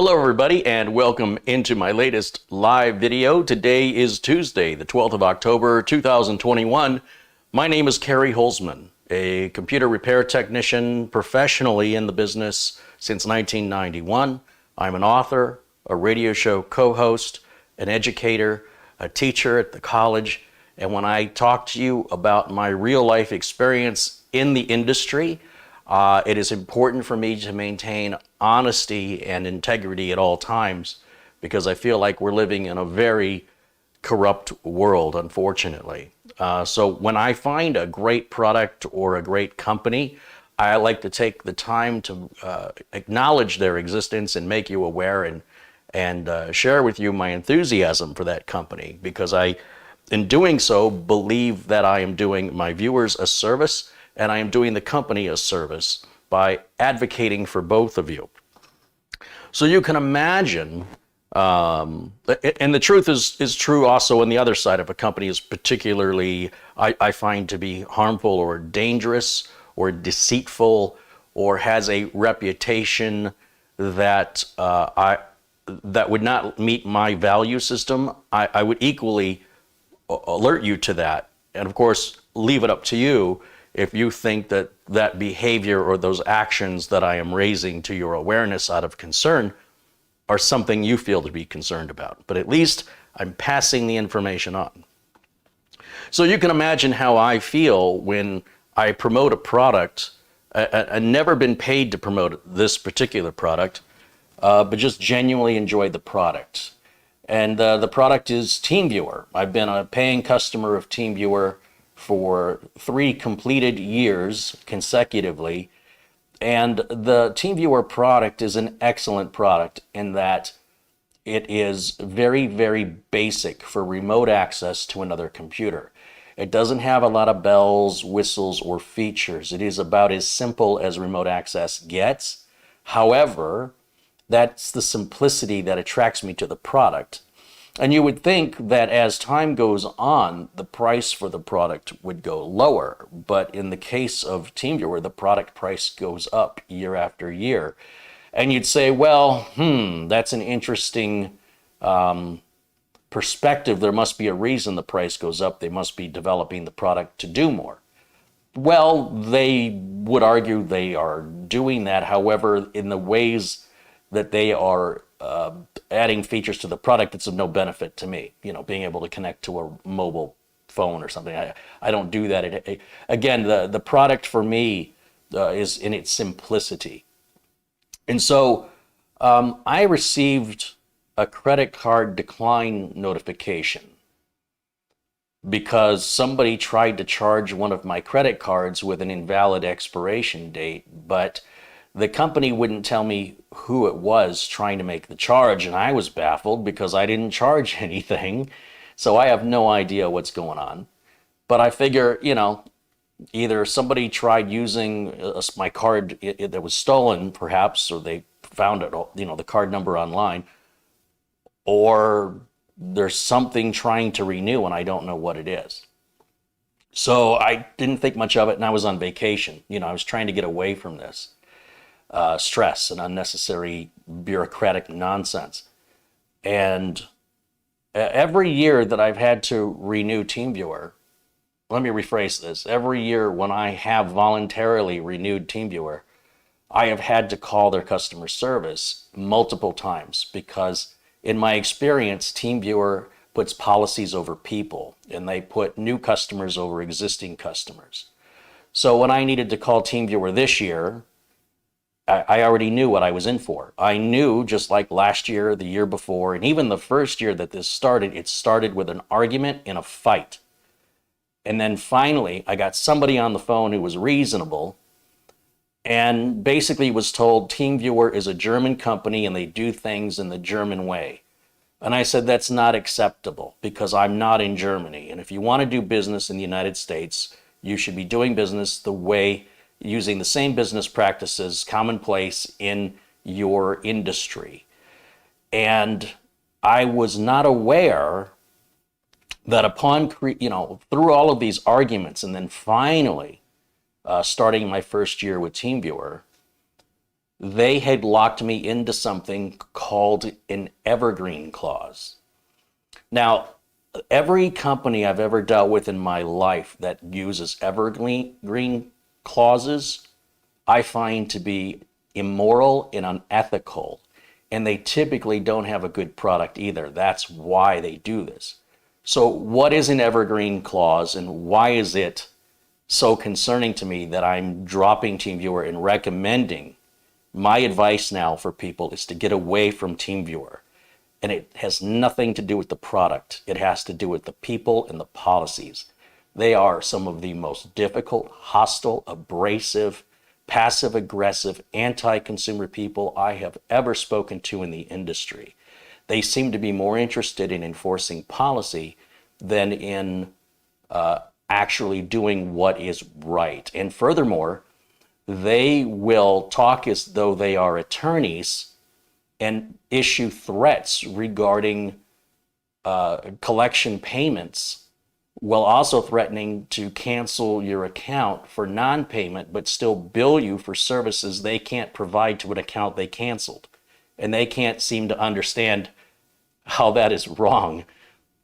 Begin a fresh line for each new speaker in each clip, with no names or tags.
Hello everybody and welcome into my latest live video. Today is Tuesday, the 12th of October, 2021. My name is Kerry Holzman, a computer repair technician professionally in the business since 1991. I'm an author, a radio show co-host, an educator, a teacher at the college. And when I talk to you about my real life experience in the industry, it is important for me to maintain honesty and integrity at all times because I feel like we're living in a very corrupt world, unfortunately. So when I find a great product or a great company, I like to take the time to acknowledge their existence and make you aware and share with you my enthusiasm for that company, because I, in doing so, believe that I am doing my viewers a service and I am doing the company a service by advocating for both of you. So you can imagine, and the truth is true also on the other side. If a company is particularly, I find to be harmful or dangerous or deceitful or has a reputation that that would not meet my value system, I would equally alert you to that. And of course, leave it up to you if you think that that behavior or those actions that I am raising to your awareness out of concern are something you feel to be concerned about. But at least I'm passing the information on. So you can imagine how I feel when I promote a product. I've never been paid to promote this particular product, but just genuinely enjoy the product. And the product is TeamViewer. I've been a paying customer of TeamViewer for 3 completed years consecutively. And the TeamViewer product is an excellent product in that it is very, very basic for remote access to another computer. It doesn't have a lot of bells, whistles, or features. It is about as simple as remote access gets. However, that's the simplicity that attracts me to the product. And you would think that as time goes on, the price for the product would go lower. But in the case of TeamViewer, the product price goes up year after year. And you'd say, well, that's an interesting perspective. There must be a reason the price goes up. They must be developing the product to do more. Well, they would argue they are doing that. However, in the ways that they are adding features to the product, it's of no benefit to me. You know, being able to connect to a mobile phone or something. I don't do that. Again, the product for me is in its simplicity. And so I received a credit card decline notification because somebody tried to charge one of my credit cards with an invalid expiration date, but the company wouldn't tell me who it was trying to make the charge, and I was baffled because I didn't charge anything. So I have no idea what's going on. But I figure, you know, either somebody tried using my card that was stolen, perhaps, or they found it, you know, the card number online, or there's something trying to renew and I don't know what it is. So I didn't think much of it, and I was on vacation. You know, I was trying to get away from this. Stress and unnecessary bureaucratic nonsense. And every year that I've had to renew TeamViewer, let me rephrase this. Every year when I have voluntarily renewed TeamViewer, I have had to call their customer service multiple times because in my experience, TeamViewer puts policies over people and they put new customers over existing customers. So when I needed to call TeamViewer this year, I already knew what I was in for. I knew, just like last year, the year before, and even the first year that this started, it started with an argument in a fight. And then finally, I got somebody on the phone who was reasonable and basically was told TeamViewer is a German company and they do things in the German way. And I said, that's not acceptable because I'm not in Germany. And if you want to do business in the United States, you should be doing business the way, using the same business practices commonplace in your industry. And I was not aware that upon, through all of these arguments and then finally starting my first year with TeamViewer, they had locked me into something called an Evergreen clause. Now, every company I've ever dealt with in my life that uses Evergreen clauses, I find to be immoral and unethical. And they typically don't have a good product either. That's why they do this. So what is an Evergreen clause and why is it so concerning to me that I'm dropping TeamViewer and recommending? My advice now for people is to get away from TeamViewer. And it has nothing to do with the product. It has to do with the people and the policies. They are some of the most difficult, hostile, abrasive, passive-aggressive, anti-consumer people I have ever spoken to in the industry. They seem to be more interested in enforcing policy than in actually doing what is right. And furthermore, they will talk as though they are attorneys and issue threats regarding collection payments, while also threatening to cancel your account for non-payment, but still bill you for services they can't provide to an account they canceled. And they can't seem to understand how that is wrong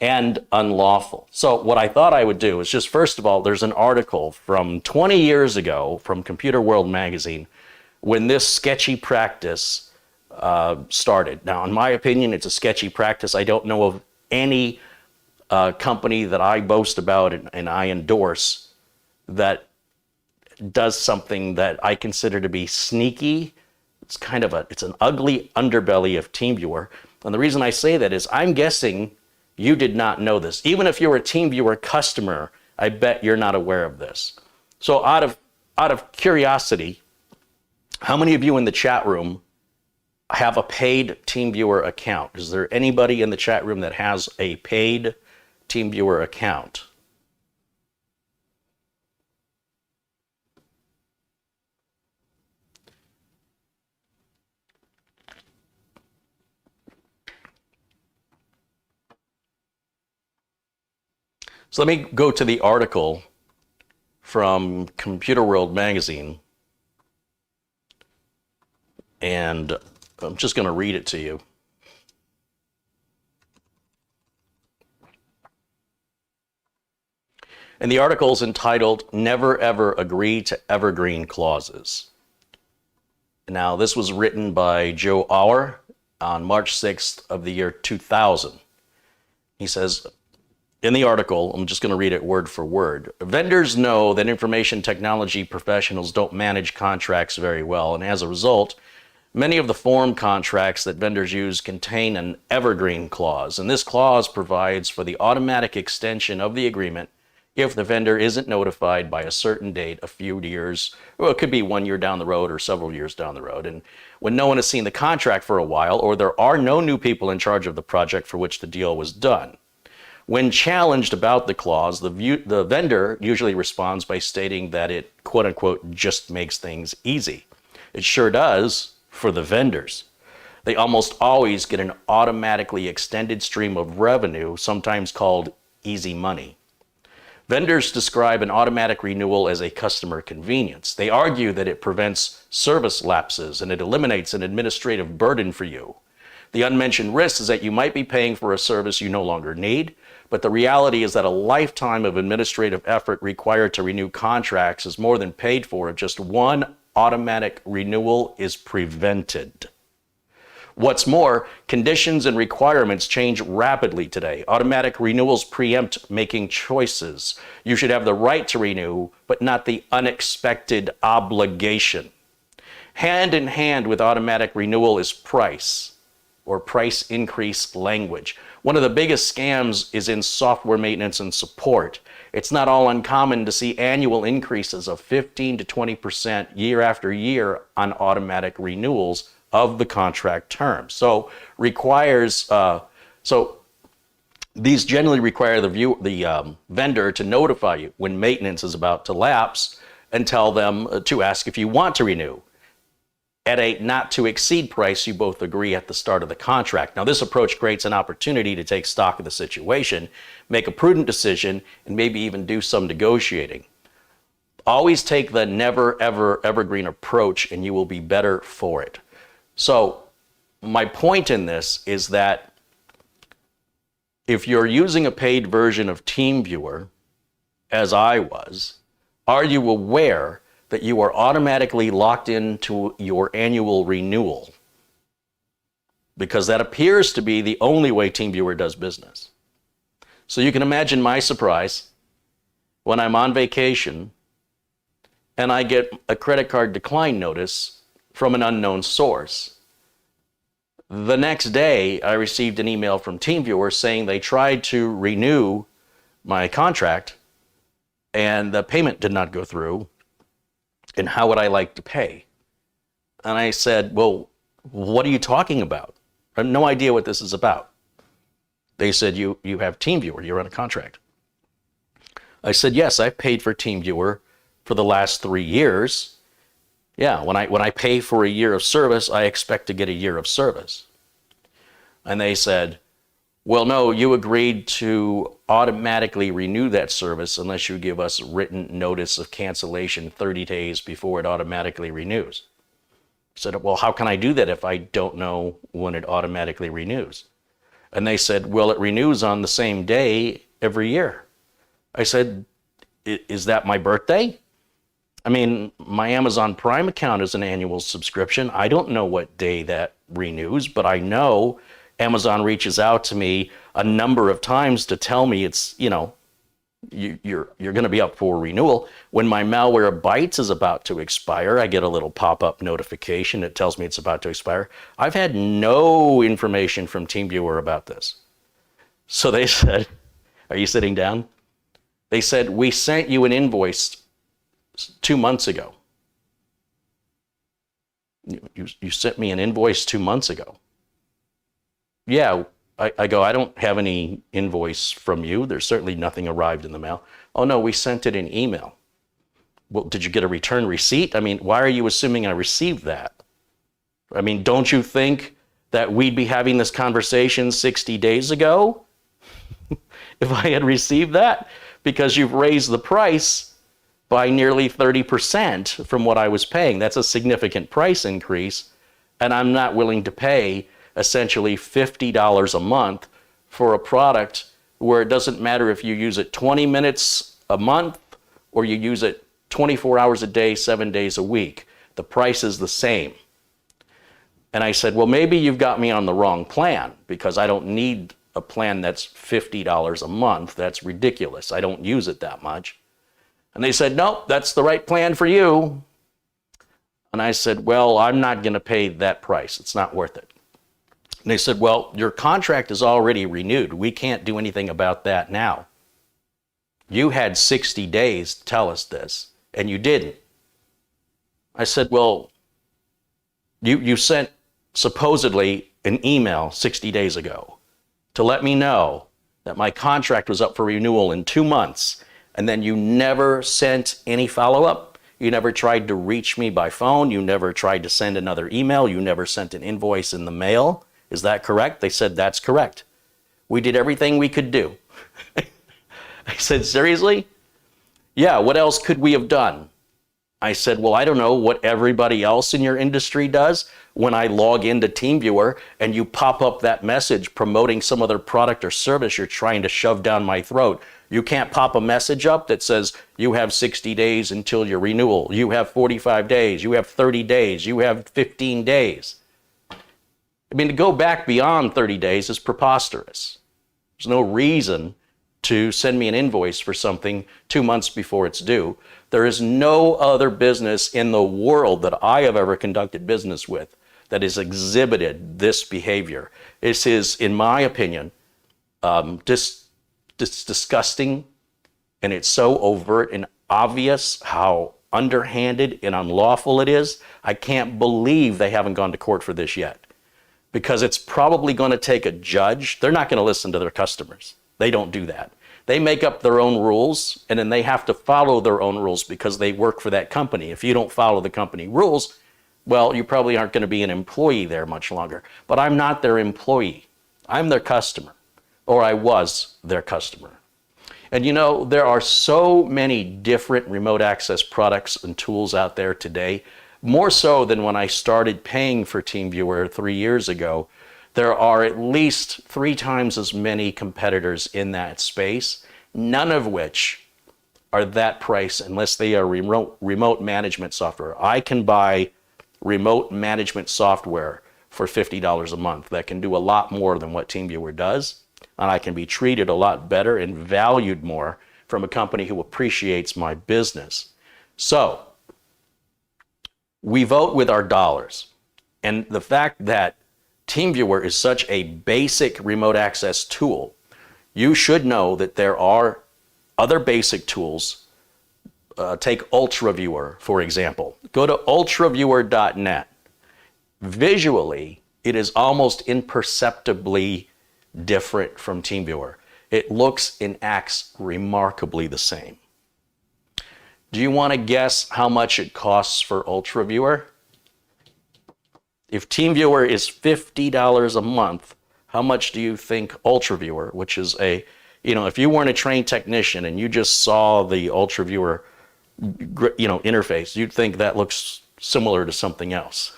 and unlawful. So what I thought I would do is just, first of all, there's an article from 20 years ago from ComputerWorld magazine when this sketchy practice started. Now, in my opinion, it's a sketchy practice. I don't know of any company that I boast about and I endorse that does something that I consider to be sneaky. It's kind of it's an ugly underbelly of TeamViewer. And the reason I say that is I'm guessing you did not know this. Even if you're a TeamViewer customer, I bet you're not aware of this. So out of curiosity, how many of you in the chat room have a paid TeamViewer account? Is there anybody in the chat room that has a paid TeamViewer account? So let me go to the article from ComputerWorld magazine, and I'm just going to read it to you. And the article is entitled, "Never Ever Agree to Evergreen Clauses." Now, this was written by Joe Auer on March 6th of the year 2000. He says, in the article, I'm just going to read it word for word, "Vendors know that information technology professionals don't manage contracts very well, and as a result, many of the form contracts that vendors use contain an evergreen clause, and this clause provides for the automatic extension of the agreement if the vendor isn't notified by a certain date a few years, or it could be 1 year down the road or several years down the road, and when no one has seen the contract for a while, or there are no new people in charge of the project for which the deal was done. When challenged about the clause, the vendor usually responds by stating that it, quote unquote, just makes things easy. It sure does for the vendors. They almost always get an automatically extended stream of revenue, sometimes called easy money. Vendors describe an automatic renewal as a customer convenience. They argue that it prevents service lapses and it eliminates an administrative burden for you. The unmentioned risk is that you might be paying for a service you no longer need, but the reality is that a lifetime of administrative effort required to renew contracts is more than paid for if just one automatic renewal is prevented. What's more, conditions and requirements change rapidly today. Automatic renewals preempt making choices. You should have the right to renew, but not the unexpected obligation. Hand in hand with automatic renewal is price, or price increase language. One of the biggest scams is in software maintenance and support. It's not all uncommon to see annual increases of 15 to 20% year after year on automatic renewals of the contract terms. So these generally require the vendor to notify you when maintenance is about to lapse and tell them to ask if you want to renew at a not to exceed price you both agree at the start of the contract. Now, this approach creates an opportunity to take stock of the situation, make a prudent decision, and maybe even do some negotiating. Always take the never, ever, evergreen approach and you will be better for it. So my point in this is that if you're using a paid version of TeamViewer, as I was, are you aware that you are automatically locked into your annual renewal? Because that appears to be the only way TeamViewer does business. So you can imagine my surprise when I'm on vacation and I get a credit card decline notice from an unknown source. The next day, I received an email from TeamViewer saying they tried to renew my contract and the payment did not go through. And how would I like to pay? And I said, well, what are you talking about? I have no idea what this is about. They said, you have TeamViewer, you're on a contract. I said, yes, I've paid for TeamViewer for the last 3 years. Yeah, when I pay for a year of service, I expect to get a year of service. And they said, well, no, you agreed to automatically renew that service unless you give us written notice of cancellation 30 days before it automatically renews. I said, well, how can I do that if I don't know when it automatically renews? And they said, well, it renews on the same day every year. I said, is that my birthday? I mean, my Amazon Prime account is an annual subscription. I don't know what day that renews, but I know Amazon reaches out to me a number of times to tell me it's, you're going to be up for renewal. When my malware Bytes is about to expire, I get a little pop-up notification that tells me it's about to expire. I've had no information from TeamViewer about this. So they said, are you sitting down? They said, we sent you an invoice 2 months ago. You sent me an invoice 2 months ago. Yeah, I go, I don't have any invoice from you. There's certainly nothing arrived in the mail. Oh no, we sent it in email. Well, did you get a return receipt? I mean, why are you assuming I received that? I mean, don't you think that we'd be having this conversation 60 days ago if I had received that? Because you've raised the price by nearly 30% from what I was paying. That's a significant price increase, and I'm not willing to pay essentially $50 a month for a product where it doesn't matter if you use it 20 minutes a month or you use it 24 hours a day, 7 days a week. The price is the same. And I said, well, maybe you've got me on the wrong plan because I don't need a plan that's $50 a month. That's ridiculous. I don't use it that much. And they said, nope, that's the right plan for you. And I said, well, I'm not going to pay that price. It's not worth it. And they said, well, your contract is already renewed. We can't do anything about that now. You had 60 days to tell us this, and you didn't. I said, well, you sent supposedly an email 60 days ago to let me know that my contract was up for renewal in 2 months, and then you never sent any follow-up. You never tried to reach me by phone. You never tried to send another email. You never sent an invoice in the mail. Is that correct? They said, that's correct. We did everything we could do. I said, seriously? Yeah, what else could we have done? I said, well, I don't know what everybody else in your industry does. When I log into TeamViewer and you pop up that message promoting some other product or service you're trying to shove down my throat, you can't pop a message up that says you have 60 days until your renewal. You have 45 days. You have 30 days. You have 15 days. I mean, to go back beyond 30 days is preposterous. There's no reason to send me an invoice for something 2 months before it's due. There is no other business in the world that I have ever conducted business with that has exhibited this behavior. This is, in my opinion, disgusting, and it's so overt and obvious how underhanded and unlawful it is. I can't believe they haven't gone to court for this yet, because it's probably going to take a judge. They're not going to listen to their customers. They don't do that. They make up their own rules, and then they have to follow their own rules because they work for that company. If you don't follow the company rules, well, you probably aren't going to be an employee there much longer. But I'm not their employee. I'm their customer, or I was their customer. And you know, there are so many different remote access products and tools out there today, more so than when I started paying for TeamViewer 3 years ago. There are at least 3 times as many competitors in that space, none of which are that price unless they are remote management software. I can buy remote management software for $50 a month that can do a lot more than what TeamViewer does, and I can be treated a lot better and valued more from a company who appreciates my business. So we vote with our dollars, and the fact that TeamViewer is such a basic remote access tool, you should know that there are other basic tools. Take UltraViewer, for example. Go to ultraviewer.net. Visually, it is almost imperceptibly different from TeamViewer. It looks and acts remarkably the same. Do you want to guess how much it costs for UltraViewer? If TeamViewer is $50 a month, how much do you think UltraViewer, which is a, if you weren't a trained technician and you just saw the UltraViewer, interface, you'd think that looks similar to something else.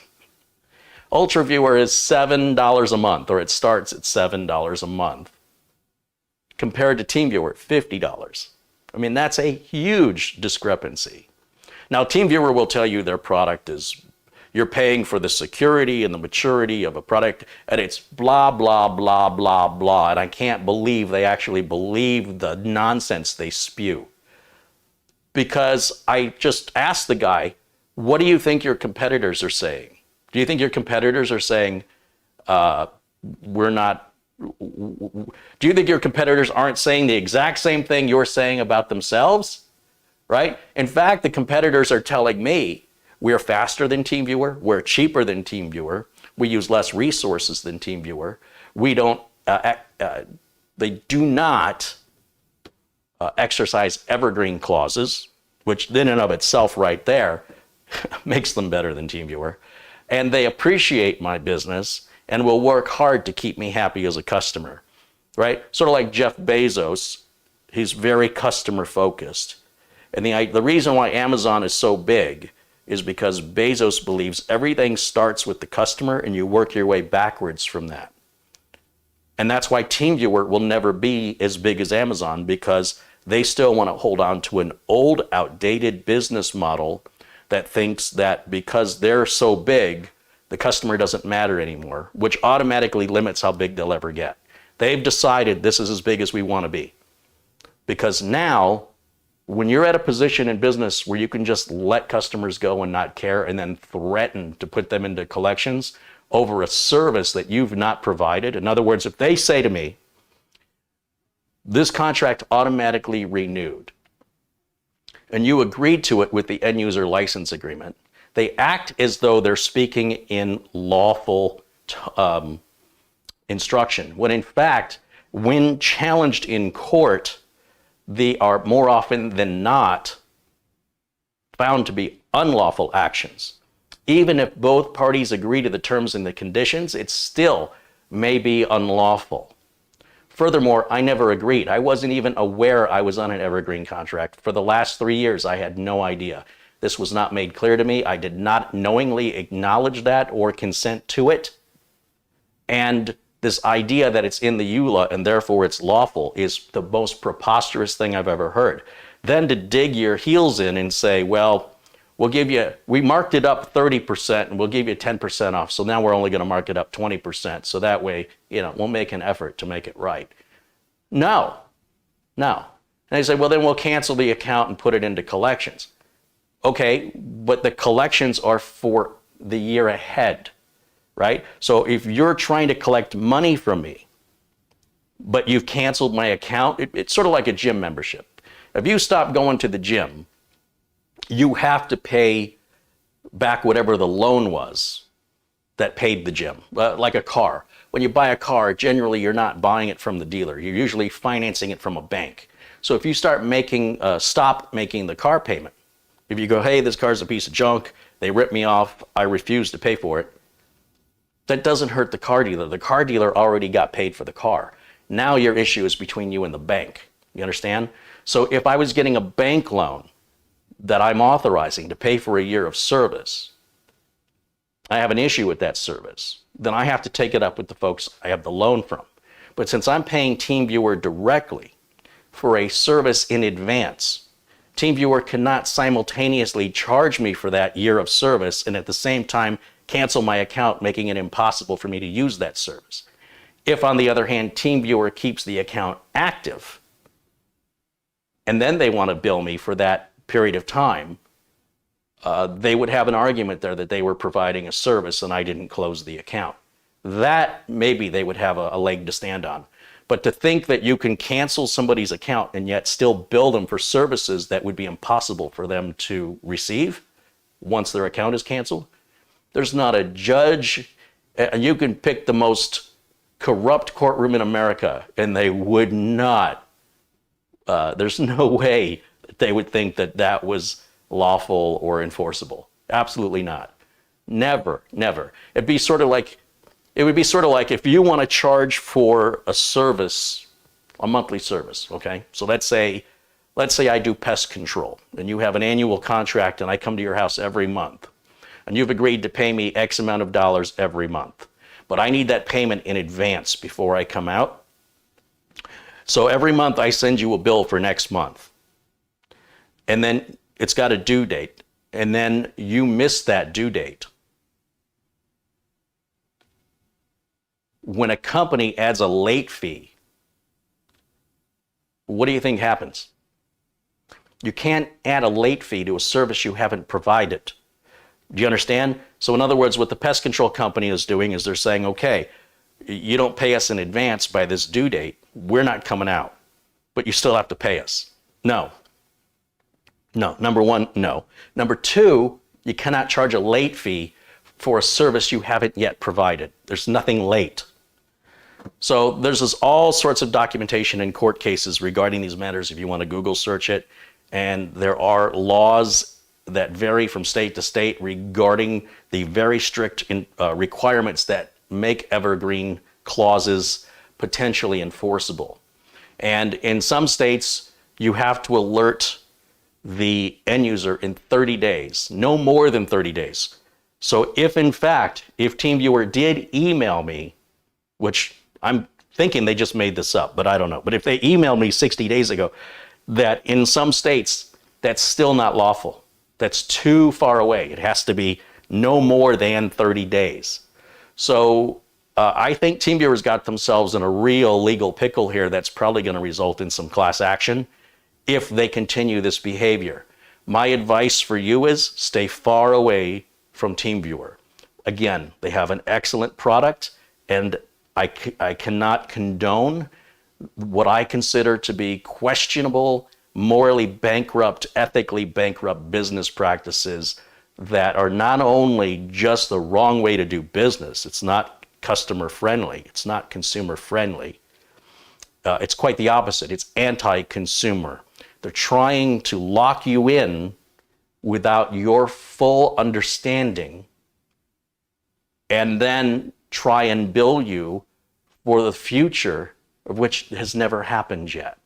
UltraViewer is $7 a month, or it starts at $7 a month, compared to TeamViewer, $50. I mean, that's a huge discrepancy. Now, TeamViewer will tell you their product is, you're paying for the security and the maturity of a product, and it's blah, blah, blah, blah, blah. And I can't believe they actually believe the nonsense they spew. Because I just asked the guy, what do you think your competitors are saying? Do you think your competitors are saying, we're not, do you think your competitors aren't saying the exact same thing you're saying about themselves? Right? In fact, the competitors are telling me we're faster than TeamViewer, we're cheaper than TeamViewer, we use less resources than TeamViewer, we don't, they do not exercise Evergreen clauses, which in and of itself right there makes them better than TeamViewer. And they appreciate my business and will work hard to keep me happy as a customer, right? Sort of like Jeff Bezos, he's very customer focused. And the reason why Amazon is so big is because Bezos believes everything starts with the customer and you work your way backwards from that. And that's why TeamViewer will never be as big as Amazon, because they still want to hold on to an old, outdated business model that thinks that because they're so big, the customer doesn't matter anymore, which automatically limits how big they'll ever get. They've decided this is as big as we want to be. Because now, when you're at a position in business where you can just let customers go and not care and then threaten to put them into collections over a service that you've not provided. In other words, if they say to me, this contract automatically renewed, and you agreed to it with the end user license agreement, they act as though they're speaking in lawful instruction, when in fact, when challenged in court, they are more often than not found to be unlawful actions. Even if both parties agree to the terms and the conditions, it still may be unlawful. Furthermore, I never agreed. I wasn't even aware I was on an Evergreen contract. For the last 3 years, I had no idea. This was not made clear to me. I did not knowingly acknowledge that or consent to it. And this idea that it's in the EULA and therefore it's lawful is the most preposterous thing I've ever heard. Then to dig your heels in and say, well, we marked it up 30% and we'll give you 10% off. So now we're only going to mark it up 20%. So that way, we'll make an effort to make it right. No. And they say, well, then we'll cancel the account and put it into collections. Okay, but the collections are for the year ahead, right? So if you're trying to collect money from me, but you've canceled my account, it's sort of like a gym membership. If you stop going to the gym, you have to pay back whatever the loan was that paid the gym, like a car. When you buy a car, generally you're not buying it from the dealer. You're usually financing it from a bank. So if you start stop making the car payment, if you go, hey, this car's a piece of junk, they rip me off, I refuse to pay for it, that doesn't hurt the car dealer. The car dealer already got paid for the car. Now your issue is between you and the bank. You understand? So if I was getting a bank loan that I'm authorizing to pay for a year of service, I have an issue with that service, then I have to take it up with the folks I have the loan from. But since I'm paying TeamViewer directly for a service in advance, TeamViewer cannot simultaneously charge me for that year of service and at the same time cancel my account, making it impossible for me to use that service. If, on the other hand, TeamViewer keeps the account active, and then they want to bill me for that period of time, they would have an argument there that they were providing a service and I didn't close the account. That maybe they would have a leg to stand on. But to think that you can cancel somebody's account and yet still bill them for services that would be impossible for them to receive once their account is canceled, there's not a judge, and you can pick the most corrupt courtroom in America and they would not, there's no way that they would think that that was lawful or enforceable. Absolutely not. Never, never. It would be sort of like if you want to charge for a service, a monthly service, okay? So let's say I do pest control and you have an annual contract and I come to your house every month and you've agreed to pay me X amount of dollars every month, but I need that payment in advance before I come out. So every month I send you a bill for next month and then it's got a due date and then you miss that due date. When a company adds a late fee, what do you think happens? You can't add a late fee to a service you haven't provided. Do you understand? So in other words, what the pest control company is doing is they're saying, okay, you don't pay us in advance by this due date, we're not coming out, but you still have to pay us. No. No. Number one, no. Number two, you cannot charge a late fee for a service you haven't yet provided. There's nothing late. So there's all sorts of documentation in court cases regarding these matters if you want to Google search it. And there are laws that vary from state to state regarding the very strict requirements that make evergreen clauses potentially enforceable. And in some states, you have to alert the end user in 30 days, no more than 30 days. So if in fact, if TeamViewer did email me, which I'm thinking they just made this up, but I don't know. But if they emailed me 60 days ago, that in some states, that's still not lawful. That's too far away. It has to be no more than 30 days. So I think TeamViewer's got themselves in a real legal pickle here that's probably going to result in some class action if they continue this behavior. My advice for you is stay far away from TeamViewer. Again, they have an excellent product, and I cannot condone what I consider to be questionable, morally bankrupt, ethically bankrupt business practices that are not only just the wrong way to do business, it's not customer friendly, it's not consumer friendly. It's quite the opposite. It's anti-consumer. They're trying to lock you in without your full understanding and then try and bill you for the future of which has never happened yet.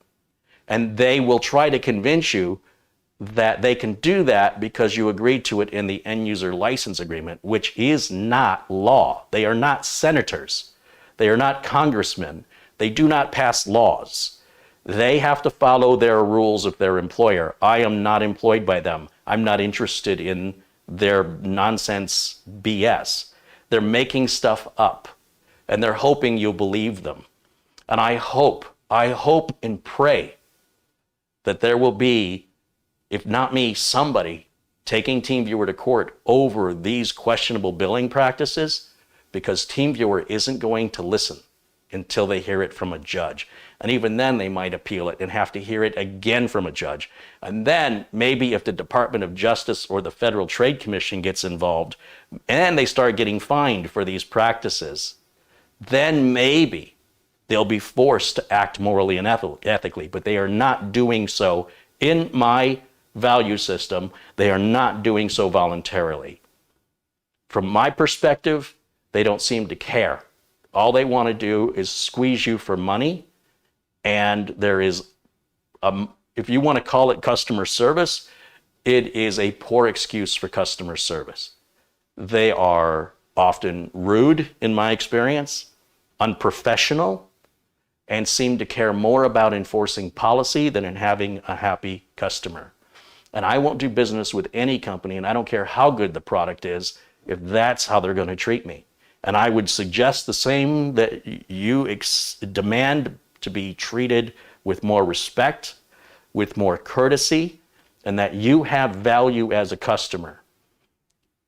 And they will try to convince you that they can do that because you agreed to it in the end user license agreement, which is not law. They are not senators. They are not congressmen. They do not pass laws. They have to follow their rules of their employer. I am not employed by them. I'm not interested in their nonsense BS. They're making stuff up, and they're hoping you'll believe them. And I hope and pray that there will be, if not me, somebody taking TeamViewer to court over these questionable billing practices, because TeamViewer isn't going to listen until they hear it from a judge. And even then they might appeal it and have to hear it again from a judge. And then maybe if the Department of Justice or the Federal Trade Commission gets involved and they start getting fined for these practices, then maybe they'll be forced to act morally and ethically. But they are not doing so in my value system. They are not doing so voluntarily. From my perspective, they don't seem to care. All they want to do is squeeze you for money, and there is if you want to call it customer service, it is a poor excuse for customer service. They are often rude, in my experience, unprofessional, and seem to care more about enforcing policy than in having a happy customer. And I won't do business with any company, and I don't care how good the product is, if that's how they're going to treat me. And I would suggest the same, that you demand to be treated with more respect, with more courtesy, and that you have value as a customer.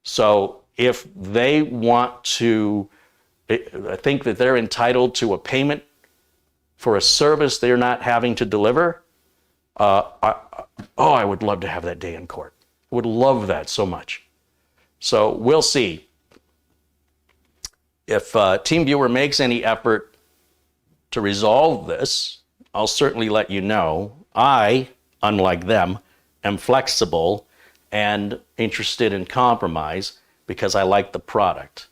So if they want to, I think that they're entitled to a payment for a service they're not having to deliver, I would love to have that day in court. I would love that so much. So we'll see. If TeamViewer makes any effort to resolve this, I'll certainly let you know. I, unlike them, am flexible and interested in compromise because I like the product.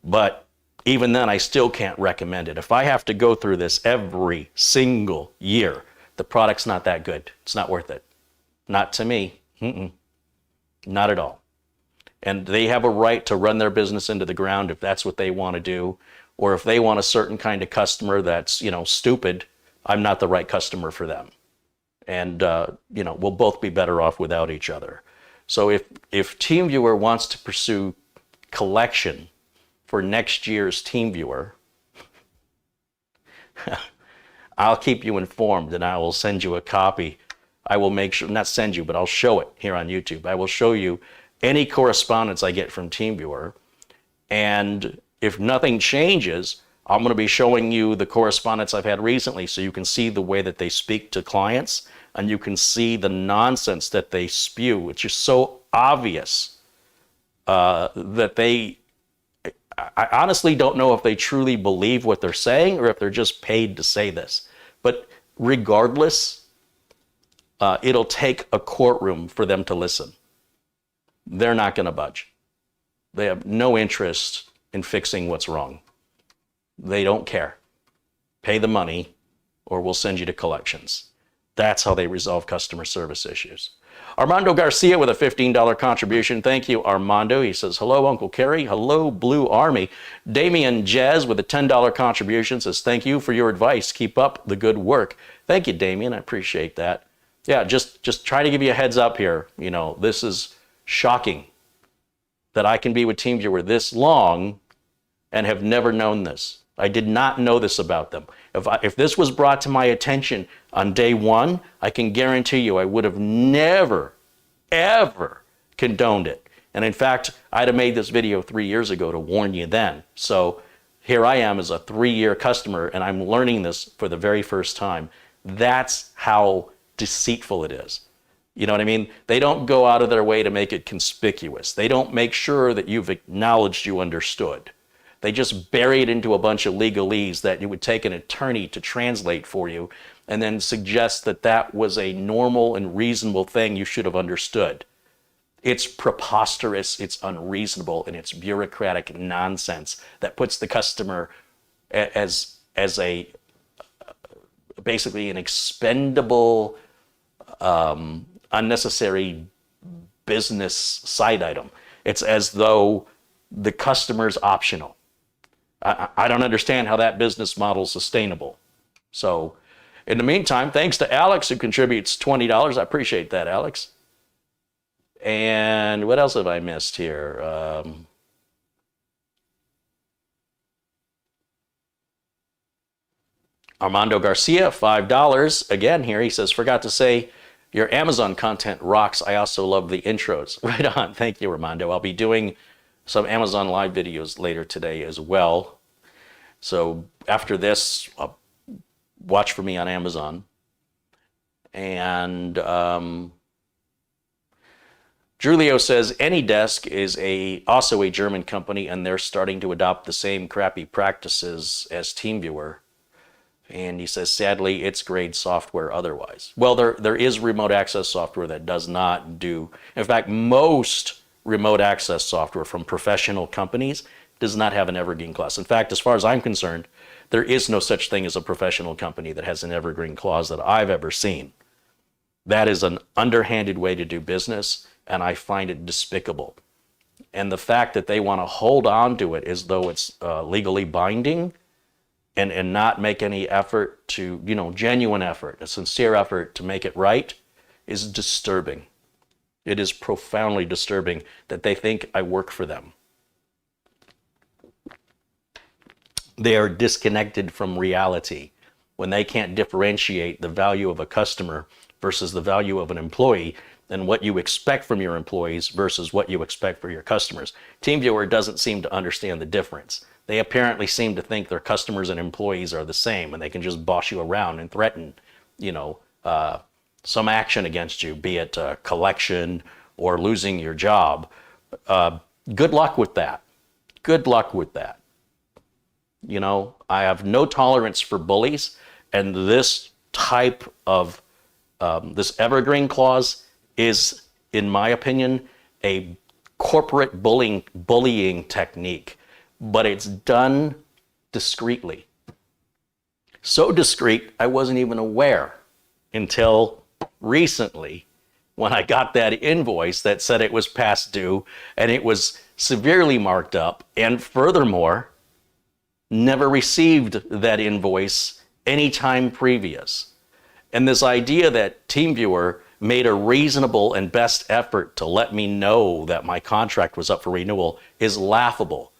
But even then, I still can't recommend it. If I have to go through this every single year, the product's not that good. It's not worth it. Not to me. Not at all. And they have a right to run their business into the ground if that's what they want to do. Or if they want a certain kind of customer that's, stupid, I'm not the right customer for them. And, we'll both be better off without each other. So if TeamViewer wants to pursue collection for next year's TeamViewer, I'll keep you informed, and I will send you a copy. I will make sure, not send you, but I'll show it here on YouTube. I will show you any correspondence I get from TeamViewer. And if nothing changes, I'm going to be showing you the correspondence I've had recently so you can see the way that they speak to clients, and you can see the nonsense that they spew. It's just so obvious that I honestly don't know if they truly believe what they're saying or if they're just paid to say this. But regardless, it'll take a courtroom for them to listen. They're not going to budge. They have no interest in fixing what's wrong. They don't care. Pay the money or we'll send you to collections. That's how they resolve customer service issues. Armando Garcia with a $15 contribution. Thank you, Armando. He says, hello, Uncle Kerry. Hello, Blue Army. Damian Jez with a $10 contribution says, thank you for your advice. Keep up the good work. Thank you, Damian. I appreciate that. Yeah, just try to give you a heads up here. This is shocking that I can be with TeamViewer this long and have never known this. I did not know this about them. If this was brought to my attention on day one, I can guarantee you I would have never, ever condoned it. And in fact, I'd have made this video 3 years ago to warn you then. So here I am as a 3-year customer, and I'm learning this for the very first time. That's how deceitful it is. You know what I mean? They don't go out of their way to make it conspicuous. They don't make sure that you've acknowledged you understood. They just bury it into a bunch of legalese that it would take an attorney to translate for you and then suggest that that was a normal and reasonable thing you should have understood. It's preposterous, it's unreasonable, and it's bureaucratic nonsense that puts the customer as a basically an expendable, unnecessary business side item. It's as though the customer's optional. I don't understand how that business model is sustainable. So in the meantime, thanks to Alex who contributes $20. I appreciate that, Alex. And what else have I missed here? Armando Garcia, $5. Again here, he says, forgot to say, your Amazon content rocks. I also love the intros. Right on. Thank you, Armando. I'll be doing some Amazon Live videos later today as well. So after this, watch for me on Amazon. And Julio says, AnyDesk is also a German company, and they're starting to adopt the same crappy practices as TeamViewer. And he says, sadly, it's great software otherwise. Well, there is remote access software that does not do. In fact, most remote access software from professional companies does not have an Evergreen clause. In fact, as far as I'm concerned, there is no such thing as a professional company that has an Evergreen clause that I've ever seen. That is an underhanded way to do business, and I find it despicable. And the fact that they want to hold on to it as though it's legally binding and not make any effort to, genuine effort, a sincere effort to make it right is disturbing. It is profoundly disturbing that they think I work for them. They are disconnected from reality when they can't differentiate the value of a customer versus the value of an employee and what you expect from your employees versus what you expect for your customers. TeamViewer doesn't seem to understand the difference. They apparently seem to think their customers and employees are the same and they can just boss you around and threaten, some action against you, be it collection or losing your job. Good luck with that. Good luck with that. I have no tolerance for bullies, and this type of this Evergreen clause is, in my opinion, a corporate bullying technique, but it's done discreetly. So discreet, I wasn't even aware until recently when I got that invoice that said it was past due and it was severely marked up, and furthermore, never received that invoice any time previous. And this idea that TeamViewer made a reasonable and best effort to let me know that my contract was up for renewal is laughable.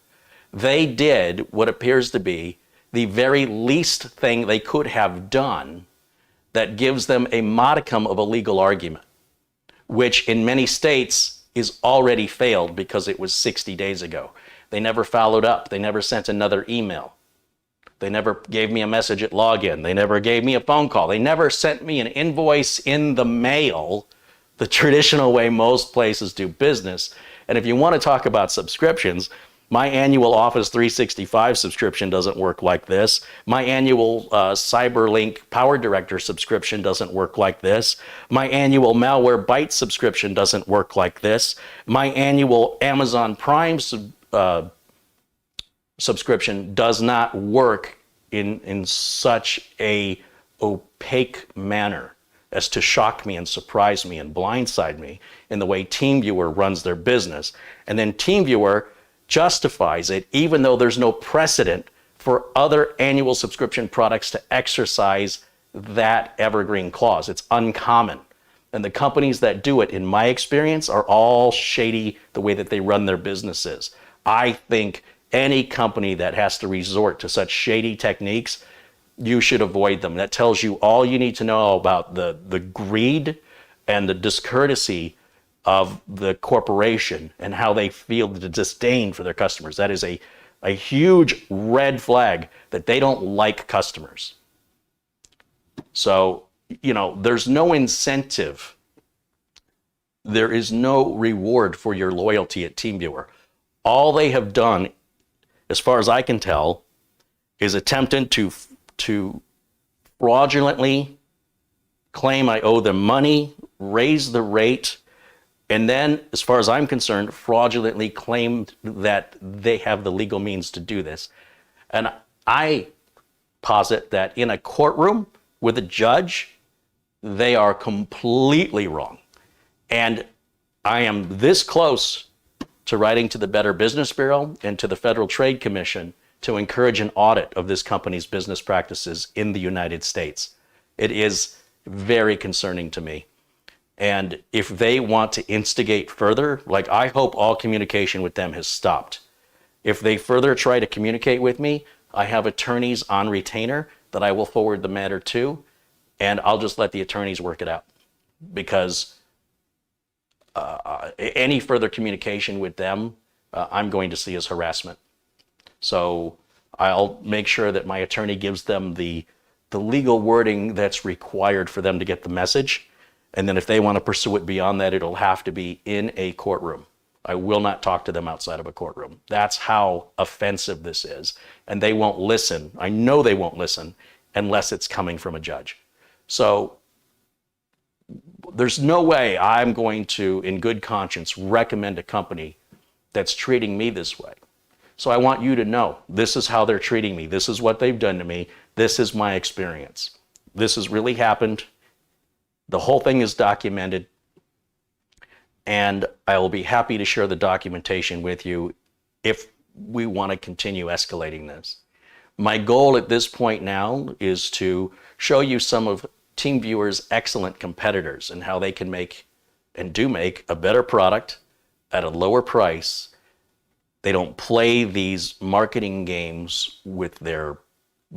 They did what appears to be the very least thing they could have done that gives them a modicum of a legal argument, which in many states is already failed because it was 60 days ago. They never followed up. They never sent another email. They never gave me a message at login. They never gave me a phone call. They never sent me an invoice in the mail, the traditional way most places do business. And if you want to talk about subscriptions, my annual Office 365 subscription doesn't work like this. My annual CyberLink Power Director subscription doesn't work like this. My annual Malwarebytes subscription doesn't work like this. My annual Amazon Prime subscription does not work in such a opaque manner as to shock me and surprise me and blindside me in the way TeamViewer runs their business. And then TeamViewer justifies it even though there's no precedent for other annual subscription products to exercise that Evergreen clause. It's uncommon. And the companies that do it, in my experience, are all shady the way that they run their businesses. I think any company that has to resort to such shady techniques, you should avoid them. That tells you all you need to know about the greed and the discourtesy of the corporation and how they feel the disdain for their customers. That is a huge red flag that they don't like customers. So, there's no incentive. There is no reward for your loyalty at TeamViewer. All they have done, as far as I can tell, is attempting to fraudulently claim I owe them money, raise the rate, and then, as far as I'm concerned, fraudulently claimed that they have the legal means to do this. And I posit that in a courtroom with a judge, they are completely wrong. And I am this close to writing to the Better Business Bureau and to the Federal Trade Commission to encourage an audit of this company's business practices in the United States. It is very concerning to me. And if they want to instigate further, I hope all communication with them has stopped. If they further try to communicate with me, I have attorneys on retainer that I will forward the matter to, and I'll just let the attorneys work it out. Because any further communication with them, I'm going to see as harassment. So I'll make sure that my attorney gives them the legal wording that's required for them to get the message. And then if they want to pursue it beyond that, it'll have to be in a courtroom. I will not talk to them outside of a courtroom. That's how offensive this is. And they won't listen. I know they won't listen unless it's coming from a judge. So there's no way I'm going to, in good conscience, recommend a company that's treating me this way. So I want you to know, this is how they're treating me. This is what they've done to me. This is my experience. This has really happened. The whole thing is documented, and I will be happy to share the documentation with you if we want to continue escalating this. My goal at this point now is to show you some of TeamViewer's excellent competitors and how they can make and do make a better product at a lower price. They don't play these marketing games with their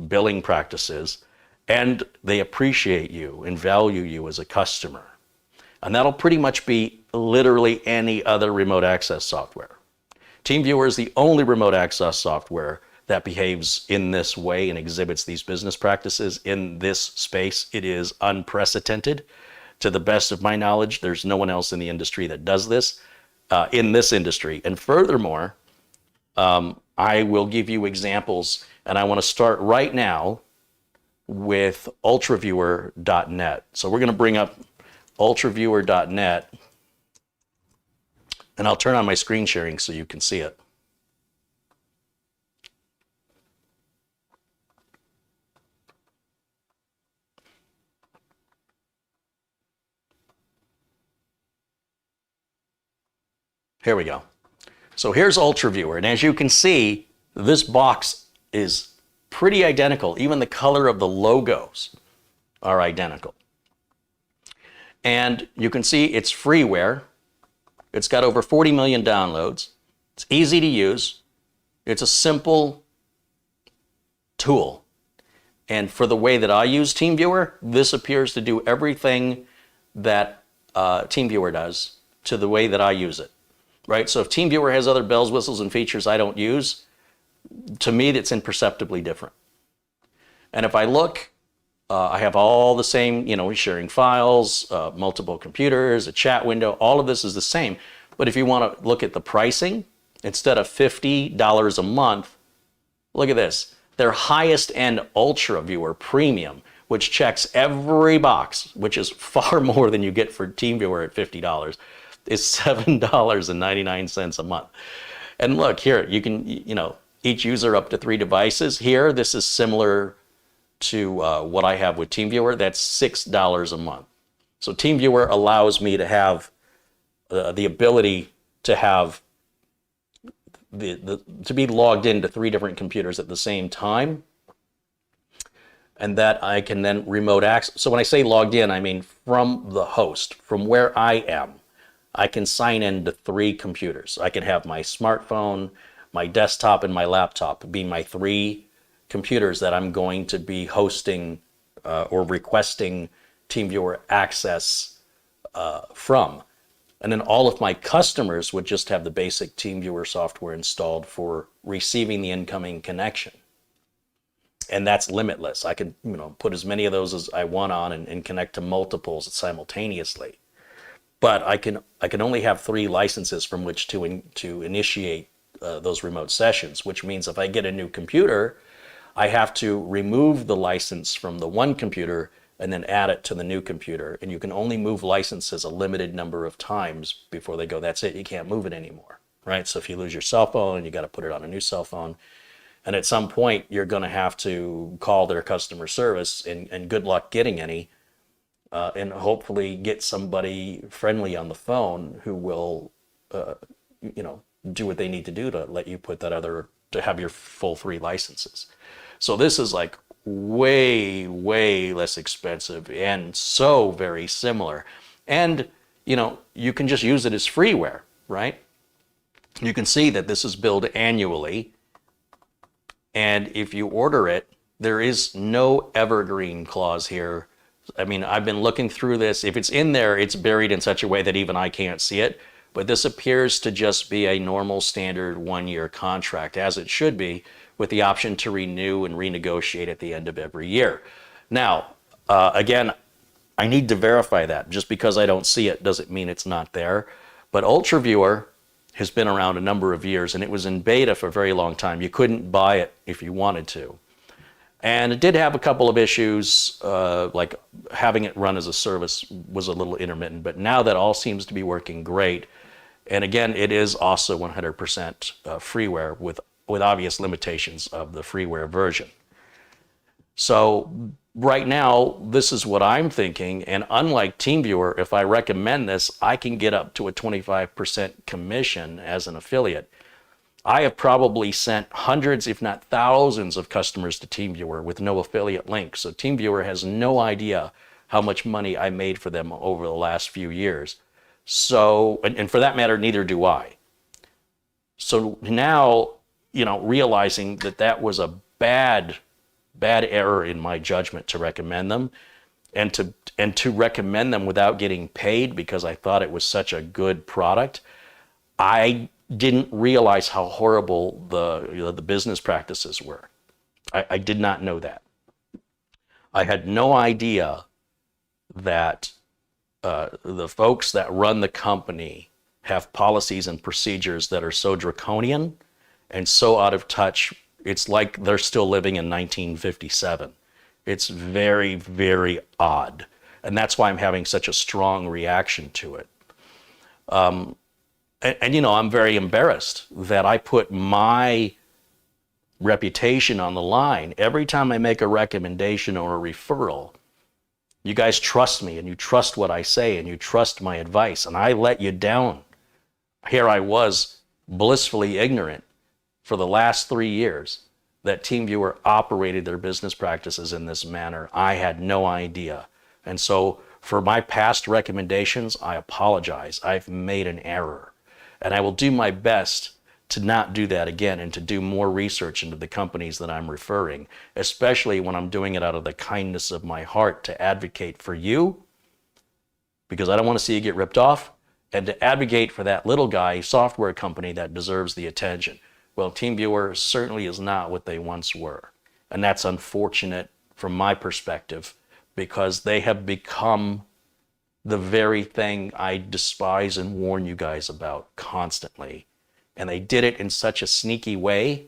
billing practices, and they appreciate you and value you as a customer. And that'll pretty much be literally any other remote access software. TeamViewer is the only remote access software that behaves in this way and exhibits these business practices in this space. It is unprecedented. To the best of my knowledge, there's no one else in the industry that does this in this industry. And furthermore, I will give you examples, and I want to start right now with UltraViewer.net. So we're going to bring up UltraViewer.net, and I'll turn on my screen sharing so you can see it. Here we go. So here's UltraViewer, and as you can see, this box is pretty identical. Even the color of the logos are identical. And you can see it's freeware. It's got over 40 million downloads. It's easy to use. It's a simple tool. And for the way that I use TeamViewer, this appears to do everything that TeamViewer does to the way that I use it. Right? So if TeamViewer has other bells, whistles, and features I don't use, to me, that's imperceptibly different. And if I look, I have all the same, sharing files, multiple computers, a chat window, all of this is the same. But if you want to look at the pricing, instead of $50 a month, look at this. Their highest end UltraViewer Premium, which checks every box, which is far more than you get for TeamViewer at $50, is $7.99 a month. And look here, you can, each user up to 3 devices. Here, this is similar to what I have with TeamViewer. That's $6 a month. So TeamViewer allows me to have the ability to have to be logged into 3 different computers at the same time, and that I can then remote access. So when I say logged in, I mean from the host, from where I am. I can sign in to 3 computers. I can have my smartphone, my desktop, and my laptop be my 3 computers that I'm going to be hosting or requesting TeamViewer access from. And then all of my customers would just have the basic TeamViewer software installed for receiving the incoming connection. And that's limitless. I can put as many of those as I want on and connect to multiples simultaneously. But I can only have 3 licenses from which to initiate those remote sessions, which means if I get a new computer, I have to remove the license from the one computer and then add it to the new computer. And you can only move licenses a limited number of times before they go, that's it, you can't move it anymore, right? So if you lose your cell phone, you got to put it on a new cell phone. And at some point, you're going to have to call their customer service, and good luck getting any. And hopefully get somebody friendly on the phone who will, do what they need to do to let you put to have your full 3 licenses. So this is like way, way less expensive and so very similar. And, you can just use it as freeware, right? You can see that this is billed annually. And if you order it, there is no Evergreen clause here. I mean, I've been looking through this. If it's in there, it's buried in such a way that even I can't see it. But this appears to just be a normal standard 1-year contract, as it should be, with the option to renew and renegotiate at the end of every year. Now, again, I need to verify that. Just because I don't see it doesn't mean it's not there. But UltraViewer has been around a number of years, and it was in beta for a very long time. You couldn't buy it if you wanted to. And it did have a couple of issues, like having it run as a service was a little intermittent, but now that all seems to be working great. And again, it is also 100% freeware with obvious limitations of the freeware version. So right now, this is what I'm thinking. And unlike TeamViewer, if I recommend this, I can get up to a 25% commission as an affiliate. I have probably sent hundreds, if not thousands, of customers to TeamViewer with no affiliate link. So TeamViewer has no idea how much money I made for them over the last few years. So, and for that matter, neither do I. So now, realizing that that was a bad error in my judgment to recommend them, and to recommend them without getting paid because I thought it was such a good product. I didn't realize how horrible the business practices were. I did not know that. I had no idea that the folks that run the company have policies and procedures that are so draconian and so out of touch. It's like they're still living in 1957. It's very, very odd. And that's why I'm having such a strong reaction to it. And I'm very embarrassed that I put my reputation on the line every time I make a recommendation or a referral. You guys trust me, and you trust what I say, and you trust my advice, and I let you down. Here I was, blissfully ignorant for the last 3 years that TeamViewer operated their business practices in this manner. I had no idea. And so for my past recommendations, I apologize. I've made an error. And I will do my best to not do that again and to do more research into the companies that I'm referring, especially when I'm doing it out of the kindness of my heart to advocate for you, because I don't want to see you get ripped off, and to advocate for that little guy software company that deserves the attention. Well, TeamViewer certainly is not what they once were. And that's unfortunate from my perspective, because they have become the very thing I despise and warn you guys about constantly. And they did it in such a sneaky way,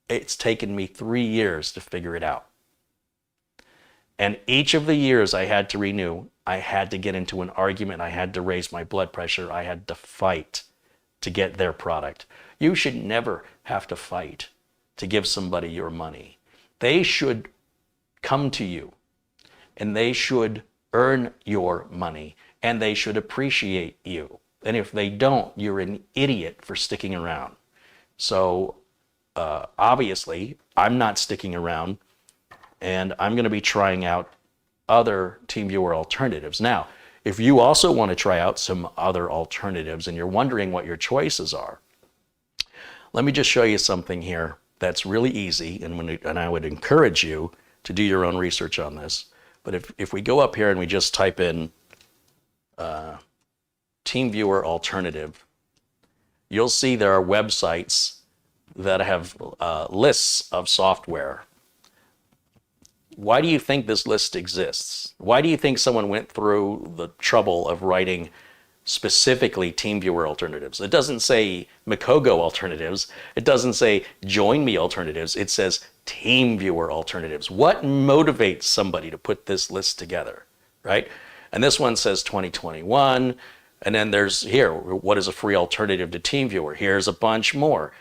it's taken me 3 years to figure it out. And each of the years I had to renew, I had to get into an argument, I had to raise my blood pressure, I had to fight to get their product. You should never have to fight to give somebody your money. They should come to you, and they should earn your money, and they should appreciate you. And if they don't, you're an idiot for sticking around. So obviously, I'm not sticking around, and I'm going to be trying out other TeamViewer alternatives. Now, if you also want to try out some other alternatives and you're wondering what your choices are, let me just show you something here that's really easy, and I would encourage you to do your own research on this. But if we go up here and we just type in TeamViewer alternative, you'll see there are websites that have lists of software. Why do you think this list exists? Why do you think someone went through the trouble of writing specifically TeamViewer alternatives? It doesn't say Makogo alternatives. It doesn't say Join Me alternatives. It says TeamViewer alternatives. What motivates somebody to put this list together, right? And this one says 2021. And then there's here, what is a free alternative to TeamViewer? Here's a bunch more.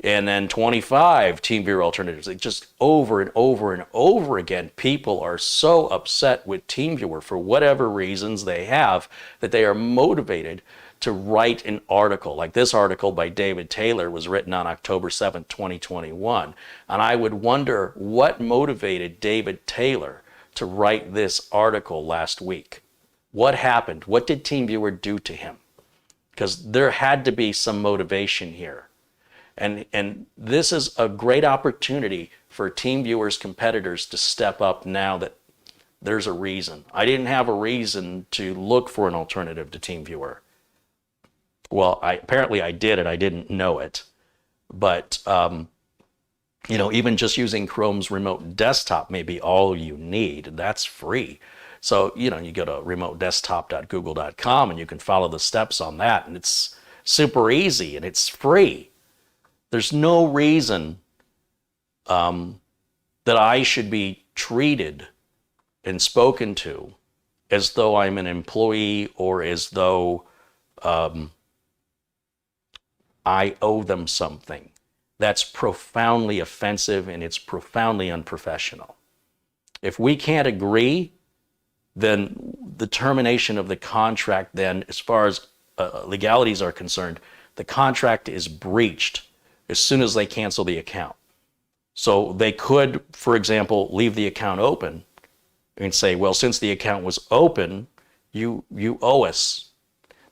And then 25 TeamViewer alternatives. It just over and over and over again, people are so upset with TeamViewer for whatever reasons they have that they are motivated to write an article. Like this article by David Taylor was written on October 7th, 2021. And I would wonder what motivated David Taylor to write this article last week. What happened? What did TeamViewer do to him? Because there had to be some motivation here. And this is a great opportunity for TeamViewer's competitors to step up now that there's a reason. I didn't have a reason to look for an alternative to TeamViewer. Well, apparently I did, and I didn't know it. But, even just using Chrome's remote desktop may be all you need. That's free. So, you go to remotedesktop.google.com and you can follow the steps on that. And it's super easy and it's free. There's no reason that I should be treated and spoken to as though I'm an employee or as though I owe them something. That's profoundly offensive and it's profoundly unprofessional. If we can't agree, then the termination of the contract, then as far as legalities are concerned, the contract is breached as soon as they cancel the account. So they could, for example, leave the account open and say, well, since the account was open, you owe us.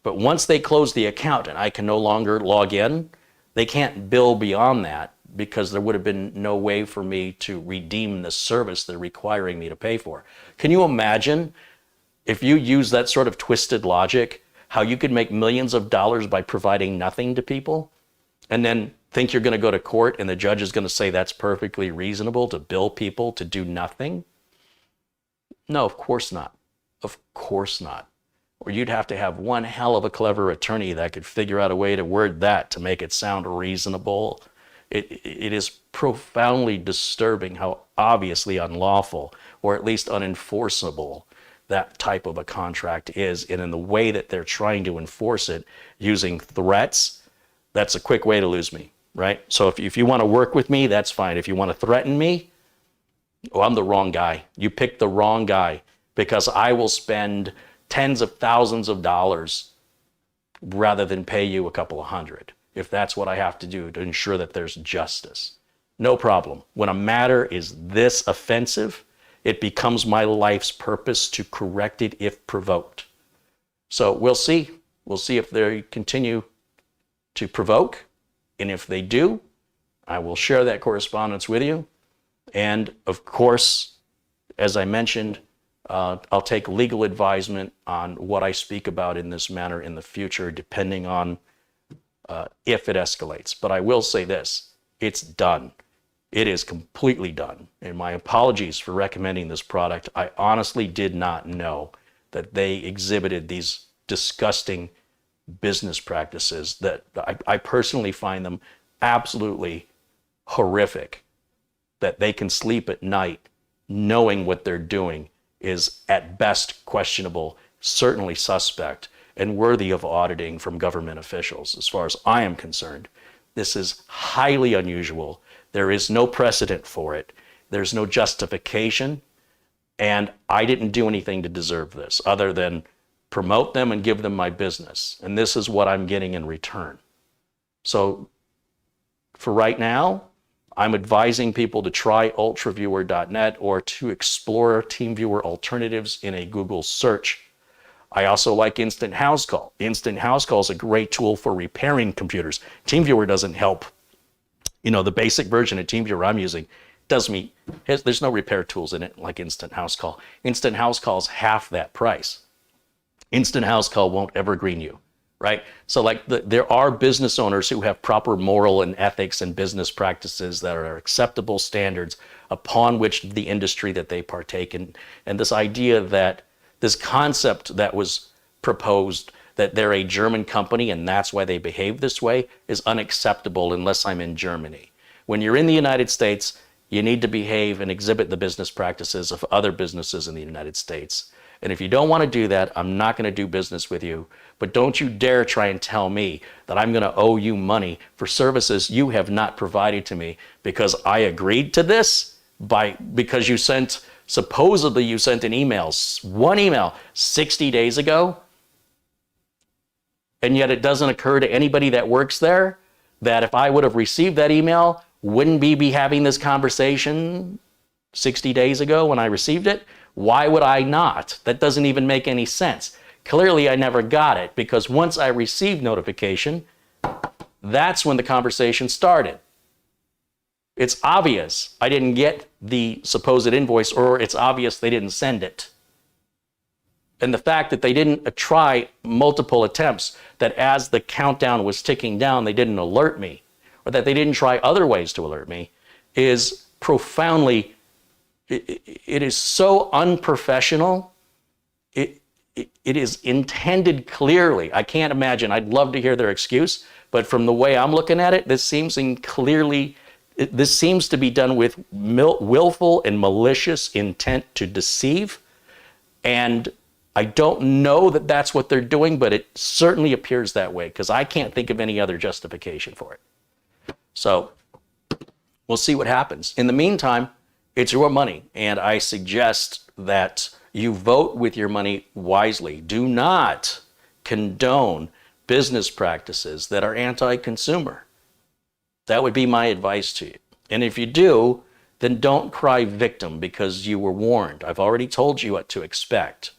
But once they close the account and I can no longer log in, they can't bill beyond that, because there would have been no way for me to redeem the service they're requiring me to pay for. Can you imagine, if you use that sort of twisted logic, how you could make millions of dollars by providing nothing to people, and then think you're going to go to court and the judge is going to say that's perfectly reasonable to bill people to do nothing? No, of course not. Of course not. Or you'd have to have one hell of a clever attorney that could figure out a way to word that to make it sound reasonable. It is profoundly disturbing how obviously unlawful, or at least unenforceable, that type of a contract is. And in the way that they're trying to enforce it using threats, that's a quick way to lose me, right? So if you want to work with me, that's fine. If you want to threaten me, oh, I'm the wrong guy. You picked the wrong guy, because I will spend tens of thousands of dollars rather than pay you a couple of hundred, if that's what I have to do to ensure that there's justice. No problem. When a matter is this offensive, it becomes my life's purpose to correct it if provoked. So we'll see. We'll see if they continue to provoke. And if they do, I will share that correspondence with you. And of course, as I mentioned, I'll take legal advisement on what I speak about in this manner in the future, depending on if it escalates. But I will say this, it's done. It is completely done. And my apologies for recommending this product. I honestly did not know that they exhibited these disgusting business practices that I personally find them absolutely horrific. That they can sleep at night knowing what they're doing is at best questionable, certainly suspect, and worthy of auditing from government officials. As far as I am concerned, this is highly unusual. There is no precedent for it. There's no justification. And I didn't do anything to deserve this other than promote them and give them my business. And this is what I'm getting in return. So for right now, I'm advising people to try UltraViewer.net or to explore TeamViewer alternatives in a Google search. I also like Instant House Call. Instant House Call is a great tool for repairing computers. TeamViewer doesn't help. You know, the basic version of TeamViewer I'm using there's no repair tools in it like Instant House Call. Instant House Call is half that price. Instant House Call won't evergreen you, right? So like there are business owners who have proper moral and ethics and business practices that are acceptable standards upon which the industry that they partake in. And this idea that this concept that was proposed that they're a German company and that's why they behave this way is unacceptable unless I'm in Germany. When you're in the United States, you need to behave and exhibit the business practices of other businesses in the United States. And if you don't want to do that, I'm not going to do business with you. But don't you dare try and tell me that I'm going to owe you money for services you have not provided to me because I agreed to this because supposedly you sent an email, one email 60 days ago. And yet it doesn't occur to anybody that works there that if I would have received that email, wouldn't we be having this conversation 60 days ago when I received it? Why would I not? That doesn't even make any sense. Clearly, I never got it because once I received notification, that's when the conversation started. It's obvious I didn't get the supposed invoice, or it's obvious they didn't send it. And the fact that they didn't try multiple attempts, that as the countdown was ticking down, they didn't alert me, or that they didn't try other ways to alert me, is profoundly, it is so unprofessional. It is intended clearly. I can't imagine. I'd love to hear their excuse, but from the way I'm looking at it, this seems to be done with willful and malicious intent to deceive. And I don't know that that's what they're doing, but it certainly appears that way because I can't think of any other justification for it. So we'll see what happens. In the meantime, It's your money, and I suggest that you vote with your money wisely. Do not condone business practices that are anti-consumer. That would be my advice to you. And if you do, then don't cry victim because you were warned. I've already told you what to expect.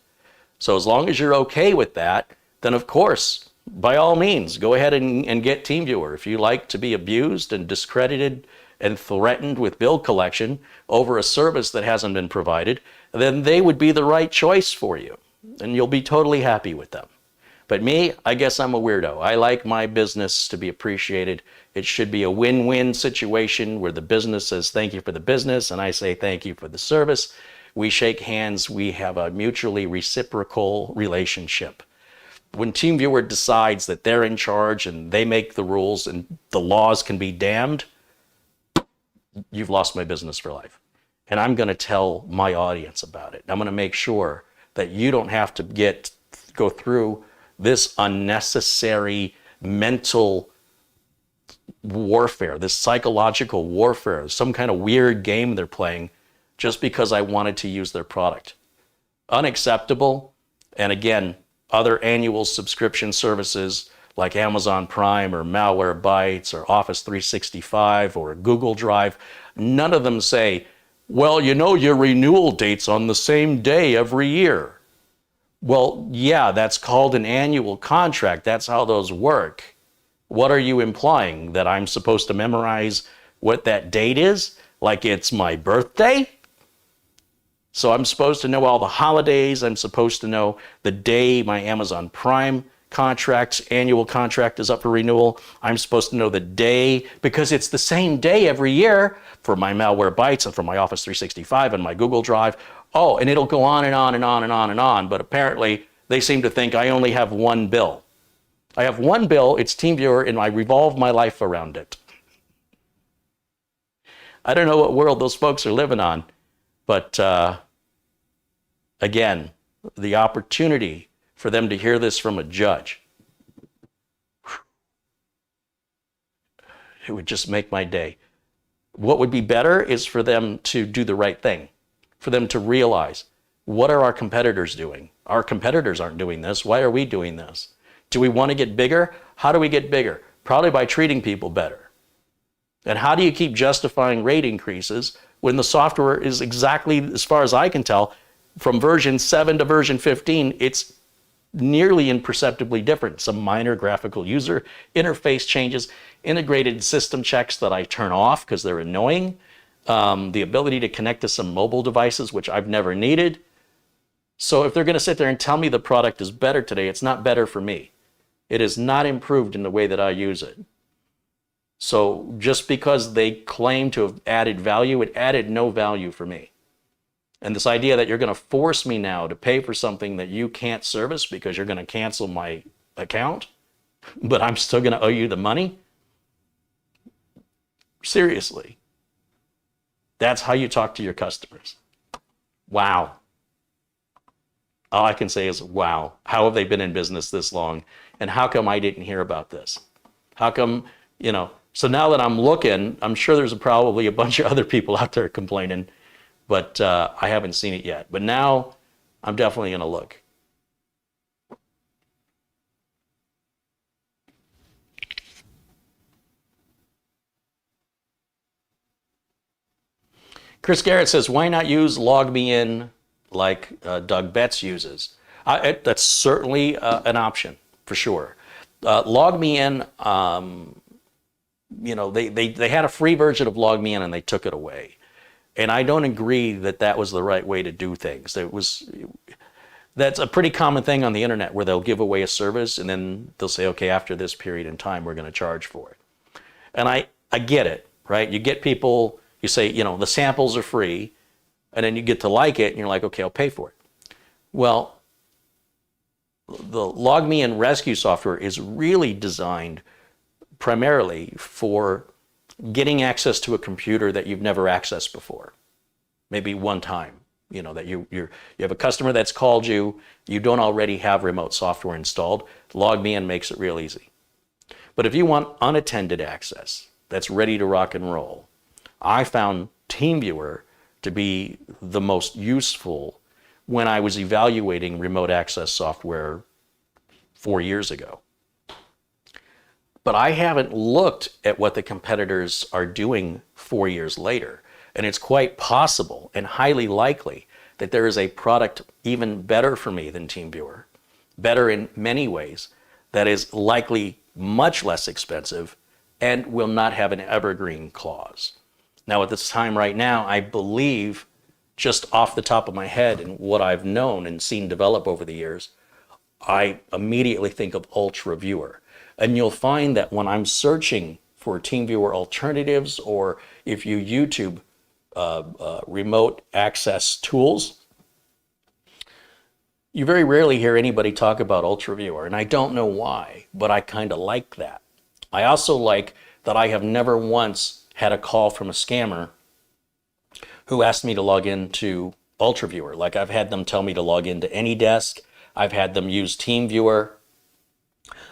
So as long as you're okay with that, then of course, by all means, go ahead and get TeamViewer. If you like to be abused and discredited and threatened with bill collection over a service that hasn't been provided, then they would be the right choice for you. And you'll be totally happy with them. But me, I guess I'm a weirdo. I like my business to be appreciated. It should be a win-win situation where the business says thank you for the business and I say thank you for the service. We shake hands. We have a mutually reciprocal relationship. When TeamViewer decides that they're in charge and they make the rules and the laws can be damned, you've lost my business for life. And I'm going to tell my audience about it. I'm going to make sure that you don't have to go through this unnecessary mental warfare, this psychological warfare, some kind of weird game they're playing just because I wanted to use their product. Unacceptable. And again, other annual subscription services like Amazon Prime or Malwarebytes or Office 365 or Google Drive, none of them say, well, you know, your renewal date's on the same day every year. Well, yeah, that's called an annual contract. That's how those work. What are you implying? That I'm supposed to memorize what that date is? Like it's my birthday? So I'm supposed to know all the holidays. I'm supposed to know the day my Amazon Prime annual contract is up for renewal. I'm supposed to know the day because it's the same day every year for my Malwarebytes and for my Office 365 and my Google Drive. Oh, and it'll go on and on and on and on and on. But apparently they seem to think I only have one bill. I have one bill, it's TeamViewer, and I revolve my life around it. I don't know what world those folks are living on, but again, the opportunity for them to hear this from a judge, it would just make my day. What would be better is for them to do the right thing, for them to realize, what are our competitors doing? Our competitors aren't doing this. Why are we doing this? Do we want to get bigger? How do we get bigger? Probably by treating people better. And how do you keep justifying rate increases when the software is exactly, as far as I can tell, from version 7 to version 15, it's nearly imperceptibly different. Some minor graphical user interface changes, integrated system checks that I turn off because they're annoying, the ability to connect to some mobile devices, which I've never needed. So if they're going to sit there and tell me the product is better today, it's not better for me. It is not improved in the way that I use it. So just because they claim to have added value, it added no value for me. And this idea that you're going to force me now to pay for something that you can't service because you're going to cancel my account, but I'm still going to owe you the money? Seriously. That's how you talk to your customers. Wow. All I can say is, wow, how have they been in business this long? And how come I didn't hear about this? How come, so now that I'm looking, I'm sure there's probably a bunch of other people out there complaining, but I haven't seen it yet. But now I'm definitely going to look. Chris Garrett says, why not use LogMeIn like Doug Betts uses? That's certainly an option, for sure. LogMeIn, they had a free version of LogMeIn and they took it away. And I don't agree that that was the right way to do things. That's a pretty common thing on the internet where they'll give away a service and then they'll say, okay, after this period in time, we're going to charge for it. And I get it, right? You get people, you say, the samples are free, and then you get to like it and you're like, okay, I'll pay for it. Well, the LogMeIn rescue software is really designed primarily for getting access to a computer that you've never accessed before. Maybe one time, that you have a customer that's called you, you don't already have remote software installed. LogMeIn makes it real easy. But if you want unattended access that's ready to rock and roll, I found TeamViewer to be the most useful when I was evaluating remote access software 4 years ago. But I haven't looked at what the competitors are doing 4 years later. And it's quite possible and highly likely that there is a product even better for me than TeamViewer, better in many ways, that is likely much less expensive and will not have an evergreen clause. Now, at this time right now, I believe, just off the top of my head and what I've known and seen develop over the years, I immediately think of UltraViewer. And you'll find that when I'm searching for TeamViewer alternatives, or if you YouTube remote access tools, you very rarely hear anybody talk about UltraViewer, and I don't know why, but I kind of like that. I also like that I have never once had a call from a scammer who asked me to log into UltraViewer. Like, I've had them tell me to log into AnyDesk. I've had them use TeamViewer.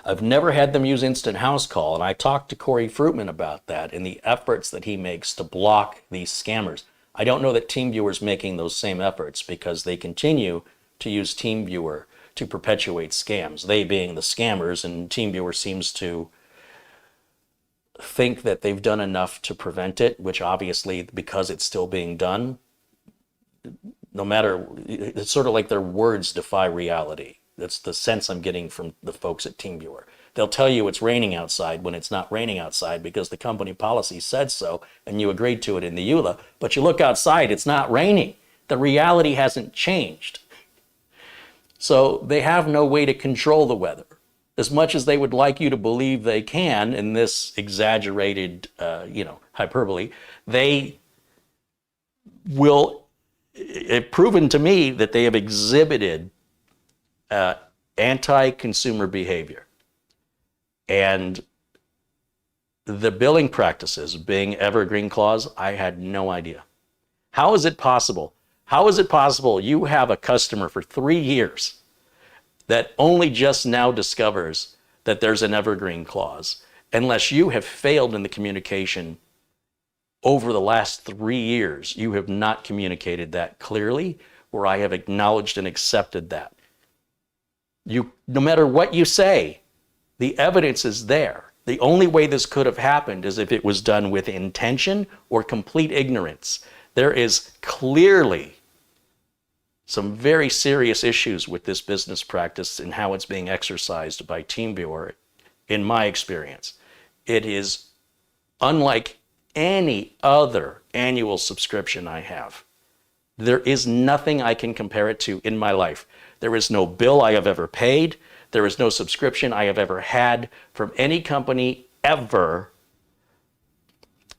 I've never had them use Instant House Call, and I talked to Corey Fruitman about that and the efforts that he makes to block these scammers. I don't know that TeamViewer is making those same efforts, because they continue to use TeamViewer to perpetuate scams, they being the scammers, and TeamViewer seems to think that they've done enough to prevent it, which obviously, because it's still being done, no matter, it's sort of like their words defy reality. That's the sense I'm getting from the folks at TeamViewer. They'll tell you it's raining outside when it's not raining outside because the company policy said so and you agreed to it in the EULA, but you look outside, it's not raining. The reality hasn't changed. So they have no way to control the weather. As much as they would like you to believe they can in this exaggerated, hyperbole, they will, it's proven to me that they have exhibited anti-consumer behavior. And the billing practices being evergreen clause, I had no idea. How is it possible? How is it possible you have a customer for 3 years that only just now discovers that there's an evergreen clause, unless you have failed in the communication over the last 3 years? You have not communicated that clearly, where I have acknowledged and accepted that. No matter what you say, the evidence is there. The only way this could have happened is if it was done with intention or complete ignorance. There is clearly some very serious issues with this business practice and how it's being exercised by TeamViewer, in my experience. It is unlike any other annual subscription I have. There is nothing I can compare it to in my life. There is no bill I have ever paid. There is no subscription I have ever had from any company ever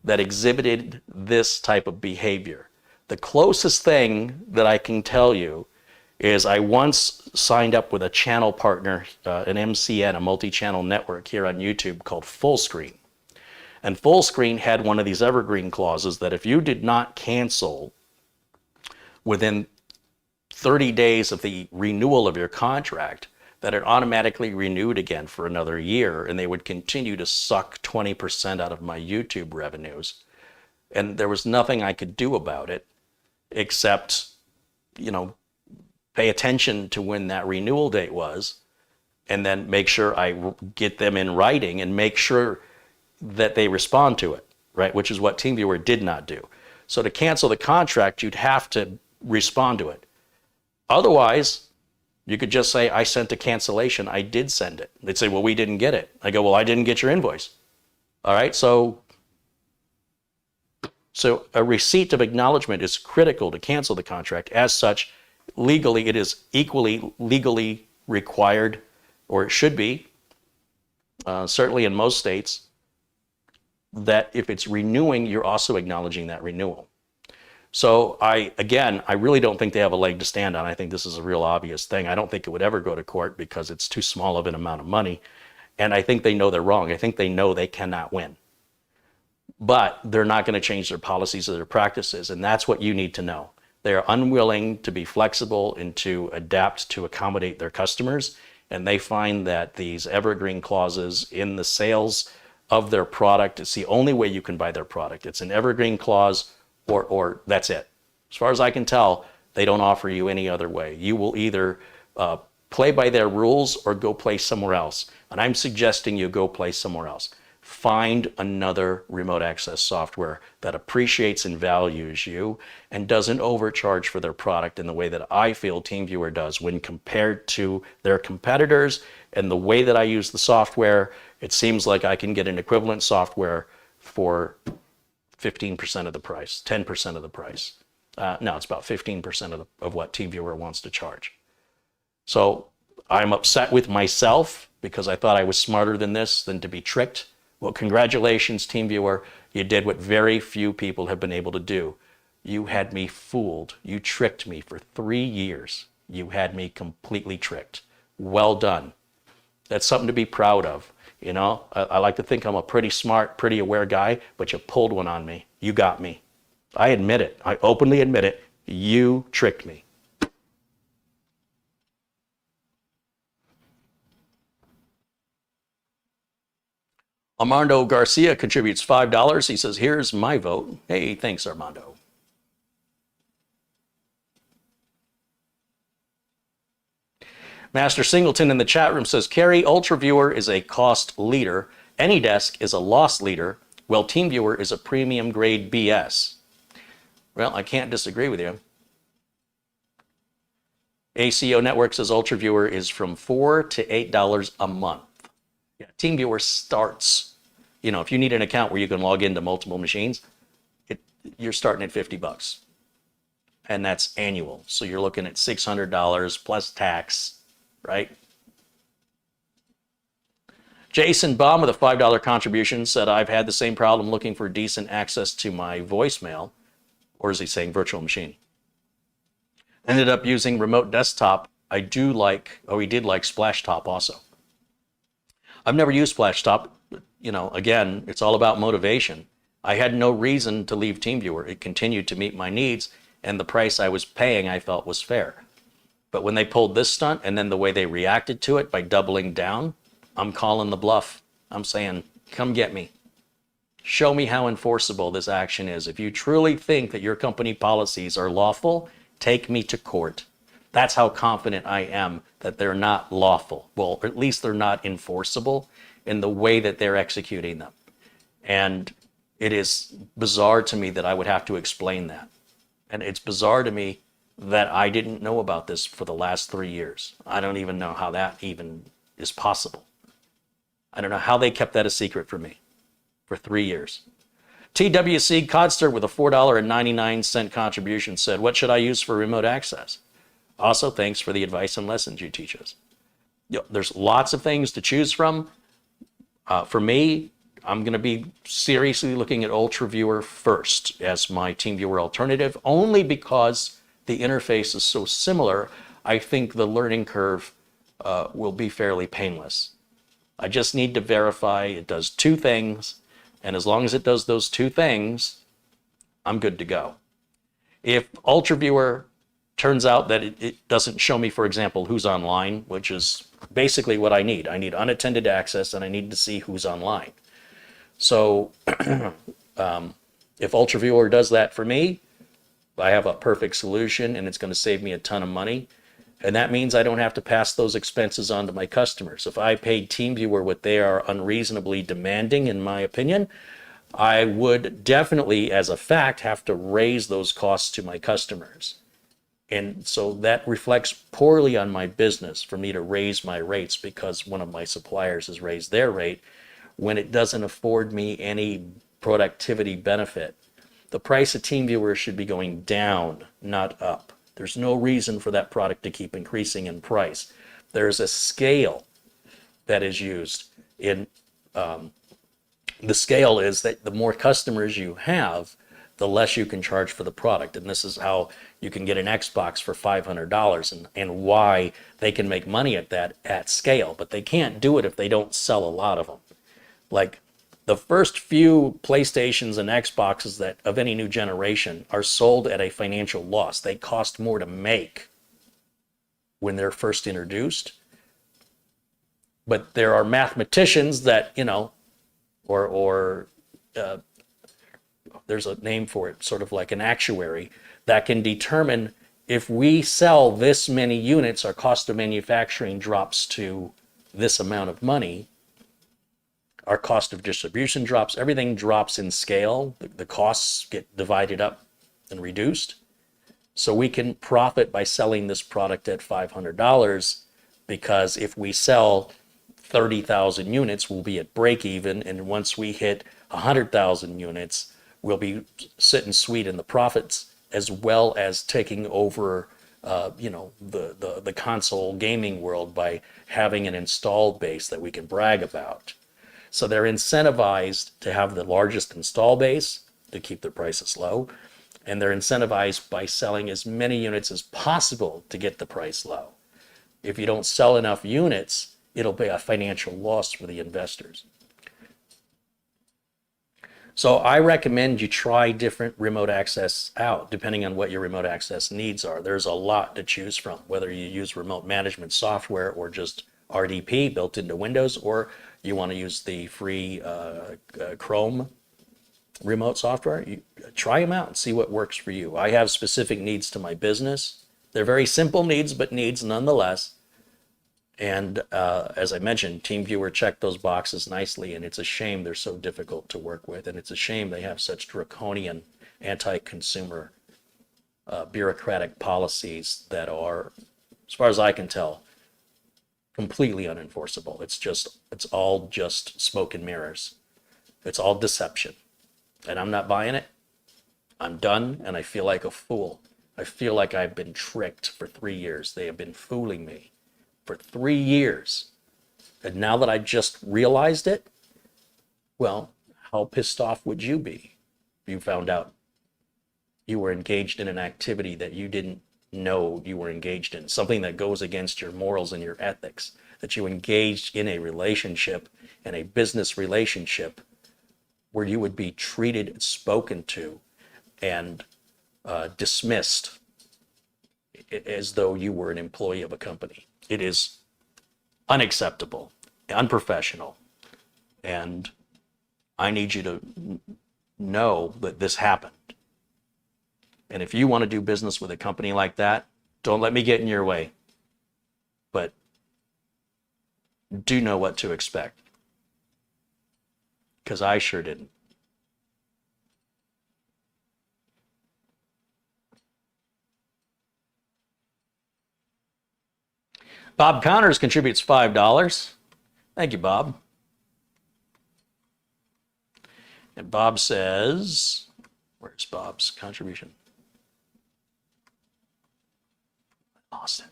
that exhibited this type of behavior. The closest thing that I can tell you is I once signed up with a channel partner, an MCN, a multi-channel network here on YouTube called Fullscreen. And Fullscreen had one of these evergreen clauses that if you did not cancel within 30 days of the renewal of your contract, that it automatically renewed again for another year, and they would continue to suck 20% out of my YouTube revenues. And there was nothing I could do about it except, pay attention to when that renewal date was, and then make sure I get them in writing and make sure that they respond to it, right? Which is what TeamViewer did not do. So to cancel the contract, you'd have to respond to it. Otherwise, you could just say, I sent a cancellation. I did send it. They'd say, well, we didn't get it. I go, well, I didn't get your invoice. All right, so a receipt of acknowledgement is critical to cancel the contract. As such, legally, it is equally legally required, or it should be, certainly in most states, that if it's renewing, you're also acknowledging that renewal. So I really don't think they have a leg to stand on. I think this is a real obvious thing. I don't think it would ever go to court because it's too small of an amount of money. And I think they know they're wrong. I think they know they cannot win. But they're not going to change their policies or their practices. And that's what you need to know. They are unwilling to be flexible and to adapt to accommodate their customers. And they find that these evergreen clauses in the sales of their product, it's the only way you can buy their product. It's an evergreen clause, or that's it. As far as I can tell, they don't offer you any other way. You will either play by their rules or go play somewhere else. And I'm suggesting you go play somewhere else. Find another remote access software that appreciates and values you and doesn't overcharge for their product in the way that I feel TeamViewer does when compared to their competitors. And the way that I use the software, it seems like I can get an equivalent software for 15% of the price, 10% of the price. No, it's about 15% of what TeamViewer wants to charge. So I'm upset with myself because I thought I was smarter than this, than to be tricked. Well, congratulations, TeamViewer. You did what very few people have been able to do. You had me fooled. You tricked me for 3 years. You had me completely tricked. Well done. That's something to be proud of. You know, I like to think I'm a pretty smart, pretty aware guy, but you pulled one on me. You got me. I admit it. I openly admit it. You tricked me. Armando Garcia contributes $5. He says, here's my vote. Hey, thanks, Armando. Master Singleton in the chat room says, Carrie, UltraViewer is a cost leader. AnyDesk is a loss leader. Well, TeamViewer is a premium grade BS. Well, I can't disagree with you. ACO Network says UltraViewer is from $4 to $8 a month. Yeah, TeamViewer starts, you know, if you need an account where you can log into multiple machines, you're starting at $50. And that's annual. So you're looking at $600 plus tax, right? Jason Baum with a $5 contribution said, I've had the same problem looking for decent access to my voicemail. Or is he saying virtual machine? Ended up using remote desktop. He did like Splashtop also. I've never used Splashtop. You know, again, it's all about motivation. I had no reason to leave TeamViewer. It continued to meet my needs, and the price I was paying I felt was fair. But when they pulled this stunt and then the way they reacted to it by doubling down, I'm calling the bluff. I'm saying, come get me. Show me how enforceable this action is. If you truly think that your company policies are lawful, take me to court. That's how confident I am that they're not lawful. Well, at least they're not enforceable in the way that they're executing them. And it is bizarre to me that I would have to explain that. And it's bizarre to me that I didn't know about this for the last 3 years. I don't even know how that even is possible. I don't know how they kept that a secret from me for 3 years. TWC Codster with a $4.99 contribution said, what should I use for remote access? Also, thanks for the advice and lessons you teach us. There's lots of things to choose from. For me, I'm going to be seriously looking at UltraViewer first as my TeamViewer alternative, only because the interface is so similar. I think the learning curve will be fairly painless. I just need to verify it does 2 things, and as long as it does those 2 things, I'm good to go. If UltraViewer turns out that it doesn't show me, for example, who's online, which is basically what I need. I need unattended access, and I need to see who's online. So if UltraViewer does that for me, I have a perfect solution, and it's going to save me a ton of money. And that means I don't have to pass those expenses on to my customers. If I paid TeamViewer what they are unreasonably demanding, in my opinion, I would definitely, as a fact, have to raise those costs to my customers. And so that reflects poorly on my business for me to raise my rates because one of my suppliers has raised their rate when it doesn't afford me any productivity benefit. The price of TeamViewer should be going down, not up. There's no reason for that product to keep increasing in price. There's a scale that is used in, the scale is that the more customers you have, the less you can charge for the product. And this is how you can get an Xbox for $500 and why they can make money at that at scale. But they can't do it if they don't sell a lot of them. Like the first few PlayStations and Xboxes that of any new generation are sold at a financial loss. They cost more to make when they're first introduced. But there are mathematicians that, you know, there's a name for it, sort of like an actuary, that can determine if we sell this many units, our cost of manufacturing drops to this amount of money. Our cost of distribution drops. Everything drops in scale. The costs get divided up and reduced. So we can profit by selling this product at $500, because if we sell 30,000 units, we'll be at break even. And once we hit 100,000 units, we'll be sitting sweet in the profits, as well as taking over the console gaming world by having an installed base that we can brag about. So they're incentivized to have the largest install base to keep their prices low, and they're incentivized by selling as many units as possible to get the price low. If you don't sell enough units, it'll be a financial loss for the investors. So I recommend you try different remote access out, depending on what your remote access needs are. There's a lot to choose from, whether you use remote management software or just RDP built into Windows, or you want to use the free Chrome remote software. You try them out and see what works for you. I have specific needs to my business. They're very simple needs, but needs nonetheless. And as I mentioned, TeamViewer checked those boxes nicely, and it's a shame they're so difficult to work with, and it's a shame they have such draconian anti-consumer bureaucratic policies that are, as far as I can tell, completely unenforceable. It's all just smoke and mirrors. It's all deception. And I'm not buying it. I'm done, and I feel like a fool. I feel like I've been tricked for 3 years. They have been fooling me for 3 years. And now that I just realized it, well, how pissed off would you be if you found out you were engaged in an activity that you didn't know you were engaged in, something that goes against your morals and your ethics, that you engaged in a relationship, in a business relationship, where you would be treated, spoken to, and dismissed as though you were an employee of a company. It is unacceptable, unprofessional, and I need you to know that this happened. And if you want to do business with a company like that, don't let me get in your way, but do know what to expect, because I sure didn't. Bob Connors contributes $5. Thank you, Bob. And Bob says, where's Bob's contribution? I lost it.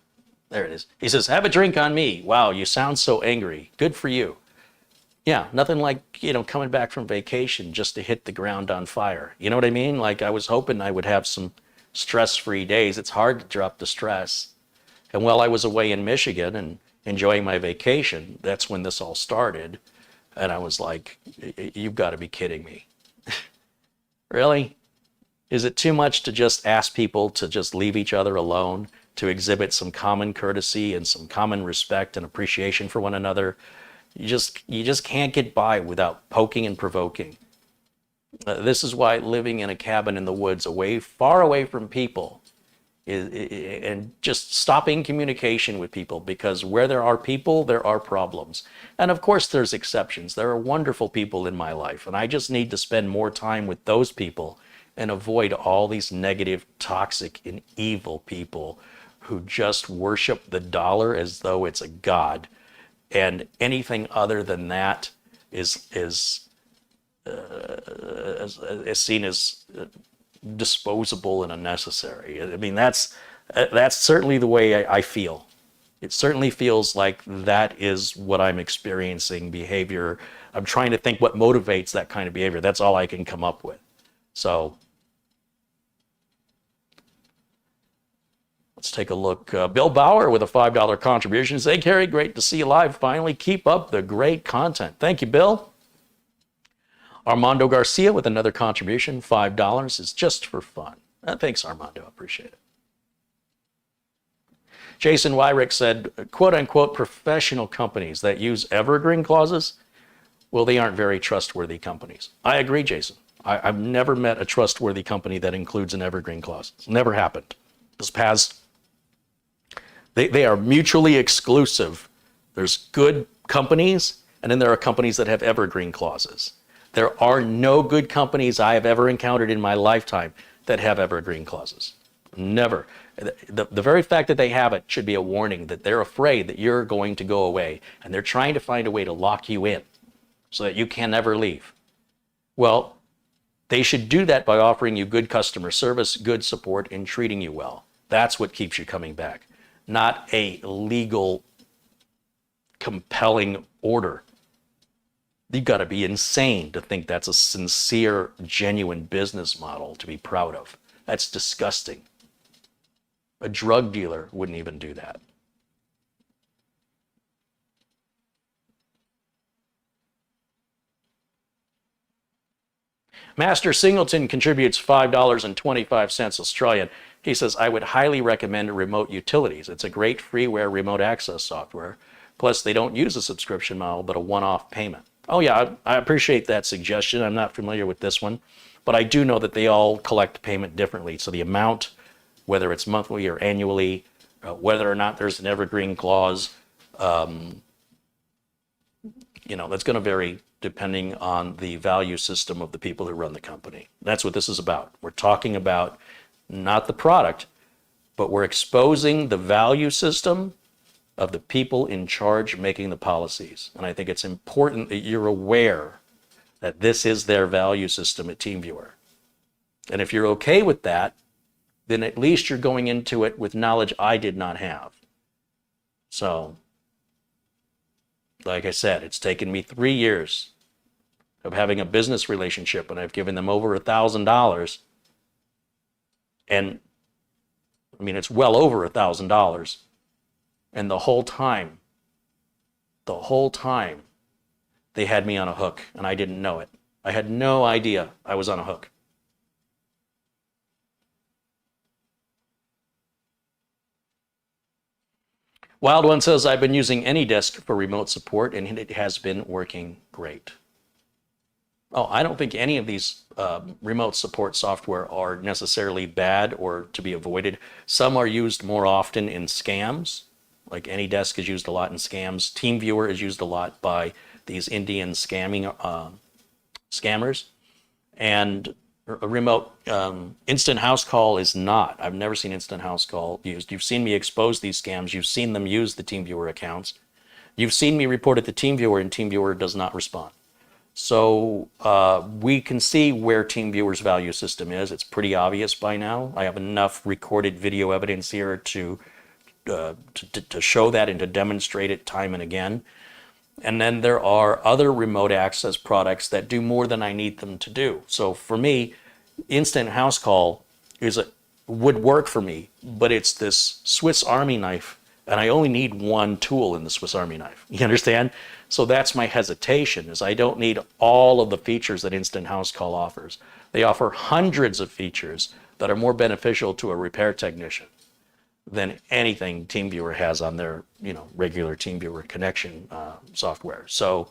There it is. He says, have a drink on me. Wow, you sound so angry. Good for you. Yeah, nothing like, coming back from vacation just to hit the ground on fire. You know what I mean? Like, I was hoping I would have some stress-free days. It's hard to drop the stress. And while I was away in Michigan and enjoying my vacation, that's when this all started. And I was like, you've got to be kidding me. Really? Is it too much to just ask people to just leave each other alone, to exhibit some common courtesy and some common respect and appreciation for one another? You just can't get by without poking and provoking. This is why living in a cabin in the woods, far away from people, and just stopping communication with people, because where there are people, there are problems. And of course, there's exceptions. There are wonderful people in my life, and I just need to spend more time with those people and avoid all these negative, toxic, and evil people who just worship the dollar as though it's a god. And anything other than that is seen as disposable and unnecessary. I mean, that's certainly the way I feel. It certainly feels like that is what I'm experiencing behavior. I'm trying to think what motivates that kind of behavior. That's all I can come up with. So let's take a look. Bill Bauer with a $5 contribution. Hey, Kerry, great to see you live. Finally, keep up the great content. Thank you, Bill. Armando Garcia with another contribution, $5 is just for fun. Thanks, Armando, appreciate it. Jason Wyrick said, quote unquote, professional companies that use evergreen clauses, well, they aren't very trustworthy companies. I agree, Jason. I've never met a trustworthy company that includes an evergreen clause. It's never happened. This past, they are mutually exclusive. There's good companies, and then there are companies that have evergreen clauses. There are no good companies I have ever encountered in my lifetime that have evergreen clauses. Never. The very fact that they have it should be a warning that they're afraid that you're going to go away, and they're trying to find a way to lock you in so that you can never leave. Well, they should do that by offering you good customer service, good support, and treating you well. That's what keeps you coming back, not a legal, compelling order. You've got to be insane to think that's a sincere, genuine business model to be proud of. That's disgusting. A drug dealer wouldn't even do that. Master Singleton contributes $5.25 Australian. He says, I would highly recommend Remote Utilities. It's a great freeware remote access software. Plus, they don't use a subscription model, but a one-off payment. Oh yeah, I appreciate that suggestion. I'm not familiar with this one, but I do know that they all collect payment differently. So the amount, whether it's monthly or annually, whether or not there's an evergreen clause, that's going to vary depending on the value system of the people who run the company. That's what this is about. We're talking about not the product, but we're exposing the value system of the people in charge making the policies. And I think it's important that you're aware that this is their value system at TeamViewer. And if you're okay with that, then at least you're going into it with knowledge I did not have. So, like I said, it's taken me 3 years of having a business relationship, and I've given them over $1,000. And I mean, it's well over $1,000. And the whole time, they had me on a hook, and I didn't know it. I had no idea I was on a hook. Wild One says, I've been using AnyDesk for remote support, and it has been working great. Oh, I don't think any of these remote support software are necessarily bad or to be avoided. Some are used more often in scams. Like AnyDesk is used a lot in scams. TeamViewer is used a lot by these Indian scammers. And a remote instant house call is not. I've never seen instant house call used. You've seen me expose these scams. You've seen them use the TeamViewer accounts. You've seen me report it to TeamViewer, and TeamViewer does not respond. So we can see where TeamViewer's value system is. It's pretty obvious by now. I have enough recorded video evidence here to show that and to demonstrate it time and again. And then there are other remote access products that do more than I need them to do. So for me, instant house call would work for me, but it's this Swiss Army knife, and I only need one tool in the Swiss Army knife. You understand? So that's my hesitation, is I don't need all of the features that instant house call offers. They offer hundreds of features that are more beneficial to a repair technician than anything TeamViewer has on their, regular TeamViewer connection software. So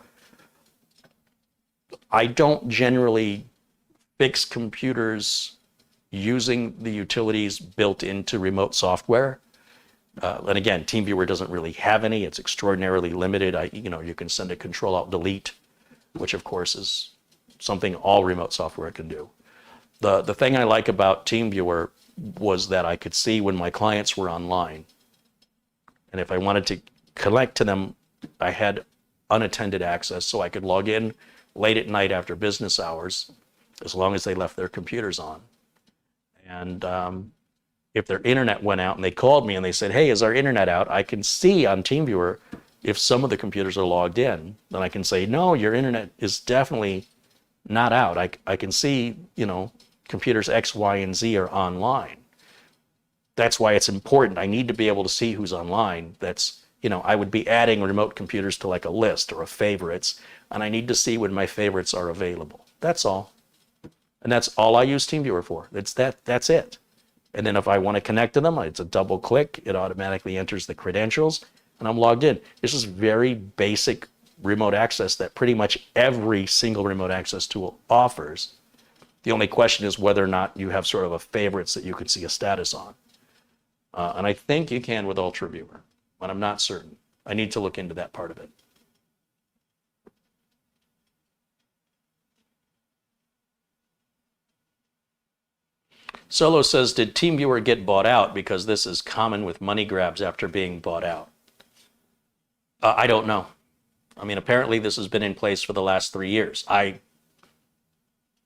I don't generally fix computers using the utilities built into remote software. And again, TeamViewer doesn't really have any. It's extraordinarily limited. You can send a Control-Alt-Delete, which of course is something all remote software can do. The thing I like about TeamViewer was that I could see when my clients were online. And if I wanted to connect to them, I had unattended access, so I could log in late at night after business hours, as long as they left their computers on. And if their internet went out and they called me and they said, hey, is our internet out? I can see on TeamViewer if some of the computers are logged in. Then I can say, no, your internet is definitely not out. I can see, computers X, Y, and Z are online. That's why it's important. I need to be able to see who's online. I would be adding remote computers to like a list or a favorites, and I need to see when my favorites are available. That's all. And that's all I use TeamViewer for. That's it. And then if I want to connect to them, it's a double click. It automatically enters the credentials, and I'm logged in. This is very basic remote access that pretty much every single remote access tool offers. The only question is whether or not you have sort of a favorites that you can see a status on. And I think you can with UltraViewer, but I'm not certain. I need to look into that part of it. Solo says, did TeamViewer get bought out? Because this is common with money grabs after being bought out. I don't know. I mean, apparently this has been in place for the last 3 years.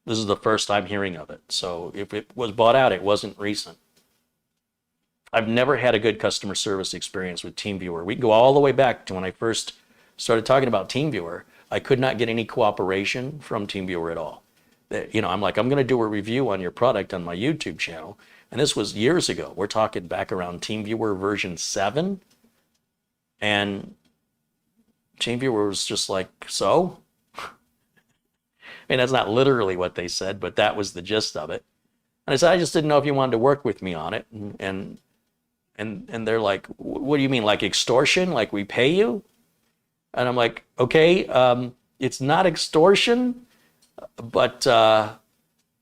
This is the first I'm hearing of it. So if it was bought out, it wasn't recent. I've never had a good customer service experience with TeamViewer. We can go all the way back to when I first started talking about TeamViewer. I could not get any cooperation from TeamViewer at all. You know, I'm like, I'm going to do a review on your product on my YouTube channel. And this was years ago. We're talking back around TeamViewer version 7. And TeamViewer was just like, so? I mean, that's not literally what they said, but that was the gist of it. And I said, I just didn't know if you wanted to work with me on it. And they're like, what do you mean, like extortion? Like we pay you? And I'm like, okay, it's not extortion, but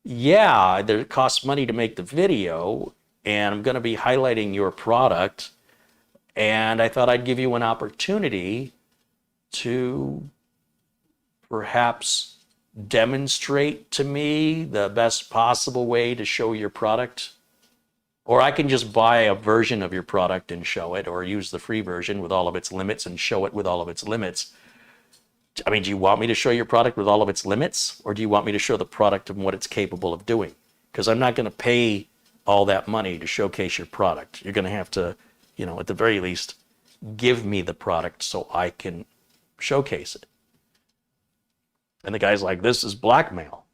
yeah, it costs money to make the video, and I'm going to be highlighting your product, and I thought I'd give you an opportunity to perhaps demonstrate to me the best possible way to show your product. Or I can just buy a version of your product and show it, or use the free version with all of its limits and show it with all of its limits. I mean, do you want me to show your product with all of its limits, or do you want me to show the product and what it's capable of doing? Because I'm not going to pay all that money to showcase your product. You're going to have to, you know, at the very least, give me the product so I can showcase it. And the guy's like, this is blackmail.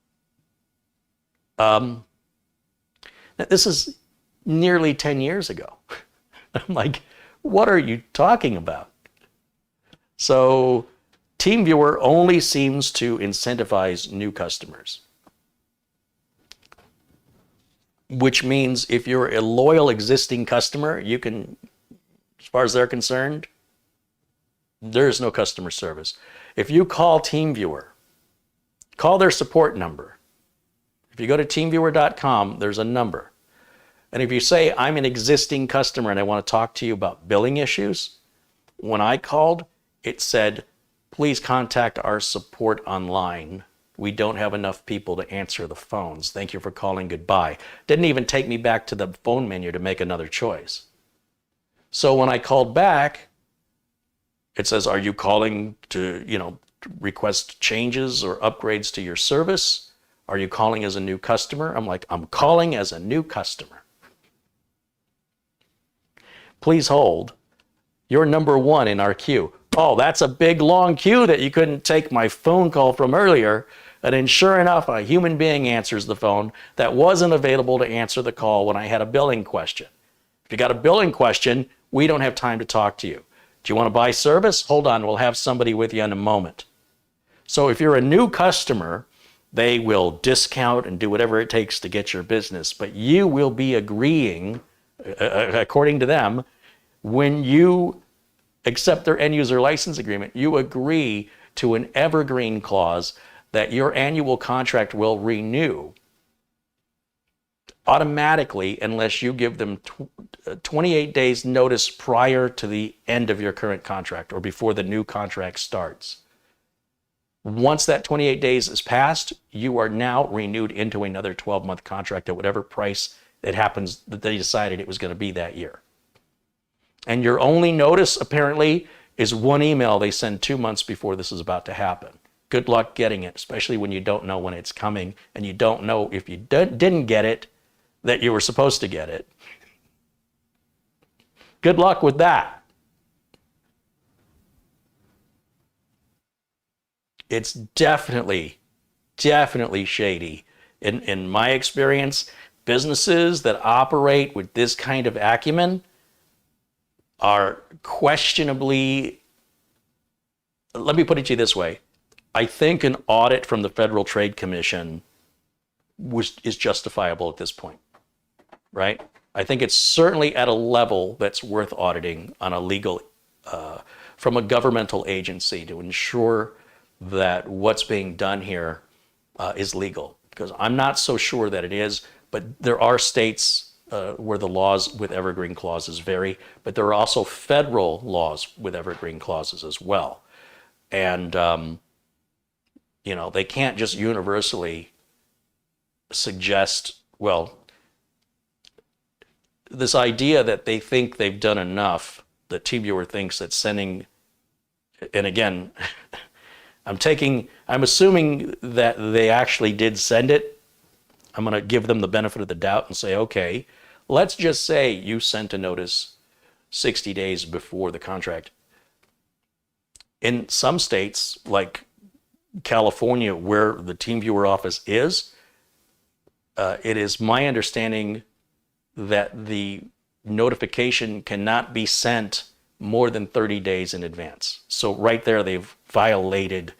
This is nearly 10 years ago. I'm like, what are you talking about? So TeamViewer only seems to incentivize new customers, which means if you're a loyal existing customer, you can, as far as they're concerned, there's no customer service. If you call TeamViewer, call their support number. If you go to teamviewer.com, there's a number. And if you say, I'm an existing customer and I want to talk to you about billing issues, when I called, it said, please contact our support online. We don't have enough people to answer the phones. Thank you for calling. Goodbye. Didn't even take me back to the phone menu to make another choice. So when I called back, it says, are you calling to, you know, request changes or upgrades to your service? Are you calling as a new customer? I'm like, I'm calling as a new customer. Please hold. You're number 1 in our queue. Oh, that's a big long queue that you couldn't take my phone call from earlier. And then sure enough, a human being answers the phone that wasn't available to answer the call when I had a billing question. If you got a billing question, we don't have time to talk to you. Do you want to buy service? Hold on, we'll have somebody with you in a moment. So if you're a new customer, they will discount and do whatever it takes to get your business. But you will be agreeing, according to them, when you accept their end user license agreement, you agree to an evergreen clause that your annual contract will renew automatically unless you give them 28 days notice prior to the end of your current contract or before the new contract starts. Once that 28 days is passed, you are now renewed into another 12-month contract at whatever price it happens that they decided it was going to be that year. And your only notice, apparently, is one email they send 2 months before this is about to happen. Good luck getting it, especially when you don't know when it's coming and you don't know if you didn't get it, that you were supposed to get it. Good luck with that. It's definitely shady. In my experience, businesses that operate with this kind of acumen are questionably, let me put it to you this way. I think an audit from the Federal Trade Commission is justifiable at this point, right? I think it's certainly at a level that's worth auditing on a legal, from a governmental agency to ensure that what's being done here is legal. because I'm not so sure that it is, but there are states where the laws with evergreen clauses vary, but there are also federal laws with evergreen clauses as well. And, they can't just universally suggest, well, this idea that they think they've done enough, that TeamViewer thinks that sending, and again, I'm assuming that they actually did send it. I'm going to give them the benefit of the doubt and say, okay, let's just say you sent a notice 60 days before the contract. In some states, like California, where the TeamViewer office is, it is my understanding that the notification cannot be sent more than 30 days in advance. So right there, they've violated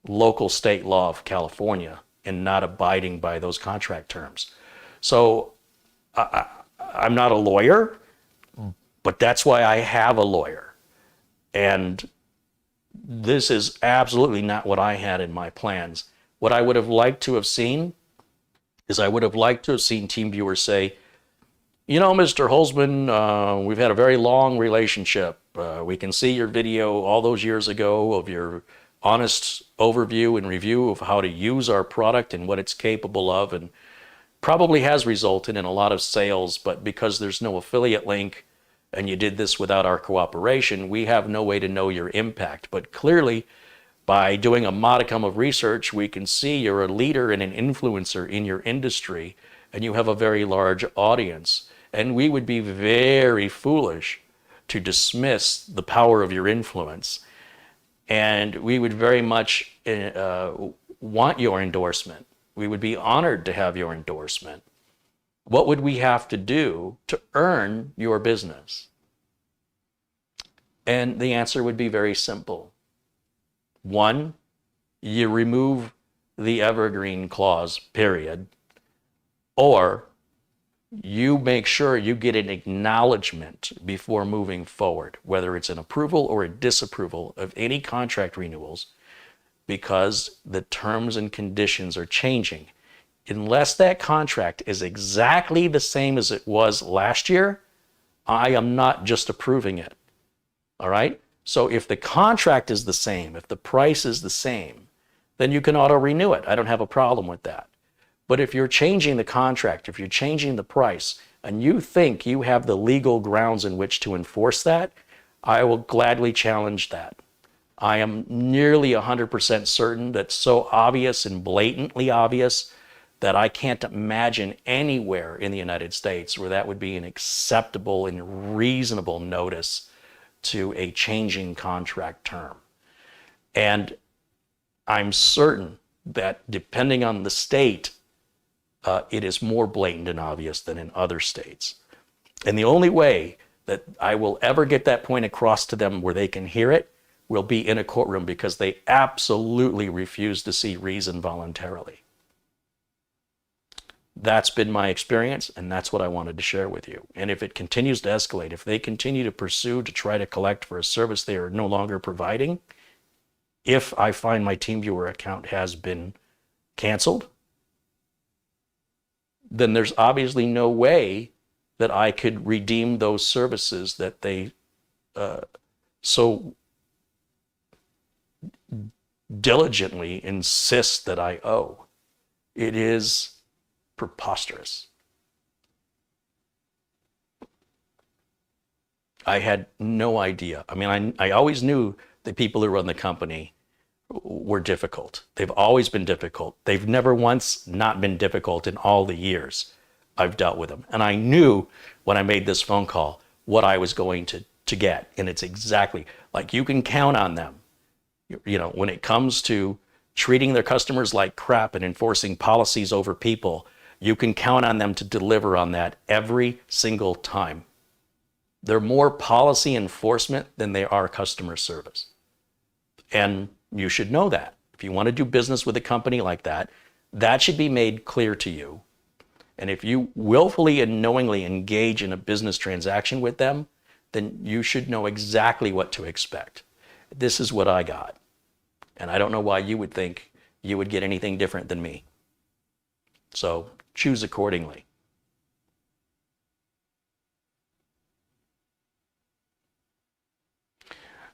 local state law of California in not abiding by those contract terms. So I'm not a lawyer, but that's why I have a lawyer. And this is absolutely not what I had in my plans. What I would have liked to have seen is I would have liked to have seen TeamViewer say, Mr. Holzman, we've had a very long relationship. We can see your video all those years ago of your honest overview and review of how to use our product and what it's capable of, and probably has resulted in a lot of sales, but because there's no affiliate link and you did this without our cooperation, we have no way to know your impact. But clearly, by doing a modicum of research, we can see you're a leader and an influencer in your industry, and you have a very large audience. And we would be very foolish to dismiss the power of your influence. And we would very much want your endorsement. We would be honored to have your endorsement. What would we have to do to earn your business? And the answer would be very simple. One, you remove the evergreen clause, period, or you make sure you get an acknowledgement before moving forward, whether it's an approval or a disapproval of any contract renewals, because the terms and conditions are changing. Unless that contract is exactly the same as it was last year, I am not just approving it. All right? So if the contract is the same, if the price is the same, then you can auto-renew it. I don't have a problem with that. But if you're changing the contract, if you're changing the price, and you think you have the legal grounds in which to enforce that, I will gladly challenge that. I am nearly 100% certain that's so obvious and blatantly obvious that I can't imagine anywhere in the United States where that would be an acceptable and reasonable notice to a changing contract term. And I'm certain that depending on the state, it is more blatant and obvious than in other states. And the only way that I will ever get that point across to them where they can hear it will be in a courtroom, because they absolutely refuse to see reason voluntarily. That's been my experience, and that's what I wanted to share with you. And if it continues to escalate, if they continue to pursue to try to collect for a service they are no longer providing, if I find my TeamViewer account has been canceled, then there's obviously no way that I could redeem those services that they so diligently insist that I owe. It is preposterous. I had no idea. I mean, I always knew the people who run the company were difficult. They've always been difficult. They've never once not been difficult in all the years I've dealt with them. And I knew when I made this phone call what I was going to get. And it's exactly like, you can count on them. When it comes to treating their customers like crap and enforcing policies over people, you can count on them to deliver on that every single time. They're more policy enforcement than they are customer service. And you should know that. If you want to do business with a company like that, that should be made clear to you. And if you willfully and knowingly engage in a business transaction with them, then you should know exactly what to expect. This is what I got. And I don't know why you would think you would get anything different than me. So choose accordingly.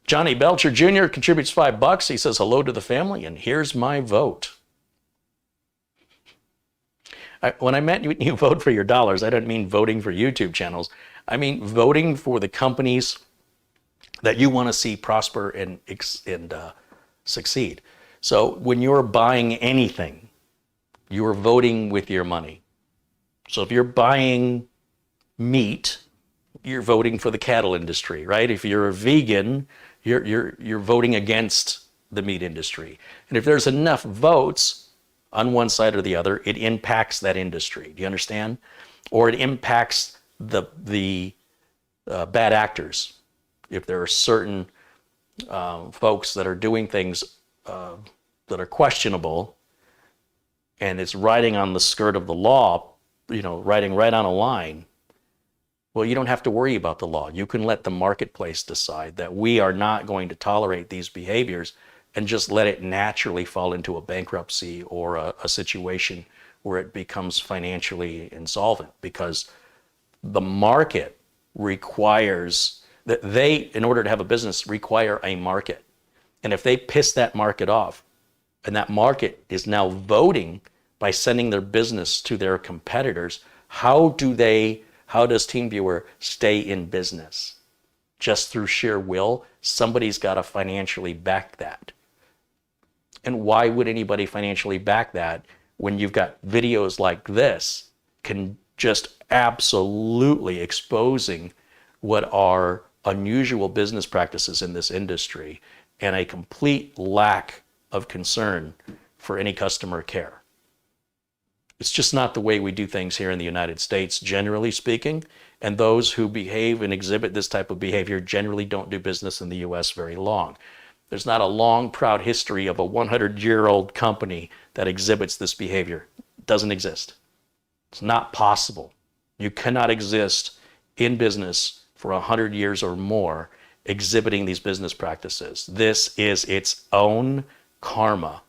Johnny Belcher Jr. contributes $5. He says hello to the family, and here's my vote. When I meant you vote for your dollars, I don't mean voting for YouTube channels. I mean voting for the companies that you want to see prosper and succeed. So when you're buying anything, you're voting with your money. So if you're buying meat, you're voting for the cattle industry, right? If you're a vegan, you're voting against the meat industry. And if there's enough votes on one side or the other, it impacts that industry. Do you understand? Or it impacts the bad actors. If there are certain folks that are doing things that are questionable, and it's riding on the skirt of the law, riding right on a line, well, you don't have to worry about the law. You can let the marketplace decide that we are not going to tolerate these behaviors and just let it naturally fall into a bankruptcy or a situation where it becomes financially insolvent, because the market requires that they, in order to have a business, require a market. And if they piss that market off, and that market is now voting by sending their business to their competitors, how does TeamViewer stay in business? Just through sheer will? Somebody's got to financially back that. And why would anybody financially back that when you've got videos like this can just absolutely exposing what are unusual business practices in this industry and a complete lack of concern for any customer care? It's just not the way we do things here in the United States, generally speaking. And those who behave and exhibit this type of behavior generally don't do business in the US very long. There's not a long, proud history of a 100-year-old company that exhibits this behavior. It doesn't exist. It's not possible. You cannot exist in business for 100 years or more exhibiting these business practices. This is its own karma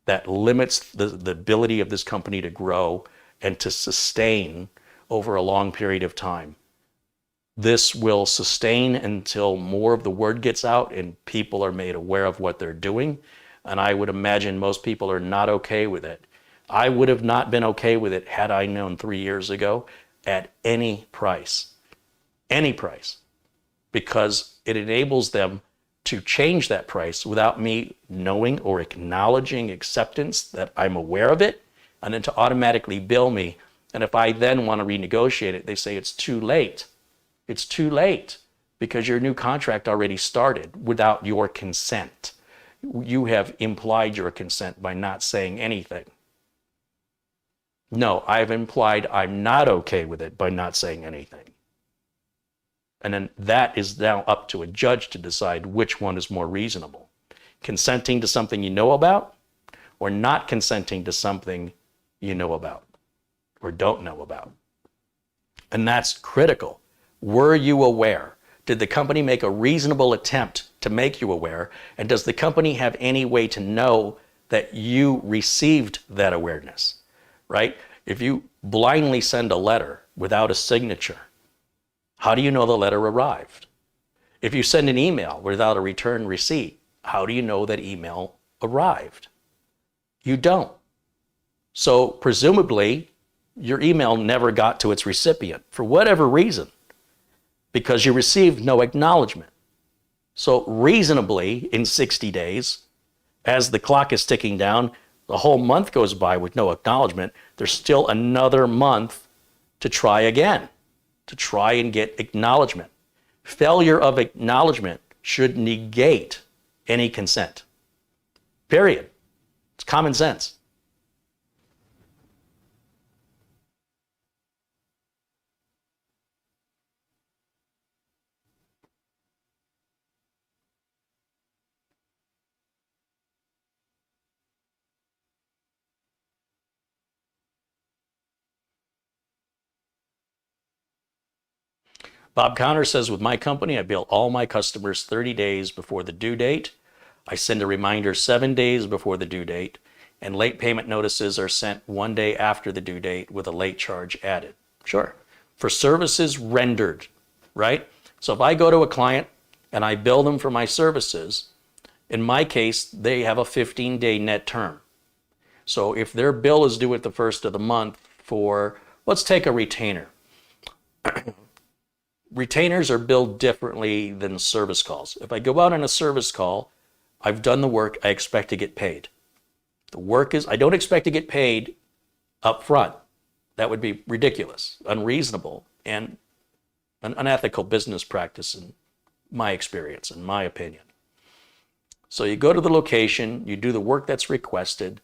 that limits the ability of this company to grow and to sustain over a long period of time. This will sustain until more of the word gets out and people are made aware of what they're doing. And I would imagine most people are not okay with it. I would have not been okay with it had I known 3 years ago at any price, because it enables them to change that price without me knowing or acknowledging acceptance that I'm aware of it, and then to automatically bill me. And if I then want to renegotiate it, they say it's too late. It's too late because your new contract already started without your consent. You have implied your consent by not saying anything. No, I've implied I'm not okay with it by not saying anything. And then that is now up to a judge to decide which one is more reasonable. Consenting to something you know about, or not consenting to something you know about or don't know about. And that's critical. Were you aware? Did the company make a reasonable attempt to make you aware? And does the company have any way to know that you received that awareness, right? If you blindly send a letter without a signature, how do you know the letter arrived? If you send an email without a return receipt, how do you know that email arrived? You don't. So presumably, your email never got to its recipient for whatever reason, because you received no acknowledgement. So reasonably, in 60 days, as the clock is ticking down, the whole month goes by with no acknowledgement, there's still another month to try again, to try and get acknowledgement. Failure of acknowledgement should negate any consent. Period. It's common sense. Bob Connor says, with my company, I bill all my customers 30 days before the due date. I send a reminder 7 days before the due date, and late payment notices are sent 1 day after the due date with a late charge added. Sure. For services rendered, right? So if I go to a client and I bill them for my services, in my case, they have a 15-day net term. So if their bill is due at the first of the month for, let's take a retainer. Retainers are billed differently than service calls. If I go out on a service call, I've done the work, I expect to get paid. The work is, I don't expect to get paid up front. That would be ridiculous, unreasonable, and an unethical business practice in my experience, in my opinion. So you go to the location, you do the work that's requested,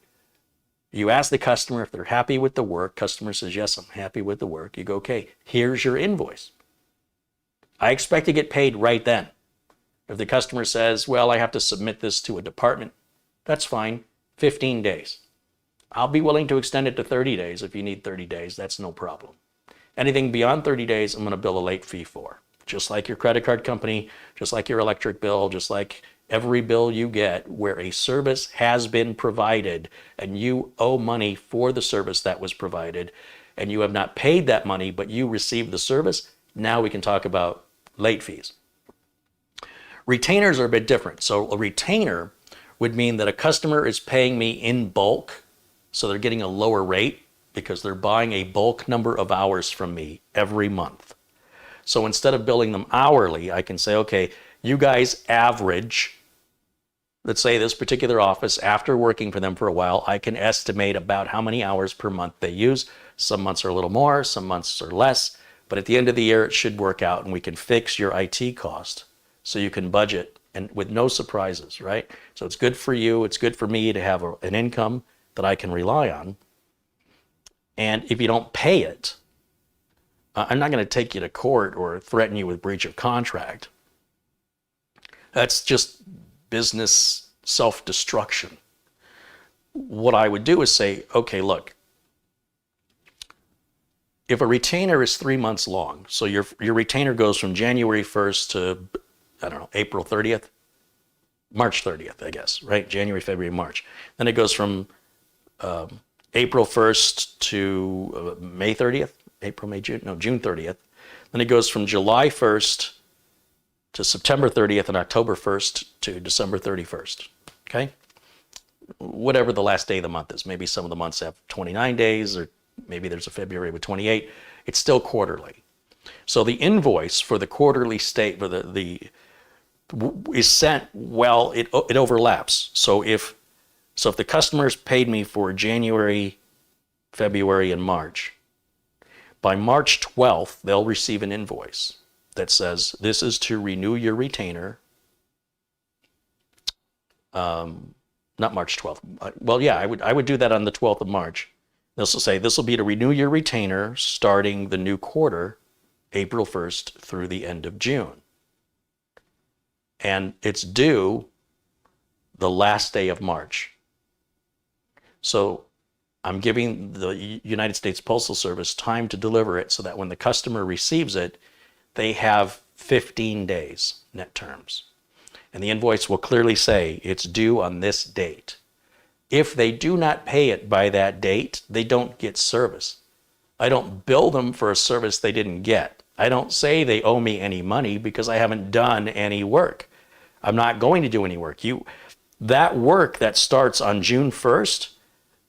you ask the customer if they're happy with the work. Customer says, yes, I'm happy with the work. You go, okay, here's your invoice. I expect to get paid right then. If the customer says, well, I have to submit this to a department, that's fine, 15 days. I'll be willing to extend it to 30 days if you need 30 days, that's no problem. Anything beyond 30 days, I'm gonna bill a late fee for. Just like your credit card company, just like your electric bill, just like every bill you get where a service has been provided and you owe money for the service that was provided and you have not paid that money, but you received the service, now we can talk about late fees. Retainers are a bit different. So a retainer would mean that a customer is paying me in bulk, so they're getting a lower rate because they're buying a bulk number of hours from me every month. So instead of billing them hourly, I can say, okay, you guys average, let's say this particular office, after working for them for a while, I can estimate about how many hours per month they use. Some months are a little more, some months are less, but at the end of the year, it should work out and we can fix your IT cost so you can budget and with no surprises, right? So it's good for you, it's good for me to have an income that I can rely on. And if you don't pay it, I'm not going to take you to court or threaten you with breach of contract. That's just business self-destruction. What I would do is say, okay, look, if a retainer is 3 months long, so your retainer goes from January 1st to, I don't know, April 30th, March 30th, I guess, right? January, February, March. Then it goes from April 1st to May 30th, June 30th. Then it goes from July 1st to September 30th and October 1st to December 31st, okay? Whatever the last day of the month is. Maybe some of the months have 29 days or maybe there's a February with 28. It's still quarterly. So the invoice for the quarterly state for the is sent, well, it overlaps. So if the customers paid me for January, February, and March, by March 12th, they'll receive an invoice that says, this is to renew your retainer. Not March 12th. Well, yeah, I would do that on the 12th of March. This will say, this will be to renew your retainer starting the new quarter, April 1st through the end of June. And it's due the last day of March. So I'm giving the United States Postal Service time to deliver it so that when the customer receives it, they have 15 days net terms. And the invoice will clearly say it's due on this date. If they do not pay it by that date, they don't get service. I don't bill them for a service they didn't get. I don't say they owe me any money because I haven't done any work. I'm not going to do any work. That work that starts on June 1st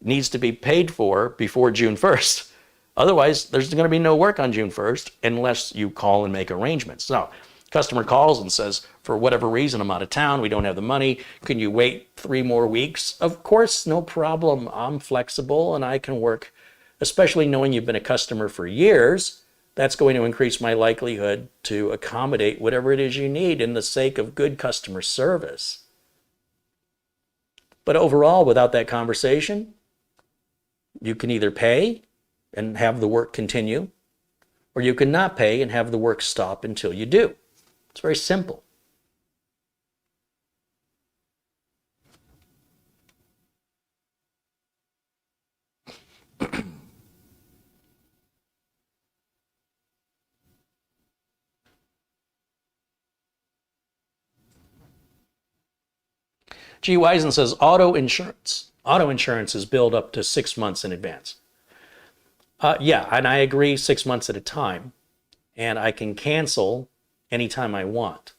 needs to be paid for before June 1st. Otherwise, there's going to be no work on June 1st unless you call and make arrangements. Now, customer calls and says, for whatever reason, I'm out of town, we don't have the money, can you wait 3 more weeks? Of course, no problem. I'm flexible and I can work, especially knowing you've been a customer for years. That's going to increase my likelihood to accommodate whatever it is you need in the sake of good customer service. But overall, without that conversation, you can either pay and have the work continue, or you can not pay and have the work stop until you do. It's very simple. G. Wisen says, auto insurance. auto insurance is billed up to 6 months in advance. Yeah, and I agree, 6 months at a time. And I can cancel anytime I want.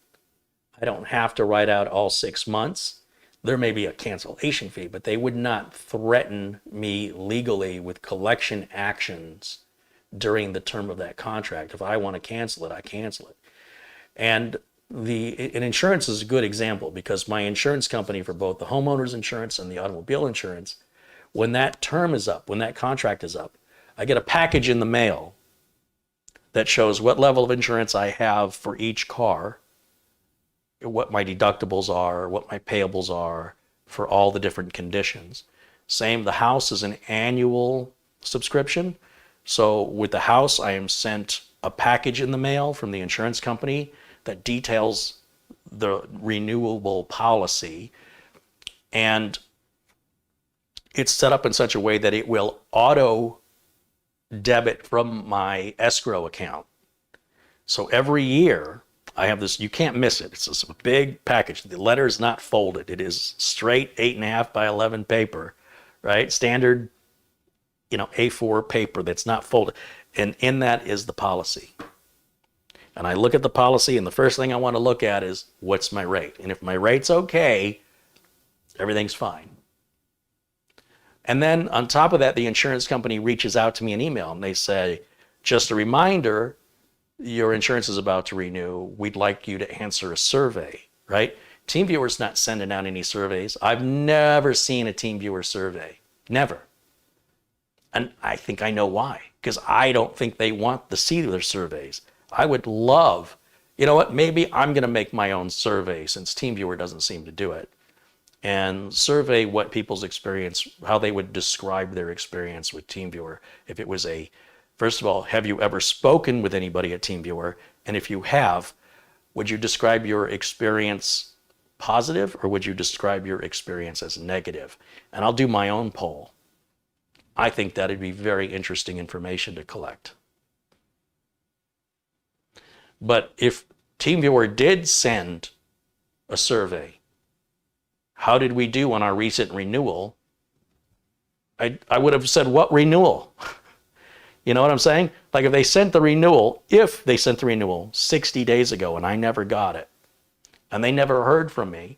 I don't have to write out all 6 months. There may be a cancellation fee, but they would not threaten me legally with collection actions during the term of that contract. If I want to cancel it, I cancel it. And insurance is a good example because my insurance company for both the homeowner's insurance and the automobile insurance, when that term is up, when that contract is up, I get a package in the mail that shows what level of insurance I have for each car, what my deductibles are, what my payables are for all the different conditions. Same, the house is an annual subscription. So with the house, I am sent a package in the mail from the insurance company that details the renewable policy. And it's set up in such a way that it will auto debit from my escrow account. So every year I have this, you can't miss it. It's this big package. The letter is not folded. It is straight 8.5 by 11 paper, right? Standard, A4 paper that's not folded. And in that is the policy. And I look at the policy, and the first thing I want to look at is what's my rate. And if my rate's okay, everything's fine. And then on top of that, the insurance company reaches out to me in email and they say, just a reminder, your insurance is about to renew. We'd like you to answer a survey, right? TeamViewer's not sending out any surveys. I've never seen a TeamViewer survey. Never. And I think I know why, because I don't think they want to see their surveys. I would love, you know what, maybe I'm going to make my own survey since TeamViewer doesn't seem to do it, and survey what people's experience, how they would describe their experience with TeamViewer. If it was first of all, have you ever spoken with anybody at TeamViewer? And if you have, would you describe your experience positive or would you describe your experience as negative? And I'll do my own poll. I think that'd be very interesting information to collect. But if TeamViewer did send a survey, how did we do on our recent renewal? I would have said, what renewal? You know what I'm saying? Like if they sent the renewal 60 days ago and I never got it, and they never heard from me,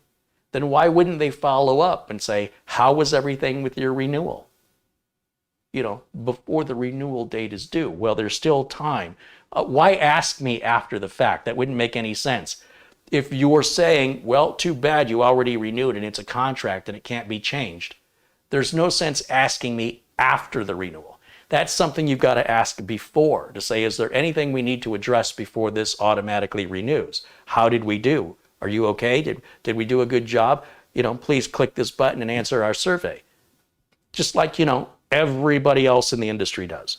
then why wouldn't they follow up and say, how was everything with your renewal? Before the renewal date is due. Well, there's still time. Why ask me after the fact? That wouldn't make any sense. If you're saying, well, too bad you already renewed and it's a contract and it can't be changed, there's no sense asking me after the renewal. That's something you've got to ask before to say, is there anything we need to address before this automatically renews? How did we do? Are you okay? Did we do a good job? Please click this button and answer our survey. Just like, everybody else in the industry does.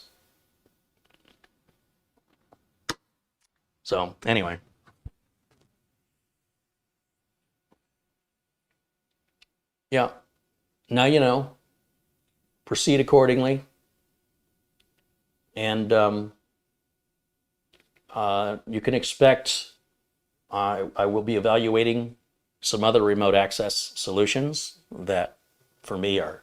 So anyway. Yeah. Now proceed accordingly. And you can expect I will be evaluating some other remote access solutions that for me are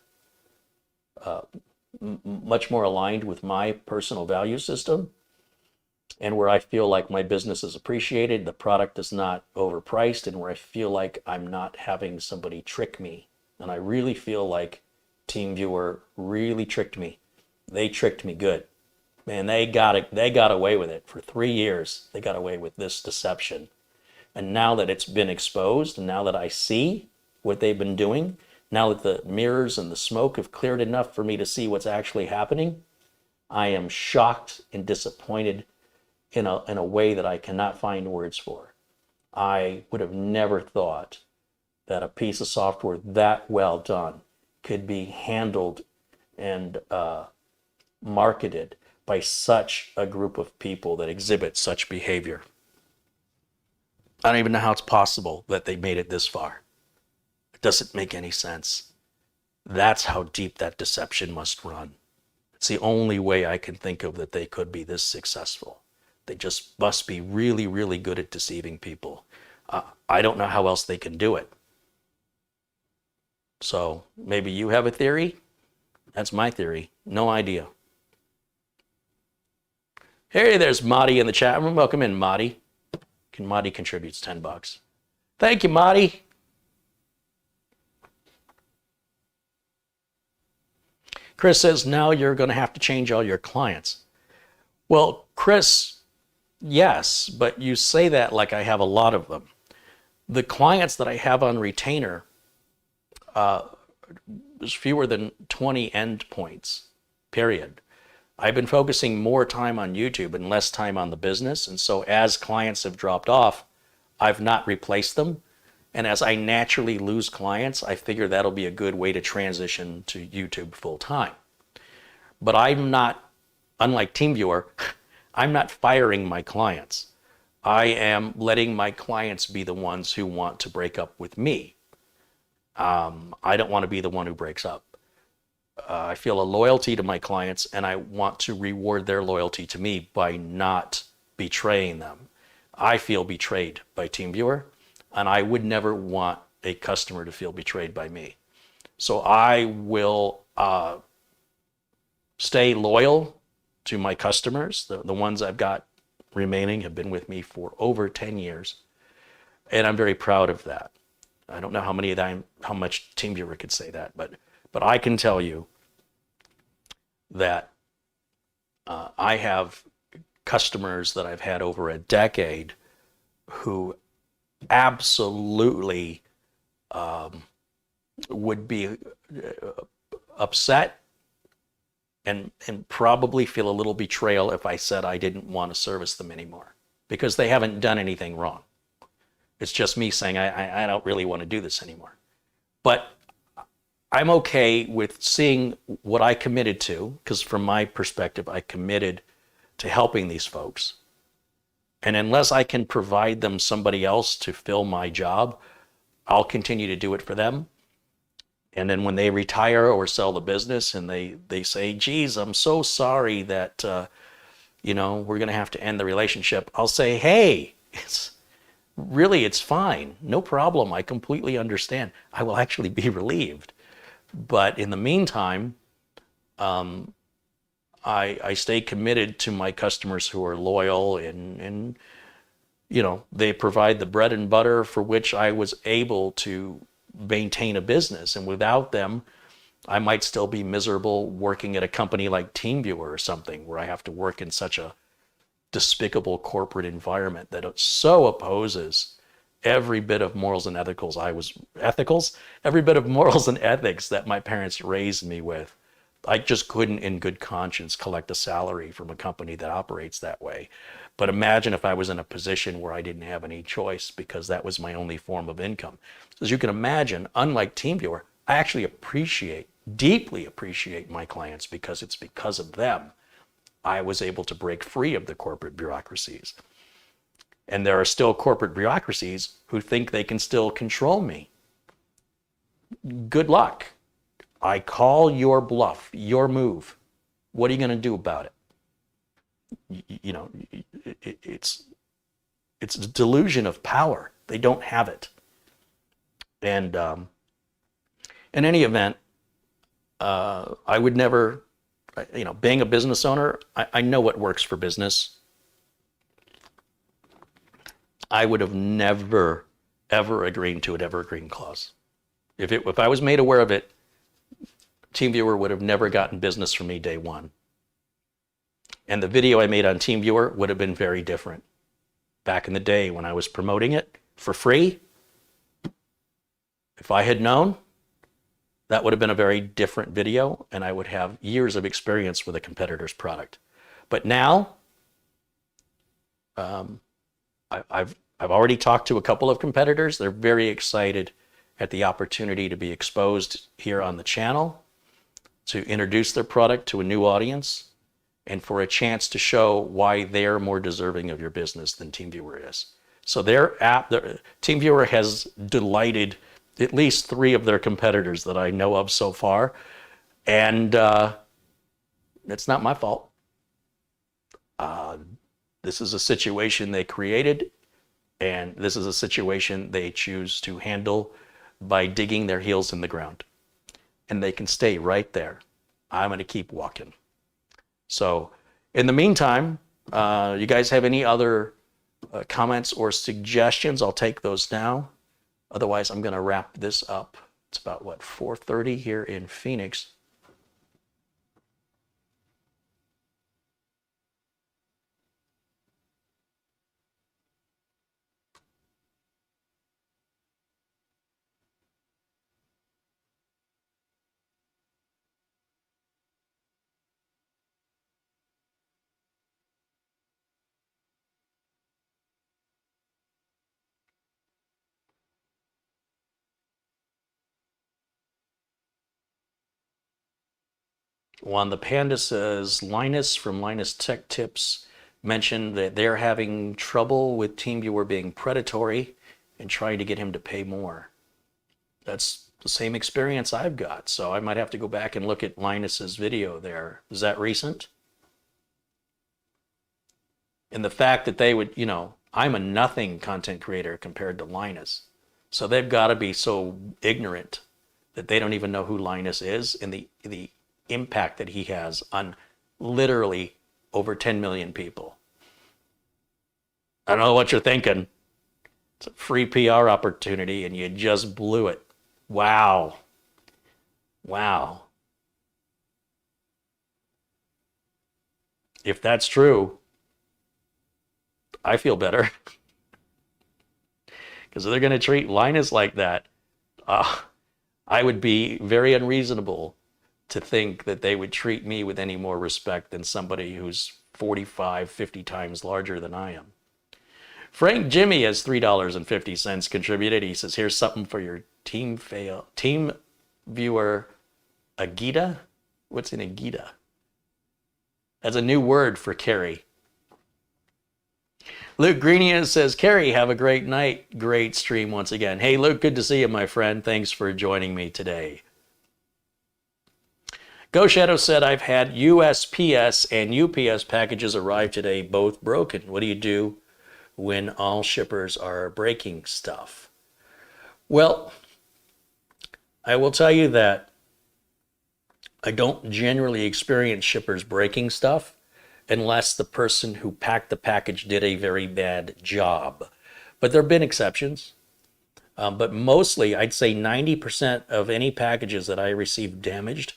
much more aligned with my personal value system and where I feel like my business is appreciated, the product is not overpriced, and where I feel like I'm not having somebody trick me. And I really feel like TeamViewer really tricked me. They tricked me good. Man, they got away with it. For 3 years, they got away with this deception. And now that it's been exposed, and now that I see what they've been doing, now that the mirrors and the smoke have cleared enough for me to see what's actually happening, I am shocked and disappointed in a way that I cannot find words for. I would have never thought that a piece of software that well done could be handled and marketed by such a group of people that exhibit such behavior. I don't even know how it's possible that they made it this far. It doesn't make any sense. That's how deep that deception must run. It's the only way I can think of that they could be this successful. They just must be really, really good at deceiving people. I don't know how else they can do it. So maybe you have a theory. That's my theory. No idea. Hey, there's Marty in the chat room. Welcome in, Marty. Marty contributes $10. Thank you, Marty. Chris says, now you're going to have to change all your clients. Well, Chris, yes, but you say that like I have a lot of them. The clients that I have on retainer, there's fewer than 20 endpoints, period. I've been focusing more time on YouTube and less time on the business. And so as clients have dropped off, I've not replaced them. And as I naturally lose clients, I figure that'll be a good way to transition to YouTube full time. But I'm not, unlike TeamViewer, I'm not firing my clients. I am letting my clients be the ones who want to break up with me. I don't want to be the one who breaks up. I feel a loyalty to my clients, and I want to reward their loyalty to me by not betraying them. I feel betrayed by TeamViewer, and I would never want a customer to feel betrayed by me. So I will stay loyal to my customers. The ones I've got remaining have been with me for over 10 years, and I'm very proud of that. I don't know how much TeamViewer could say that, but I can tell you that I have customers that I've had over a decade who absolutely would be upset and probably feel a little betrayal if I said I didn't want to service them anymore, because they haven't done anything wrong. It's just me saying I don't really want to do this anymore. But I'm okay with seeing what I committed to, because from my perspective, I committed to helping these folks. And unless I can provide them somebody else to fill my job, I'll continue to do it for them. And then when they retire or sell the business and they say, geez, I'm so sorry that, we're going to have to end the relationship, I'll say, hey, it's fine. No problem. I completely understand. I will actually be relieved. But in the meantime, I stay committed to my customers who are loyal and they provide the bread and butter for which I was able to maintain a business. And without them, I might still be miserable working at a company like TeamViewer or something, where I have to work in such a despicable corporate environment that so opposes every bit of morals and every bit of morals and ethics that my parents raised me with. I just couldn't in good conscience collect a salary from a company that operates that way. But imagine if I was in a position where I didn't have any choice because that was my only form of income. So as you can imagine, unlike TeamViewer, I actually deeply appreciate my clients, because it's because of them I was able to break free of the corporate bureaucracies. And there are still corporate bureaucracies who think they can still control me. Good luck. I call your bluff, your move. What are you going to do about it? It's a delusion of power. They don't have it. And in any event, I would never, being a business owner, I know what works for business. I would have never, ever agreed to an Evergreen clause. If I was made aware of it, TeamViewer would have never gotten business from me day one. And the video I made on TeamViewer would have been very different. Back in the day when I was promoting it for free, if I had known, that would have been a very different video, and I would have years of experience with a competitor's product. But now, I've already talked to a couple of competitors. They're very excited at the opportunity to be exposed here on the channel, to introduce their product to a new audience, and for a chance to show why they're more deserving of your business than TeamViewer is. So TeamViewer has delighted at least 3 of their competitors that I know of so far, and it's not my fault. This is a situation they created, and this is a situation they choose to handle by digging their heels in the ground. and they can stay right there. I'm going to keep walking. So in the meantime, you guys have any other comments or suggestions? I'll take those now. Otherwise, I'm going to wrap this up. It's about, what, 4:30 here in Phoenix. Juan the Panda says, Linus from Linus Tech Tips mentioned that they're having trouble with TeamViewer being predatory and trying to get him to pay more. That's the same experience I've got, so I might have to go back and look at Linus's video there. Is that recent? And the fact that they would, you know, I'm a nothing content creator compared to Linus. So they've got to be so ignorant that they don't even know who Linus is and the impact that he has on literally over 10 million people. I don't know what you're thinking. It's a free PR opportunity and you just blew it. Wow. Wow. If that's true, I feel better. Because if they're going to treat Linus like that, I would be very unreasonable to think that they would treat me with any more respect than somebody who's 45, 50 times larger than I am. Frank Jimmy has $3.50 contributed. He says, here's something for your TeamViewer Agita. What's an Agita? That's a new word for Carrie. Luke Greenian says, Carrie, have a great night. Great stream once again. Hey, Luke, good to see you, my friend. Thanks for joining me today. Go Shadow said, I've had USPS and UPS packages arrive today, both broken. What do you do when all shippers are breaking stuff? Well, I will tell you that I don't generally experience shippers breaking stuff unless the person who packed the package did a very bad job. But there have been exceptions. But mostly, I'd say 90% of any packages that I received damaged,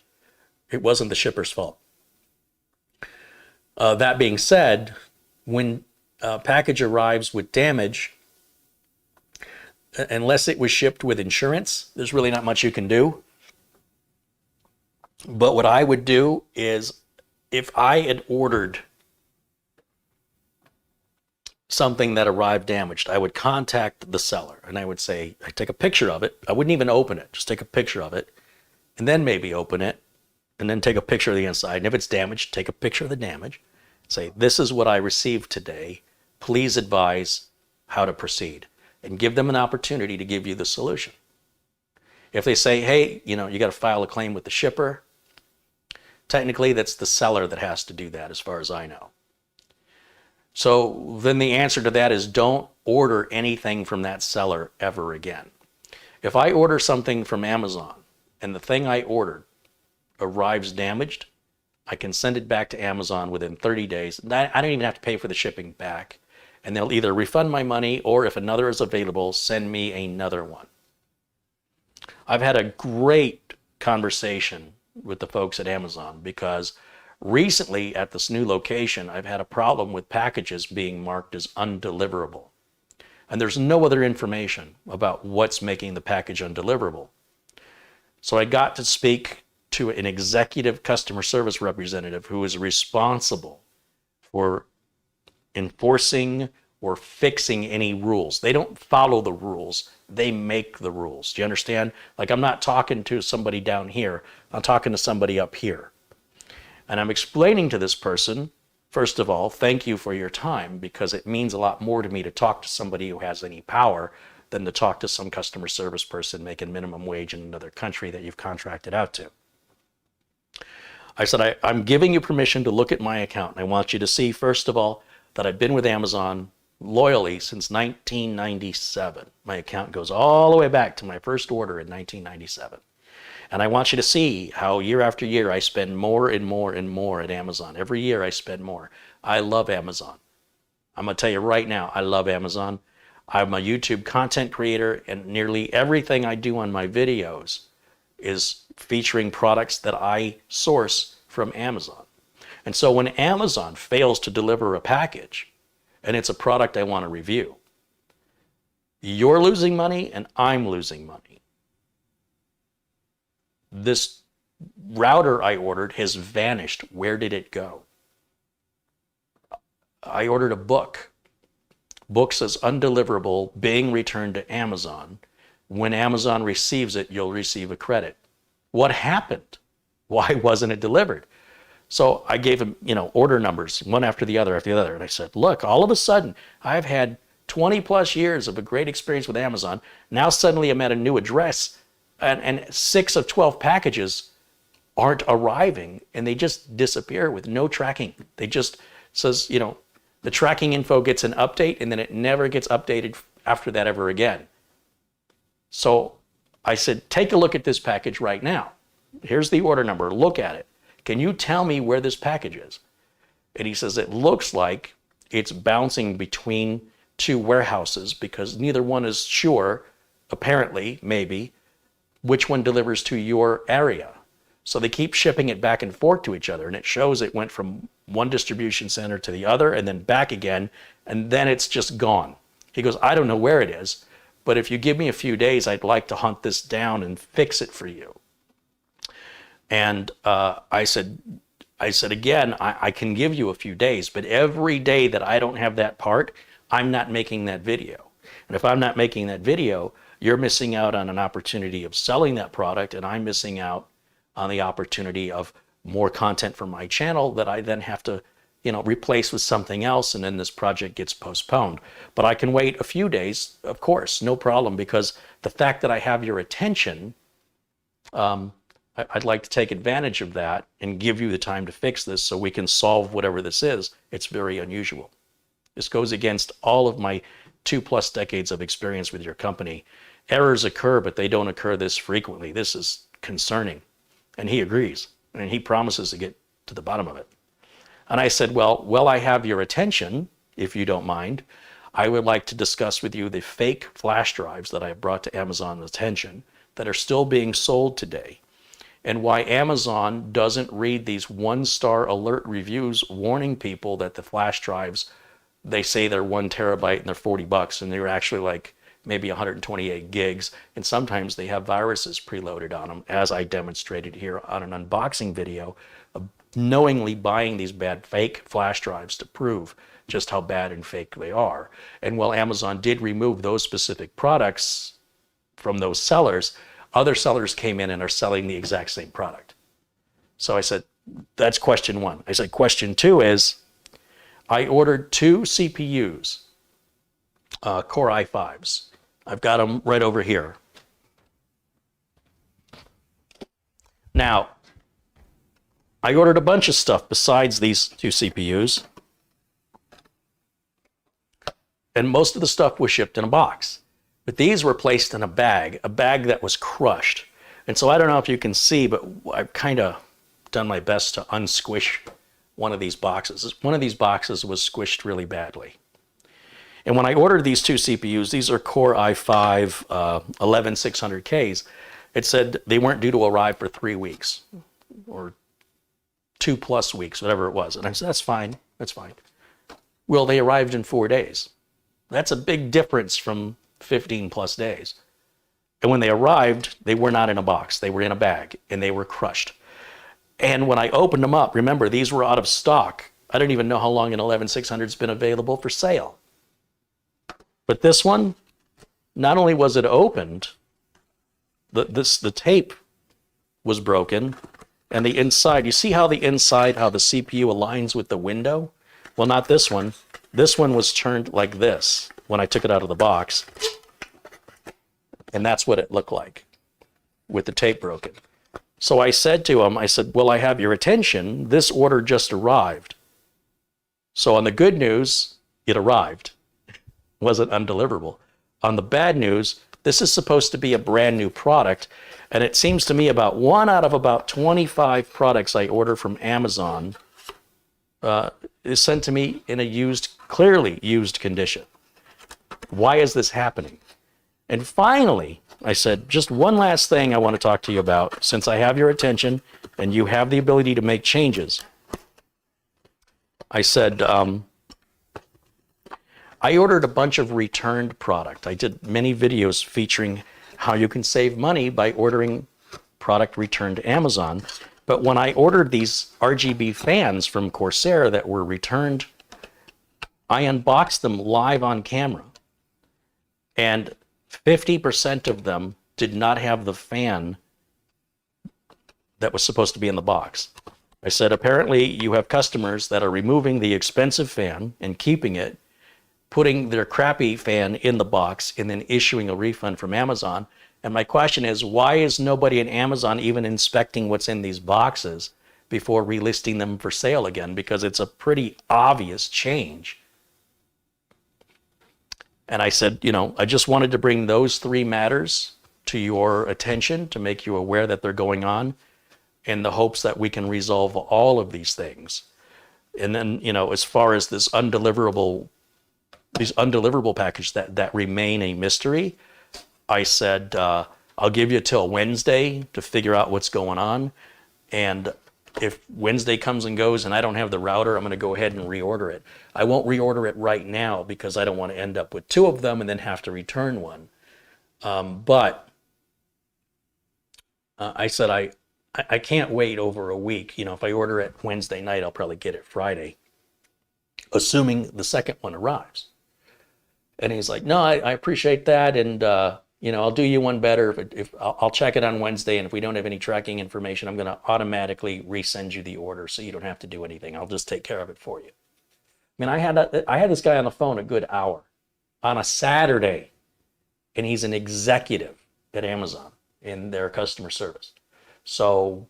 it wasn't the shipper's fault. That being said, when a package arrives with damage, unless it was shipped with insurance, there's really not much you can do. But what I would do is, if I had ordered something that arrived damaged, I would contact the seller and I would say, I take a picture of it. I wouldn't even open it, just take a picture of it and then maybe open it and then take a picture of the inside. And if it's damaged, take a picture of the damage. Say, this is what I received today. Please advise how to proceed and give them an opportunity to give you the solution. If they say, hey, you got to file a claim with the shipper, technically that's the seller that has to do that as far as I know. So then the answer to that is don't order anything from that seller ever again. If I order something from Amazon and the thing I ordered arrives damaged, I can send it back to Amazon within 30 days. I don't even have to pay for the shipping back. And they'll either refund my money or if another is available, send me another one. I've had a great conversation with the folks at Amazon because recently at this new location, I've had a problem with packages being marked as undeliverable. And there's no other information about what's making the package undeliverable. So I got to speak to an executive customer service representative who is responsible for enforcing or fixing any rules. They don't follow the rules, they make the rules. Do you understand? Like, I'm not talking to somebody down here, I'm talking to somebody up here. And I'm explaining to this person, first of all, thank you for your time, because it means a lot more to me to talk to somebody who has any power than to talk to some customer service person making minimum wage in another country that you've contracted out to. I said, I'm giving you permission to look at my account. And I want you to see, first of all, that I've been with Amazon loyally since 1997. My account goes all the way back to my first order in 1997. And I want you to see how year after year I spend more and more and more at Amazon. Every year I spend more. I love Amazon. I'm going to tell you right now, I love Amazon. I'm a YouTube content creator, and nearly everything I do on my videos is featuring products that I source from Amazon. And so when Amazon fails to deliver a package, and it's a product I want to review, you're losing money and I'm losing money. This router I ordered has vanished. Where did it go? I ordered a book. Book says undeliverable, being returned to Amazon. When Amazon receives it, you'll receive a credit. What happened? Why wasn't it delivered? So I gave him, order numbers, one after the other. And I said, look, all of a sudden, I've had 20 plus years of a great experience with Amazon. Now suddenly I'm at a new address, and 6 of 12 packages aren't arriving, and they just disappear with no tracking. They just says, the tracking info gets an update, and then it never gets updated after that ever again. So I said, take a look at this package right now. Here's the order number. Look at it. Can you tell me where this package is? And he says, it looks like it's bouncing between 2 warehouses because neither one is sure, apparently, maybe, which one delivers to your area. So they keep shipping it back and forth to each other, and it shows it went from one distribution center to the other and then back again, and then it's just gone. He goes, I don't know where it is, but if you give me a few days, I'd like to hunt this down and fix it for you. And I said, again, I can give you a few days, but every day that I don't have that part, I'm not making that video. And if I'm not making that video, you're missing out on an opportunity of selling that product, and I'm missing out on the opportunity of more content from my channel that I then have to, replace with something else, and then this project gets postponed. But I can wait a few days, of course, no problem, because the fact that I have your attention, I'd like to take advantage of that and give you the time to fix this so we can solve whatever this is. It's very unusual. This goes against all of my 2+ decades of experience with your company. Errors occur, but they don't occur this frequently. This is concerning. And he agrees, and he promises to get to the bottom of it. And I said, well, I have your attention, if you don't mind. I would like to discuss with you the fake flash drives that I brought to Amazon's attention that are still being sold today, and why Amazon doesn't read these 1-star alert reviews warning people that the flash drives, they say they're 1 terabyte and they're $40, and they're actually like maybe 128 gigs, and sometimes they have viruses preloaded on them, as I demonstrated here on an unboxing video of knowingly buying these bad fake flash drives to prove just how bad and fake they are. And while Amazon did remove those specific products from those sellers, other sellers came in and are selling the exact same product. So I said, that's question 1. I said, question 2 is, I ordered 2 CPUs, Core i5s. I've got them right over here. Now, I ordered a bunch of stuff besides these 2 CPUs, and most of the stuff was shipped in a box. But these were placed in a bag that was crushed. And so I don't know if you can see, but I've kind of done my best to unsquish one of these boxes. One of these boxes was squished really badly. And when I ordered these 2 CPUs, these are Core i5 11600Ks, it said they weren't due to arrive for 3 weeks or 2+ weeks, whatever it was. And I said, that's fine. Well, they arrived in 4 days. That's a big difference from 15+ days. And when they arrived, they were not in a box. They were in a bag, and they were crushed. And when I opened them up, remember, these were out of stock. I don't even know how long an 11600's been available for sale. But this one, not only was it opened, the tape was broken, and the inside, you see how the inside, how the CPU aligns with the window? Well, not this one. This one was turned like this when I took it out of the box. And that's what it looked like with the tape broken. So I said to him, I said, well, I have your attention. This order just arrived. So on the good news, it arrived. It wasn't undeliverable. On the bad news, This is supposed to be a brand new product, and it seems to me about 1 out of about 25 products I order from Amazon is sent to me in a clearly used condition. Why is this happening? And finally, I said, just one last thing I want to talk to you about, since I have your attention and you have the ability to make changes. I said, I ordered a bunch of returned product. I did many videos featuring how you can save money by ordering product returned to Amazon. But when I ordered these RGB fans from Corsair that were returned, I unboxed them live on camera. And 50% of them did not have the fan that was supposed to be in the box. I said, apparently you have customers that are removing the expensive fan and keeping it, putting their crappy fan in the box, and then issuing a refund from Amazon. And my question is, why is nobody in Amazon even inspecting what's in these boxes before relisting them for sale again? Because it's a pretty obvious change. And I said, I just wanted to bring those 3 matters to your attention to make you aware that they're going on, in the hopes that we can resolve all of these things. And then, as far as these undeliverable packages that remain a mystery, I said, I'll give you till Wednesday to figure out what's going on. And if Wednesday comes and goes and I don't have the router, I'm going to go ahead and reorder it. I won't reorder it right now because I don't want to end up with 2 of them and then have to return one. But I said I can't wait over a week. If I order it Wednesday night, I'll probably get it Friday, assuming the second one arrives. And he's like, no, I appreciate that. And, I'll do you one better. If I'll check it on Wednesday. And if we don't have any tracking information, I'm going to automatically resend you the order so you don't have to do anything. I'll just take care of it for you. I mean, I had this guy on the phone a good hour on a Saturday, and he's an executive at Amazon in their customer service. So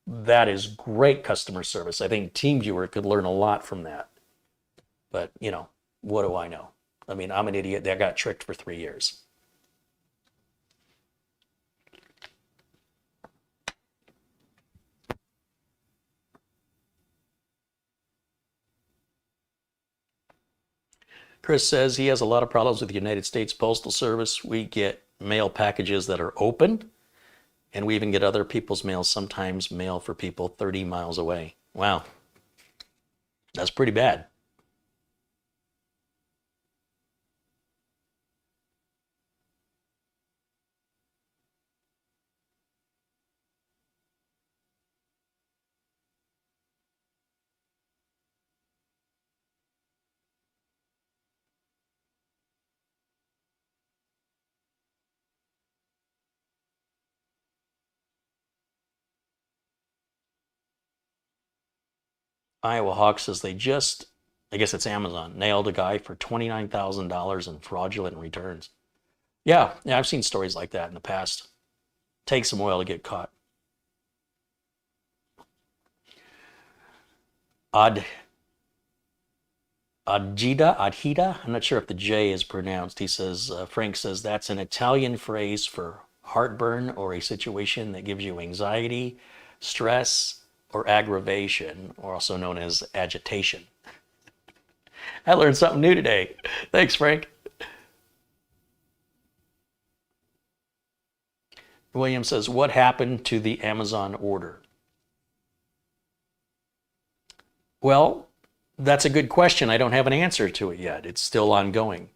that is great customer service. I think TeamViewer could learn a lot from that. But, what do I know? I mean, I'm an idiot that got tricked for 3 years. Chris says he has a lot of problems with the United States Postal Service. We get mail packages that are open, and we even get other people's mail, sometimes mail for people 30 miles away. Wow. That's pretty bad. Iowa Hawk says I guess it's Amazon, nailed a guy for $29,000 in fraudulent returns. Yeah, I've seen stories like that in the past. Takes some oil to get caught. Adhida, I'm not sure if the J is pronounced. He says, Frank says that's an Italian phrase for heartburn or a situation that gives you anxiety, stress, or aggravation, or also known as agitation. I learned something new today. Thanks, Frank. William says, what happened to the Amazon order? Well, that's a good question. I don't have an answer to it yet. It's still ongoing.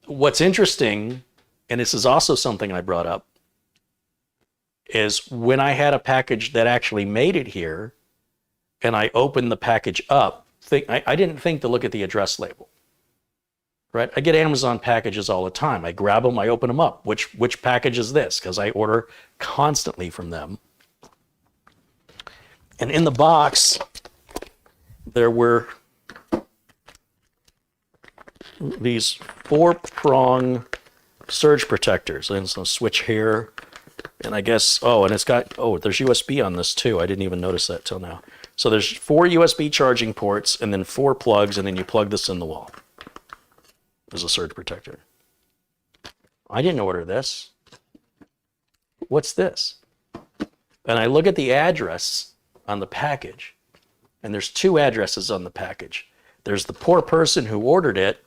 What's interesting, and this is also something I brought up, is when I had a package that actually made it here, and I opened the package up, I didn't think to look at the address label. Right? I get Amazon packages all the time. I grab them, I open them up. Which package is this? Because I order constantly from them. And in the box, there were these 4-prong surge protectors. And so switch here. And I guess, and it's got, there's USB on this too. I didn't even notice that till now. So there's 4 USB charging ports and then 4 plugs, and then you plug this in the wall. There's a surge protector. I didn't order this. What's this? And I look at the address on the package, and there's two addresses on the package. There's the poor person who ordered it,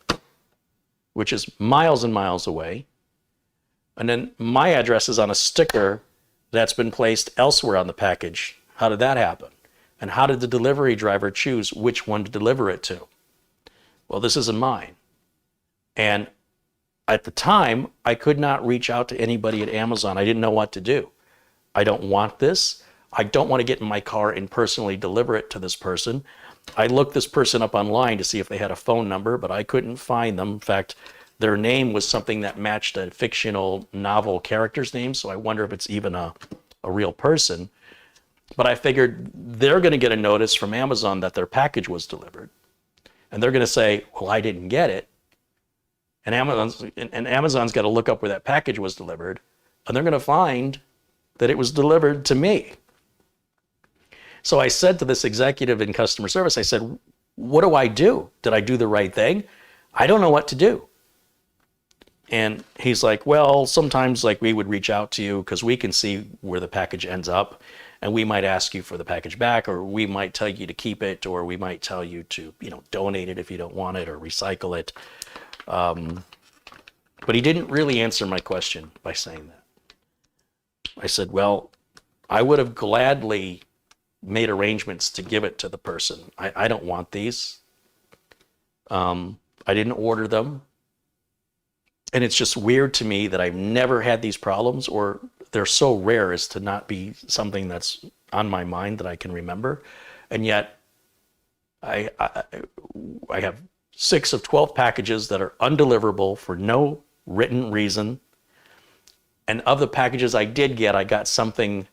which is miles and miles away. And then my address is on a sticker that's been placed elsewhere on the package. How did that happen? And how did the delivery driver choose which one to deliver it to? Well, this isn't mine. And at the time, I could not reach out to anybody at Amazon. I didn't know what to do. I don't want this. I don't want to get in my car and personally deliver it to this person. I looked this person up online to see if they had a phone number, but I couldn't find them. In fact, their name was something that matched a fictional novel character's name, so I wonder if it's even a real person. But I figured they're going to get a notice from Amazon that their package was delivered. And they're going to say, well, I didn't get it. And Amazon's got to look up where that package was delivered, and they're going to find that it was delivered to me. So I said to this executive in customer service, I said, what do I do? Did I do the right thing? I don't know what to do. And he's like, well, sometimes like we would reach out to you because we can see where the package ends up, and we might ask you for the package back, or we might tell you to keep it, or we might tell you to, donate it if you don't want it, or recycle it. But he didn't really answer my question by saying that. I said, well, I would have gladly made arrangements to give it to the person. I don't want these. I didn't order them. And it's just weird to me that I've never had these problems, or they're so rare as to not be something that's on my mind that I can remember. And yet I have 6 of 12 packages that are undeliverable for no written reason. And of the packages I did get, I got something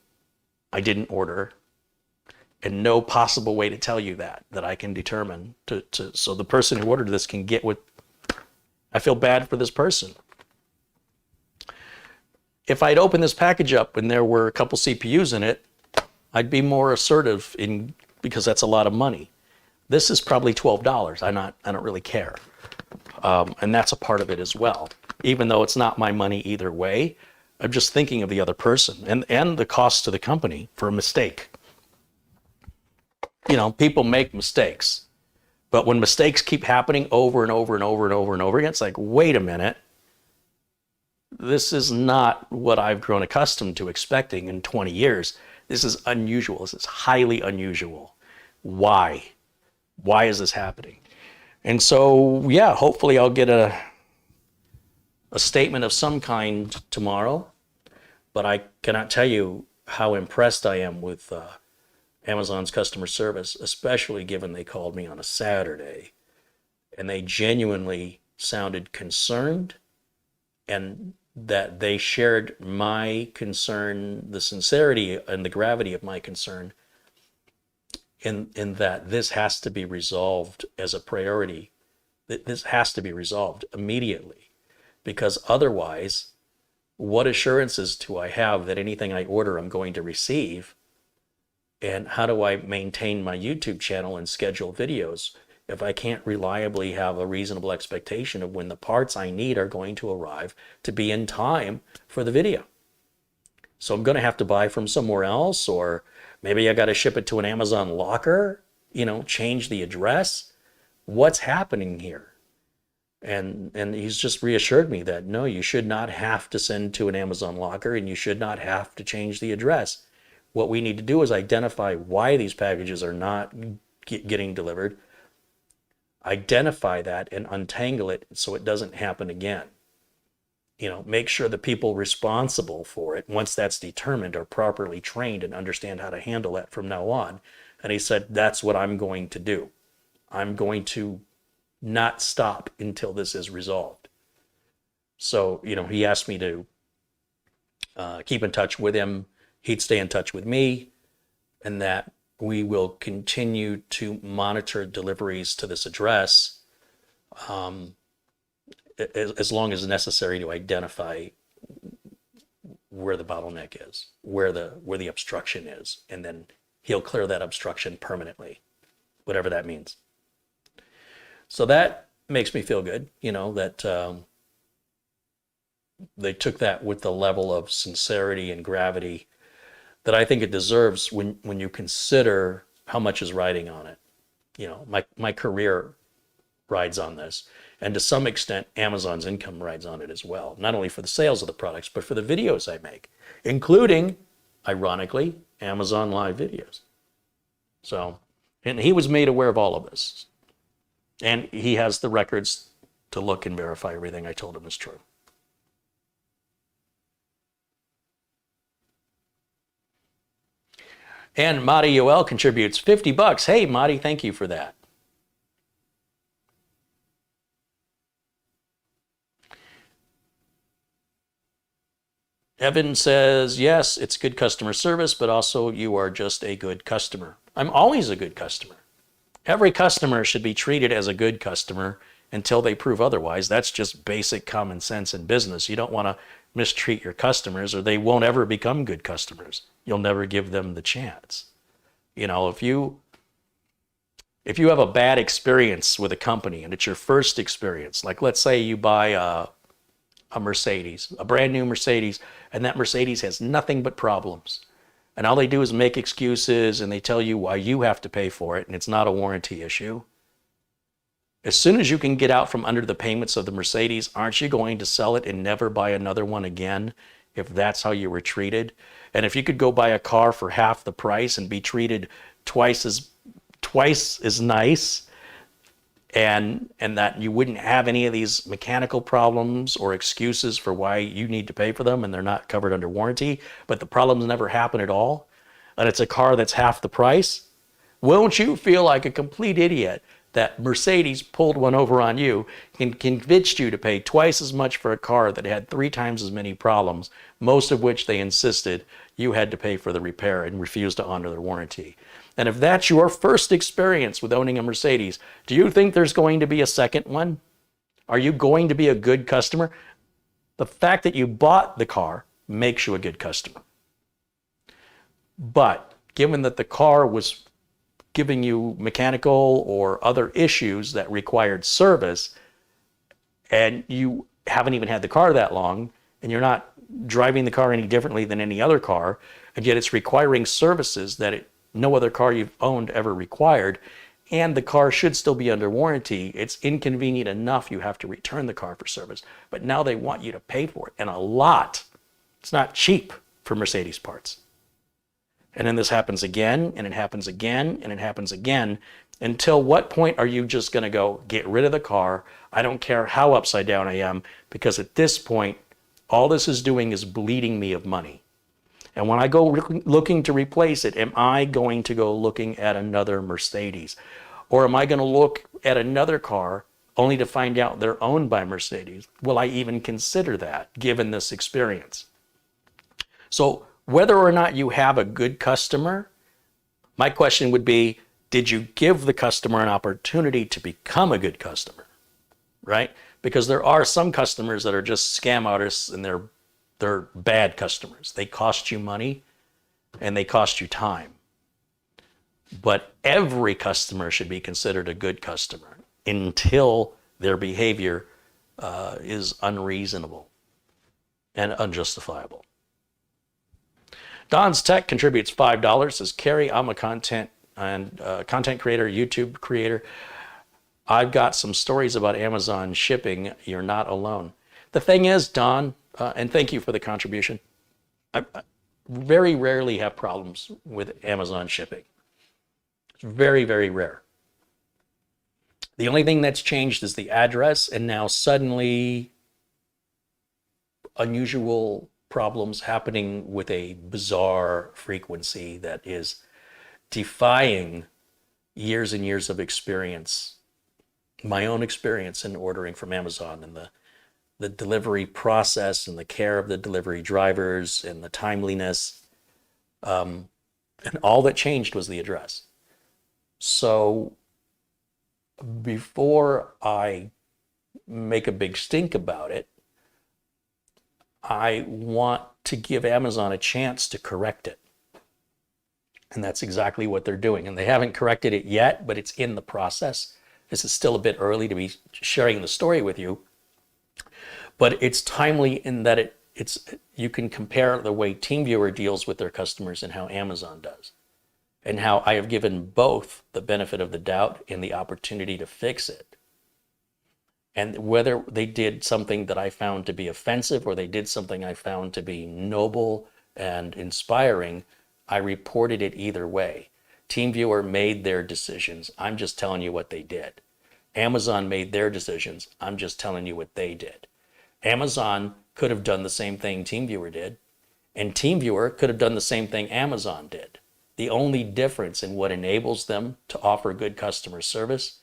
I didn't order, and no possible way to tell you that I can determine so the person who ordered this can get what. I feel bad for this person. If I'd opened this package up and there were a couple CPUs in it, I'd be more assertive because that's a lot of money. This is probably $12. I don't really care. And that's a part of it as well. Even though it's not my money either way, I'm just thinking of the other person and the cost to the company for a mistake. People make mistakes. But when mistakes keep happening over and over and over and over and over again, it's like, wait a minute. This is not what I've grown accustomed to expecting in 20 years. This is unusual. This is highly unusual. Why? Why is this happening? And so, yeah, hopefully I'll get a statement of some kind tomorrow. But I cannot tell you how impressed I am with Amazon's customer service, especially given they called me on a Saturday and they genuinely sounded concerned, and that they shared my concern, the sincerity and the gravity of my concern, in that this has to be resolved as a priority. This has to be resolved immediately, because otherwise, what assurances do I have that anything I order I'm going to receive? And how do I maintain my YouTube channel and schedule videos if I can't reliably have a reasonable expectation of when the parts I need are going to arrive to be in time for the video? So I'm going to have to buy from somewhere else, or maybe I got to ship it to an Amazon locker, change the address. What's happening here? And he's just reassured me that no, you should not have to send to an Amazon locker, and you should not have to change the address. What we need to do is identify why these packages are not getting delivered, identify that and untangle it so it doesn't happen again. Make sure the people responsible for it, once that's determined, are properly trained and understand how to handle that from now on. And he said, that's what I'm going to do. I'm going to not stop until this is resolved. So, he asked me to keep in touch with him. He'd stay in touch with me, and that we will continue to monitor deliveries to this address as long as necessary to identify where the bottleneck is, where the obstruction is, and then he'll clear that obstruction permanently, whatever that means. So that makes me feel good, that they took that with the level of sincerity and gravity that I think it deserves when you consider how much is riding on it. You know, my career rides on this. And to some extent, Amazon's income rides on it as well. Not only for the sales of the products, but for the videos I make, including, ironically, Amazon Live videos. So, and he was made aware of all of this. And he has the records to look and verify everything I told him is true. And Madi Yoel contributes $50. Hey, Madi, thank you for that. Evan says, yes, it's good customer service, but also you are just a good customer. I'm always a good customer. Every customer should be treated as a good customer until they prove otherwise. That's just basic common sense in business. You don't want to mistreat your customers or they won't ever become good customers. You'll never give them the chance. You know, if you have a bad experience with a company and it's your first experience, like let's say you buy a Mercedes, a brand new Mercedes, and that Mercedes has nothing but problems. And all they do is make excuses and they tell you why you have to pay for it and it's not a warranty issue. As soon as you can get out from under the payments of the Mercedes, aren't you going to sell it and never buy another one again if that's how you were treated? And if you could go buy a car for half the price and be treated twice as nice, and that you wouldn't have any of these mechanical problems or excuses for why you need to pay for them and they're not covered under warranty, but the problems never happen at all, and it's a car that's half the price, won't you feel like a complete idiot that Mercedes pulled one over on you and convinced you to pay twice as much for a car that had 3 times as many problems, most of which they insisted you had to pay for the repair and refused to honor their warranty? And if that's your first experience with owning a Mercedes, do you think there's going to be a second one? Are you going to be a good customer? The fact that you bought the car makes you a good customer. But given that the car was giving you mechanical or other issues that required service, and you haven't even had the car that long, and you're not driving the car any differently than any other car, and yet it's requiring services that no other car you've owned ever required, and the car should still be under warranty, it's inconvenient enough you have to return the car for service. But now they want you to pay for it, and a lot. It's not cheap for Mercedes parts. And then this happens again, and it happens again, and it happens again. Until what point are you just going to go, get rid of the car? I don't care how upside down I am, because at this point, all this is doing is bleeding me of money. And when I go looking to replace it, am I going to go looking at another Mercedes? Or am I going to look at another car only to find out they're owned by Mercedes? Will I even consider that given this experience? So whether or not you have a good customer, my question would be, did you give the customer an opportunity to become a good customer, right? Because there are some customers that are just scam artists and they're bad customers. They cost you money and they cost you time. But every customer should be considered a good customer until their behavior is unreasonable and unjustifiable. Don's Tech contributes $5. Says, Carrie, I'm a content creator, YouTube creator. I've got some stories about Amazon shipping. You're not alone. The thing is, Don, and thank you for the contribution, I very rarely have problems with Amazon shipping. It's very, very rare. The only thing that's changed is the address, and now suddenly unusual problems happening with a bizarre frequency that is defying years and years of experience, my own experience in ordering from Amazon, and the delivery process and the care of the delivery drivers and the timeliness. And all that changed was the address. So before I make a big stink about it, I want to give Amazon a chance to correct it. And that's exactly what they're doing. And they haven't corrected it yet, but it's in the process. This is still a bit early to be sharing the story with you. But it's timely in that you can compare the way TeamViewer deals with their customers and how Amazon does, and how I have given both the benefit of the doubt and the opportunity to fix it. And whether they did something that I found to be offensive or they did something I found to be noble and inspiring, I reported it either way. TeamViewer made their decisions. I'm just telling you what they did. Amazon made their decisions. I'm just telling you what they did. Amazon could have done the same thing TeamViewer did, and TeamViewer could have done the same thing Amazon did. The only difference in what enables them to offer good customer service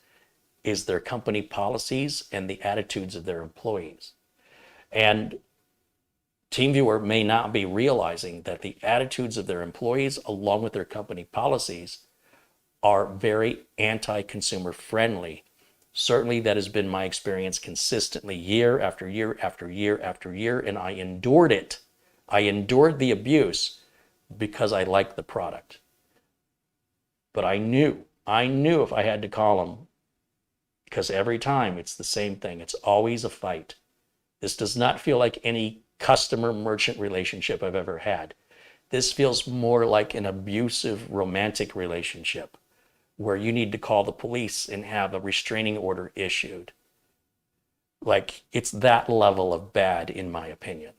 is their company policies and the attitudes of their employees. And TeamViewer may not be realizing that the attitudes of their employees, along with their company policies, are very anti-consumer friendly. Certainly that has been my experience consistently year after year after year after year, and I endured it. I endured the abuse because I liked the product. But I knew if I had to call them, because every time it's the same thing. It's always a fight. This does not feel like any customer-merchant relationship I've ever had. This feels more like an abusive romantic relationship where you need to call the police and have a restraining order issued. Like, it's that level of bad, in my opinion.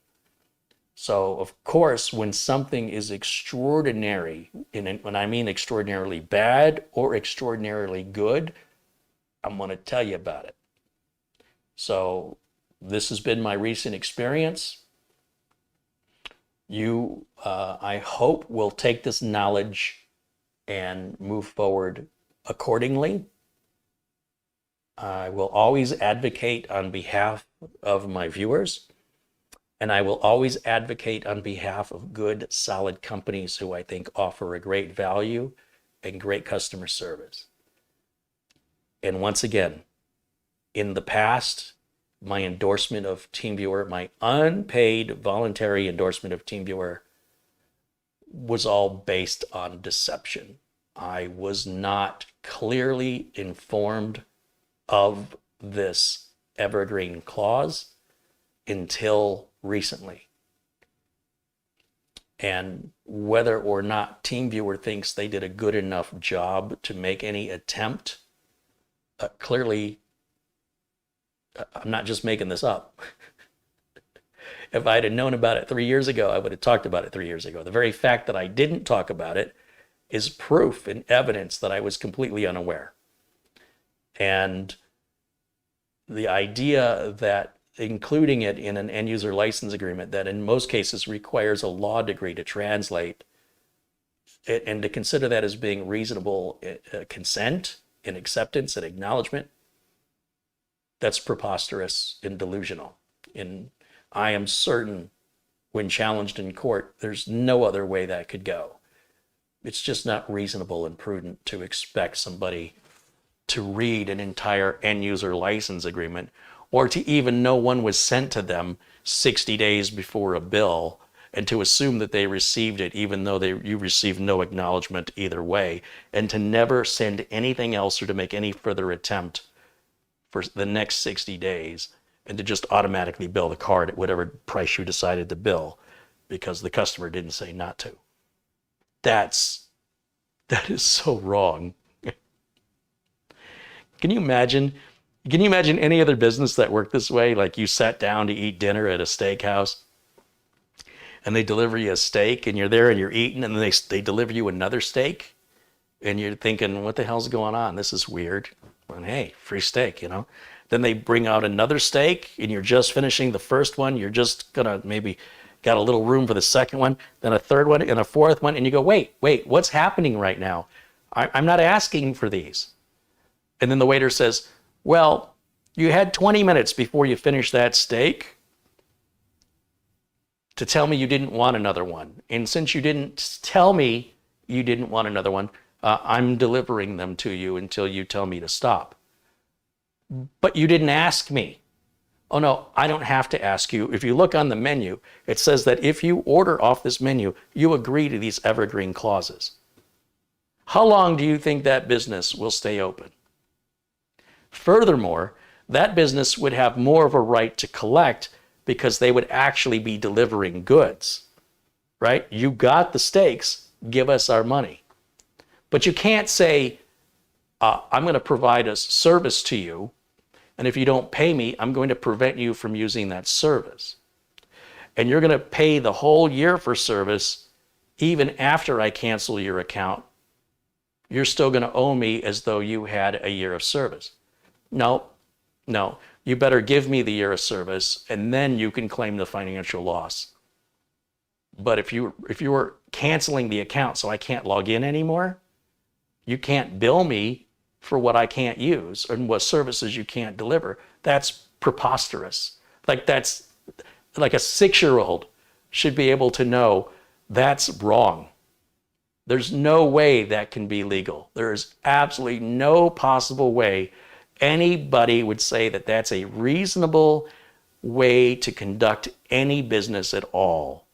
So, of course, when something is extraordinary, and when I mean extraordinarily bad or extraordinarily good, I'm going to tell you about it. So this has been my recent experience. You, I hope, will take this knowledge and move forward accordingly. I will always advocate on behalf of my viewers, and I will always advocate on behalf of good, solid companies who I think offer a great value and great customer service. And once again, in the past, my endorsement of TeamViewer, my unpaid voluntary endorsement of TeamViewer, was all based on deception. I was not clearly informed of this Evergreen clause until recently. And whether or not TeamViewer thinks they did a good enough job to make any attempt, clearly, I'm not just making this up. If I had known about it 3 years ago, I would have talked about it 3 years ago. The very fact that I didn't talk about it is proof and evidence that I was completely unaware. And the idea that including it in an end user license agreement that in most cases requires a law degree to translate and to consider that as being reasonable consent and acceptance and acknowledgement, that's preposterous and delusional. And I am certain when challenged in court, there's no other way that could go. It's just not reasonable and prudent to expect somebody to read an entire end user license agreement or to even know one was sent to them 60 days before a bill and to assume that they received it even though you received no acknowledgement either way, and to never send anything else or to make any further attempt for the next 60 days and to just automatically bill the card at whatever price you decided to bill because the customer didn't say not to. That is so wrong. Can you imagine any other business that worked this way? Like you sat down to eat dinner at a steakhouse and they deliver you a steak and you're there and you're eating and then they deliver you another steak and you're thinking, what the hell's going on? This is weird. Well, hey, free steak, you know? Then they bring out another steak and you're just finishing the first one. You're just gonna maybe got a little room for the second one, then a third one and a fourth one. And you go, wait, what's happening right now? I'm not asking for these. And then the waiter says, well, you had 20 minutes before you finished that steak to tell me you didn't want another one. And since you didn't tell me you didn't want another one, I'm delivering them to you until you tell me to stop. But you didn't ask me. Oh no, I don't have to ask you. If you look on the menu, it says that if you order off this menu, you agree to these Evergreen clauses. How long do you think that business will stay open? Furthermore, that business would have more of a right to collect because they would actually be delivering goods, right? You got the steaks, give us our money. But you can't say, I'm going to provide a service to you, and if you don't pay me, I'm going to prevent you from using that service. And you're going to pay the whole year for service, even after I cancel your account. You're still going to owe me as though you had a year of service. No. You better give me the year of service, and then you can claim the financial loss. But if you were canceling the account so I can't log in anymore, you can't bill me for what I can't use and what services you can't deliver. That's preposterous. That's like a 6-year-old should be able to know that's wrong. There's no way that can be legal. There is absolutely no possible way anybody would say that that's a reasonable way to conduct any business at all.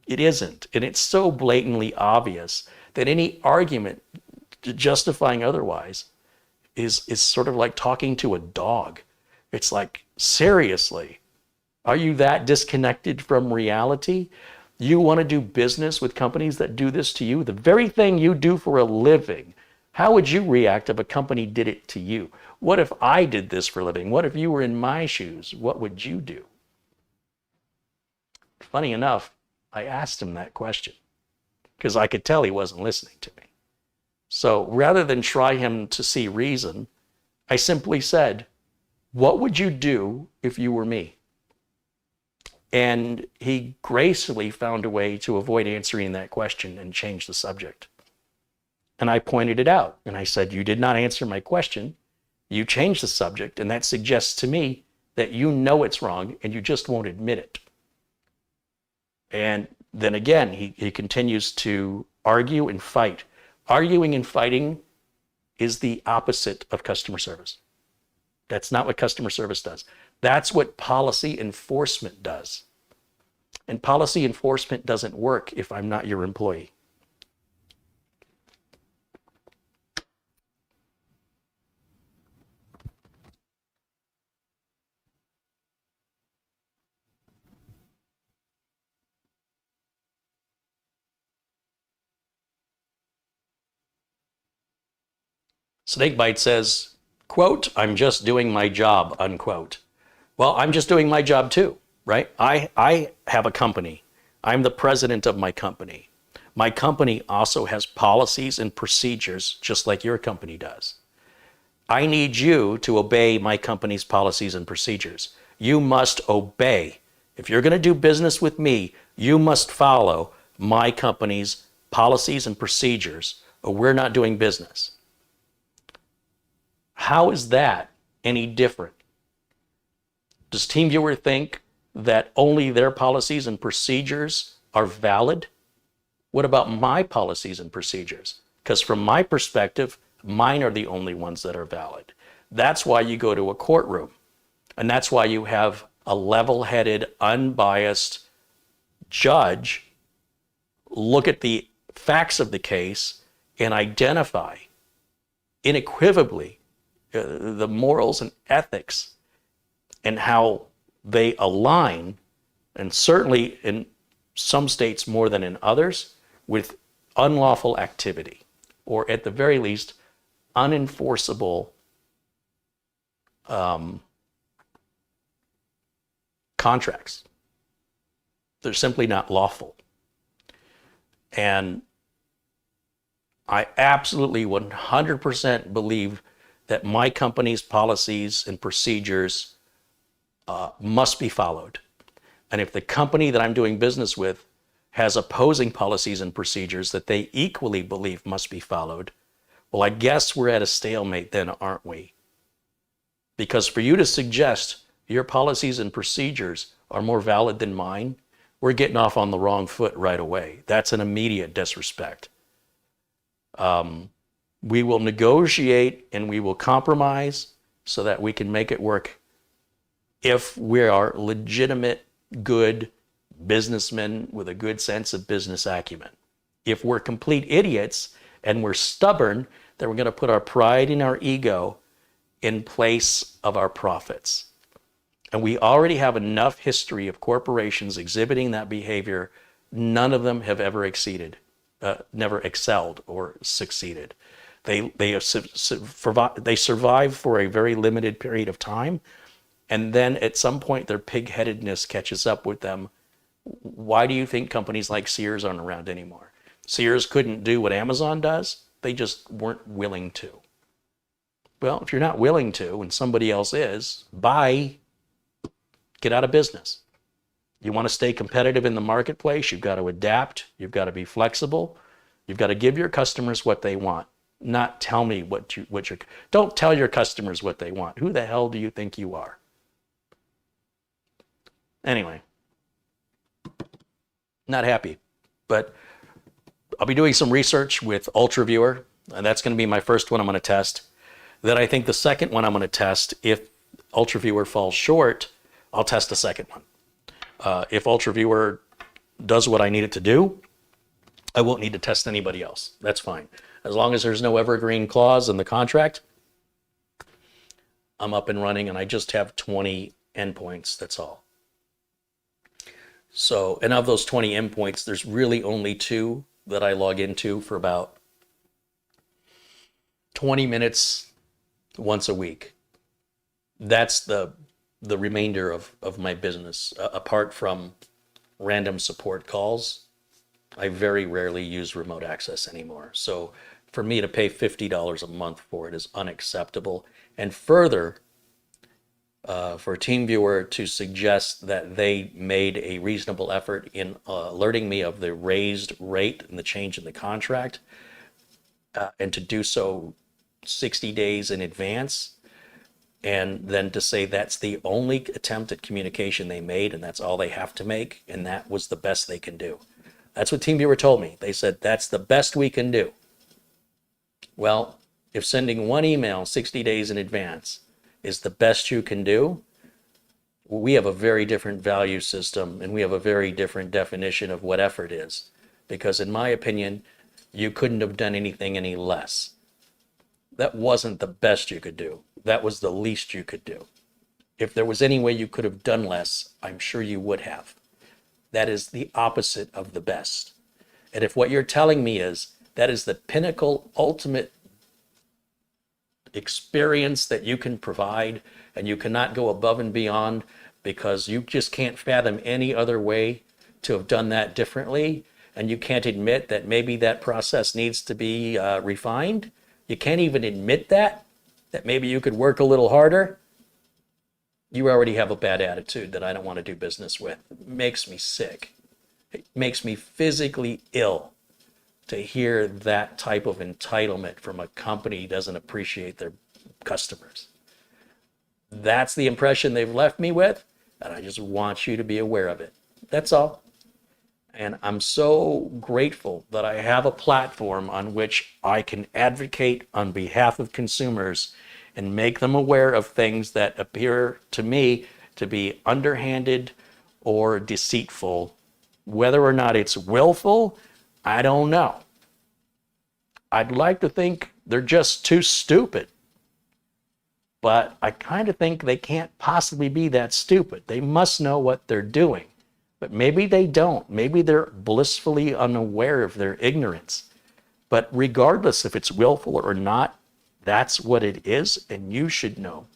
It isn't. And it's so blatantly obvious that any argument justifying otherwise is sort of like talking to a dog. It's like, seriously, are you that disconnected from reality? You want to do business with companies that do this to you? The very thing you do for a living. How would you react if a company did it to you? What if I did this for a living? What if you were in my shoes? What would you do? Funny enough, I asked him that question because I could tell he wasn't listening to me. So rather than try him to see reason, I simply said, what would you do if you were me? And he gracefully found a way to avoid answering that question and change the subject. And I pointed it out and I said, you did not answer my question. You changed the subject, and that suggests to me that you know it's wrong and you just won't admit it. And then again, he continues to argue and fight. Arguing and fighting is the opposite of customer service. That's not what customer service does. That's what policy enforcement does. And policy enforcement doesn't work if I'm not your employee. Snakebite says, quote, I'm just doing my job, unquote. Well, I'm just doing my job too, right? I have a company. I'm the president of my company. My company also has policies and procedures just like your company does. I need you to obey my company's policies and procedures. You must obey. If you're going to do business with me, you must follow my company's policies and procedures, or we're not doing business. How is that any different? Does TeamViewer think that only their policies and procedures are valid? What about my policies and procedures? Because from my perspective, mine are the only ones that are valid. That's why you go to a courtroom. And that's why you have a level-headed, unbiased judge look at the facts of the case and identify unequivocally the morals and ethics and how they align, and certainly in some states more than in others, with unlawful activity, or at the very least, unenforceable contracts. They're simply not lawful. And I absolutely 100% believe that my company's policies and procedures must be followed. And if the company that I'm doing business with has opposing policies and procedures that they equally believe must be followed, well, I guess we're at a stalemate then, aren't we? Because for you to suggest your policies and procedures are more valid than mine, we're getting off on the wrong foot right away. That's an immediate disrespect. We will negotiate and we will compromise so that we can make it work if we are legitimate, good businessmen with a good sense of business acumen. If we're complete idiots and we're stubborn, then we're going to put our pride and our ego in place of our profits. And we already have enough history of corporations exhibiting that behavior. None of them have ever never excelled or succeeded. They survive for a very limited period of time, and then at some point their pig-headedness catches up with them. Why do you think companies like Sears aren't around anymore? Sears couldn't do what Amazon does. They just weren't willing to. Well, if you're not willing to and somebody else is, bye. Get out of business. You want to stay competitive in the marketplace, you've got to adapt, you've got to be flexible, you've got to give your customers what they want, not tell me don't tell your customers what they want. Who the hell do you think you are? Anyway, not happy, but I'll be doing some research with UltraViewer, and that's going to be my first one I'm going to test. Then I think the second one I'm going to test, if UltraViewer falls short, I'll test a second one. If UltraViewer does what I need it to do, I won't need to test anybody else. That's fine. As long as there's no evergreen clause in the contract, I'm up and running, and I just have 20 endpoints, that's all. So, and of those 20 endpoints, there's really only 2 that I log into for about 20 minutes once a week. That's the remainder of my business. Apart from random support calls, I very rarely use remote access anymore. So for me to pay $50 a month for it is unacceptable. And further, for TeamViewer to suggest that they made a reasonable effort in alerting me of the raised rate and the change in the contract, and to do so 60 days in advance, and then to say that's the only attempt at communication they made and that's all they have to make, and that was the best they can do. That's what TeamViewer told me. They said, that's the best we can do. Well, if sending one email 60 days in advance is the best you can do, we have a very different value system, and we have a very different definition of what effort is. Because in my opinion, you couldn't have done anything any less. That wasn't the best you could do. That was the least you could do. If there was any way you could have done less, I'm sure you would have. That is the opposite of the best. And if what you're telling me is that is the pinnacle, ultimate experience that you can provide, and you cannot go above and beyond because you just can't fathom any other way to have done that differently, and you can't admit that maybe that process needs to be refined, you can't even admit that maybe you could work a little harder, you already have a bad attitude that I don't want to do business with. It makes me sick. It makes me physically ill to hear that type of entitlement from a company who doesn't appreciate their customers. That's the impression they've left me with, and I just want you to be aware of it. That's all. And I'm so grateful that I have a platform on which I can advocate on behalf of consumers and make them aware of things that appear to me to be underhanded or deceitful. Whether or not it's willful, I don't know. I'd like to think they're just too stupid. But I kind of think they can't possibly be that stupid. They must know what they're doing. But maybe they don't. Maybe they're blissfully unaware of their ignorance. But regardless if it's willful or not, that's what it is, and you should know.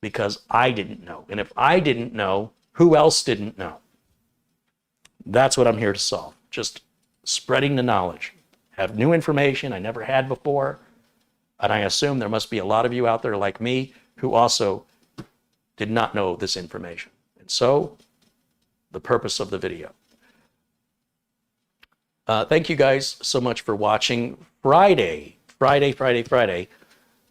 Because I didn't know. And if I didn't know, who else didn't know? That's what I'm here to solve. Just spreading the knowledge. Have new information I never had before. And I assume there must be a lot of you out there like me who also did not know this information. And so, the purpose of the video. Thank you guys so much for watching. Friday,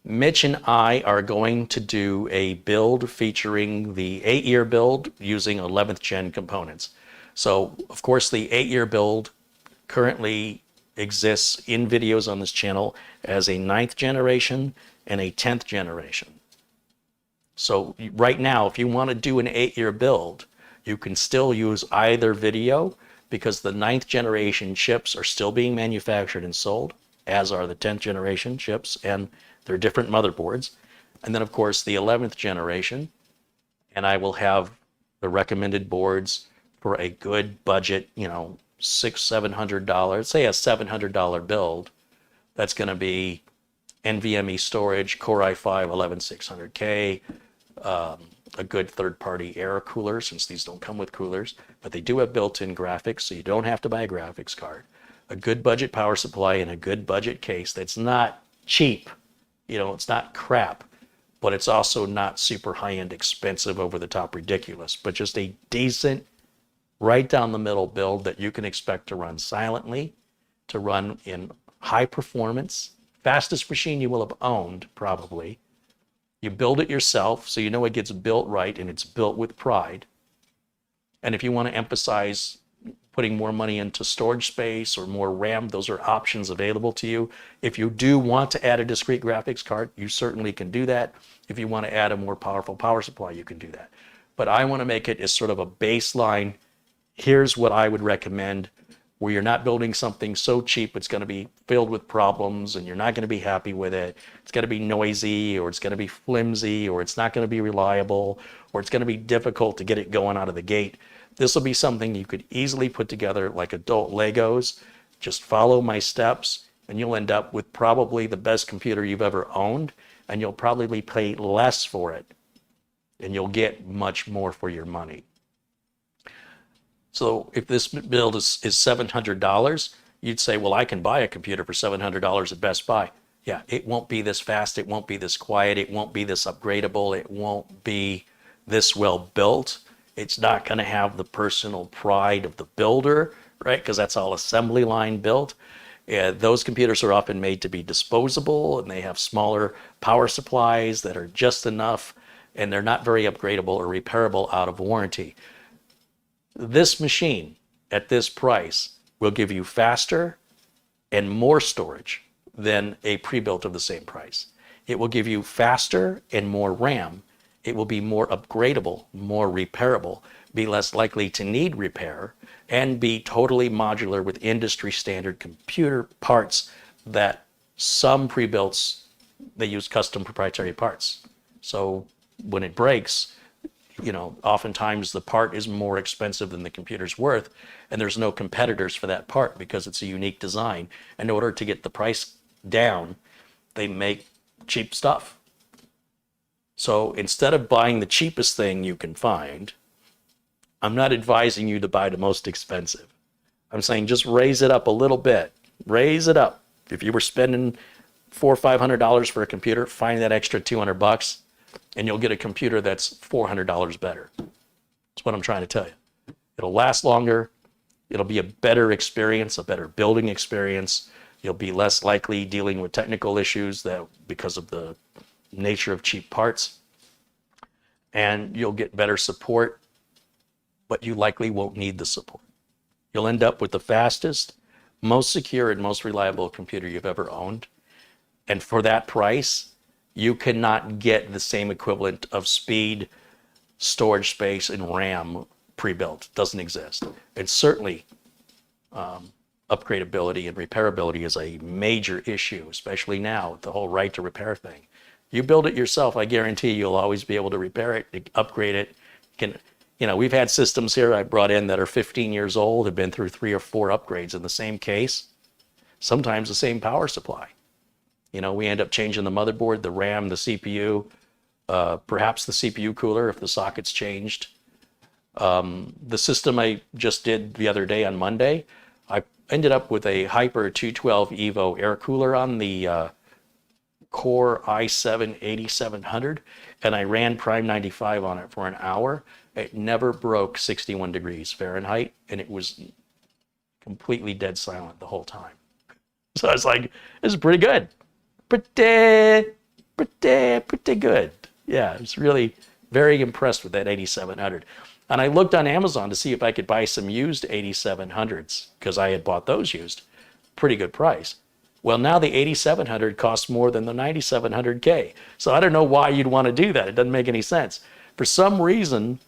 Mitch and I are going to do a build featuring the 8-year build using 11th gen components. So, of course, the 8-year build currently exists in videos on this channel as a 9th generation and a 10th generation. So right now, if you want to do an 8-year build, you can still use either video because the 9th generation chips are still being manufactured and sold, as are the 10th generation chips, and they're different motherboards. And then, of course, the 11th generation. and I will have the recommended boards for a good budget, $600-700, say a $700 build. That's going to be NVMe storage, Core i5 11600K, a good third-party air cooler, since these don't come with coolers, but they do have built-in graphics, so you don't have to buy a graphics card. A good budget power supply and a good budget case that's not cheap. It's not crap, but it's also not super high-end, expensive, over-the-top, ridiculous, but just a decent, right down the middle build that you can expect to run silently, to run in high performance, fastest machine you will have owned, probably. You build it yourself, so you know it gets built right and it's built with pride. And if you want to emphasize putting more money into storage space or more RAM, those are options available to you. If you do want to add a discrete graphics card, you certainly can do that. If you want to add a more powerful power supply, you can do that. But I want to make it as sort of a baseline. Here's what I would recommend, where you're not building something so cheap it's going to be filled with problems and you're not going to be happy with it. It's going to be noisy, or it's going to be flimsy, or it's not going to be reliable, or it's going to be difficult to get it going out of the gate. This will be something you could easily put together like adult Legos. Just follow my steps and you'll end up with probably the best computer you've ever owned, and you'll probably pay less for it and you'll get much more for your money. So if this build is $700, you'd say, well, I can buy a computer for $700 at Best Buy. Yeah, it won't be this fast, it won't be this quiet, it won't be this upgradable, it won't be this well built. It's not going to have the personal pride of the builder, right? Because that's all assembly line built. Those computers are often made to be disposable, and they have smaller power supplies that are just enough, and they're not very upgradable or repairable out of warranty. This machine at this price will give you faster and more storage than a pre-built of the same price. It will give you faster and more RAM. It will be more upgradable, more repairable, be less likely to need repair, and be totally modular with industry standard computer parts that some pre-builts, they use custom proprietary parts. So when it breaks, oftentimes the part is more expensive than the computer's worth, and there's no competitors for that part because it's a unique design. In order to get the price down, they make cheap stuff. So instead of buying the cheapest thing you can find, I'm not advising you to buy the most expensive. I'm saying just raise it up a little bit. Raise it up. If you were spending $400 or $500 for a computer, find that extra $200 and you'll get a computer that's $400 better. That's what I'm trying to tell you. It'll last longer. It'll be a better experience, a better building experience. You'll be less likely dealing with technical issues that because of the nature of cheap parts, and you'll get better support, but you likely won't need the support. You'll end up with the fastest, most secure, and most reliable computer you've ever owned. And for that price, you cannot get the same equivalent of speed, storage space, and RAM pre-built. It doesn't exist. And certainly upgradability and repairability is a major issue, especially now with the whole right to repair thing. You build it yourself, I guarantee you'll always be able to repair it, upgrade it. We've had systems here I brought in that are 15 years old, have been through 3 or 4 upgrades in the same case, sometimes the same power supply. We end up changing the motherboard, the RAM, the CPU, perhaps the CPU cooler if the socket's changed. The system I just did the other day on Monday, I ended up with a Hyper 212 Evo air cooler on the Core i7 8700, and I ran Prime 95 on it for an hour. It never broke 61 degrees Fahrenheit, and it was completely dead silent the whole time. So I was like, this is pretty good. Pretty good. Yeah, I was really very impressed with that 8700. And I looked on Amazon to see if I could buy some used 8700s, because I had bought those used. Pretty good price. Well, now the 8700 costs more than the 9700K. So I don't know why you'd want to do that. It doesn't make any sense. For some reason,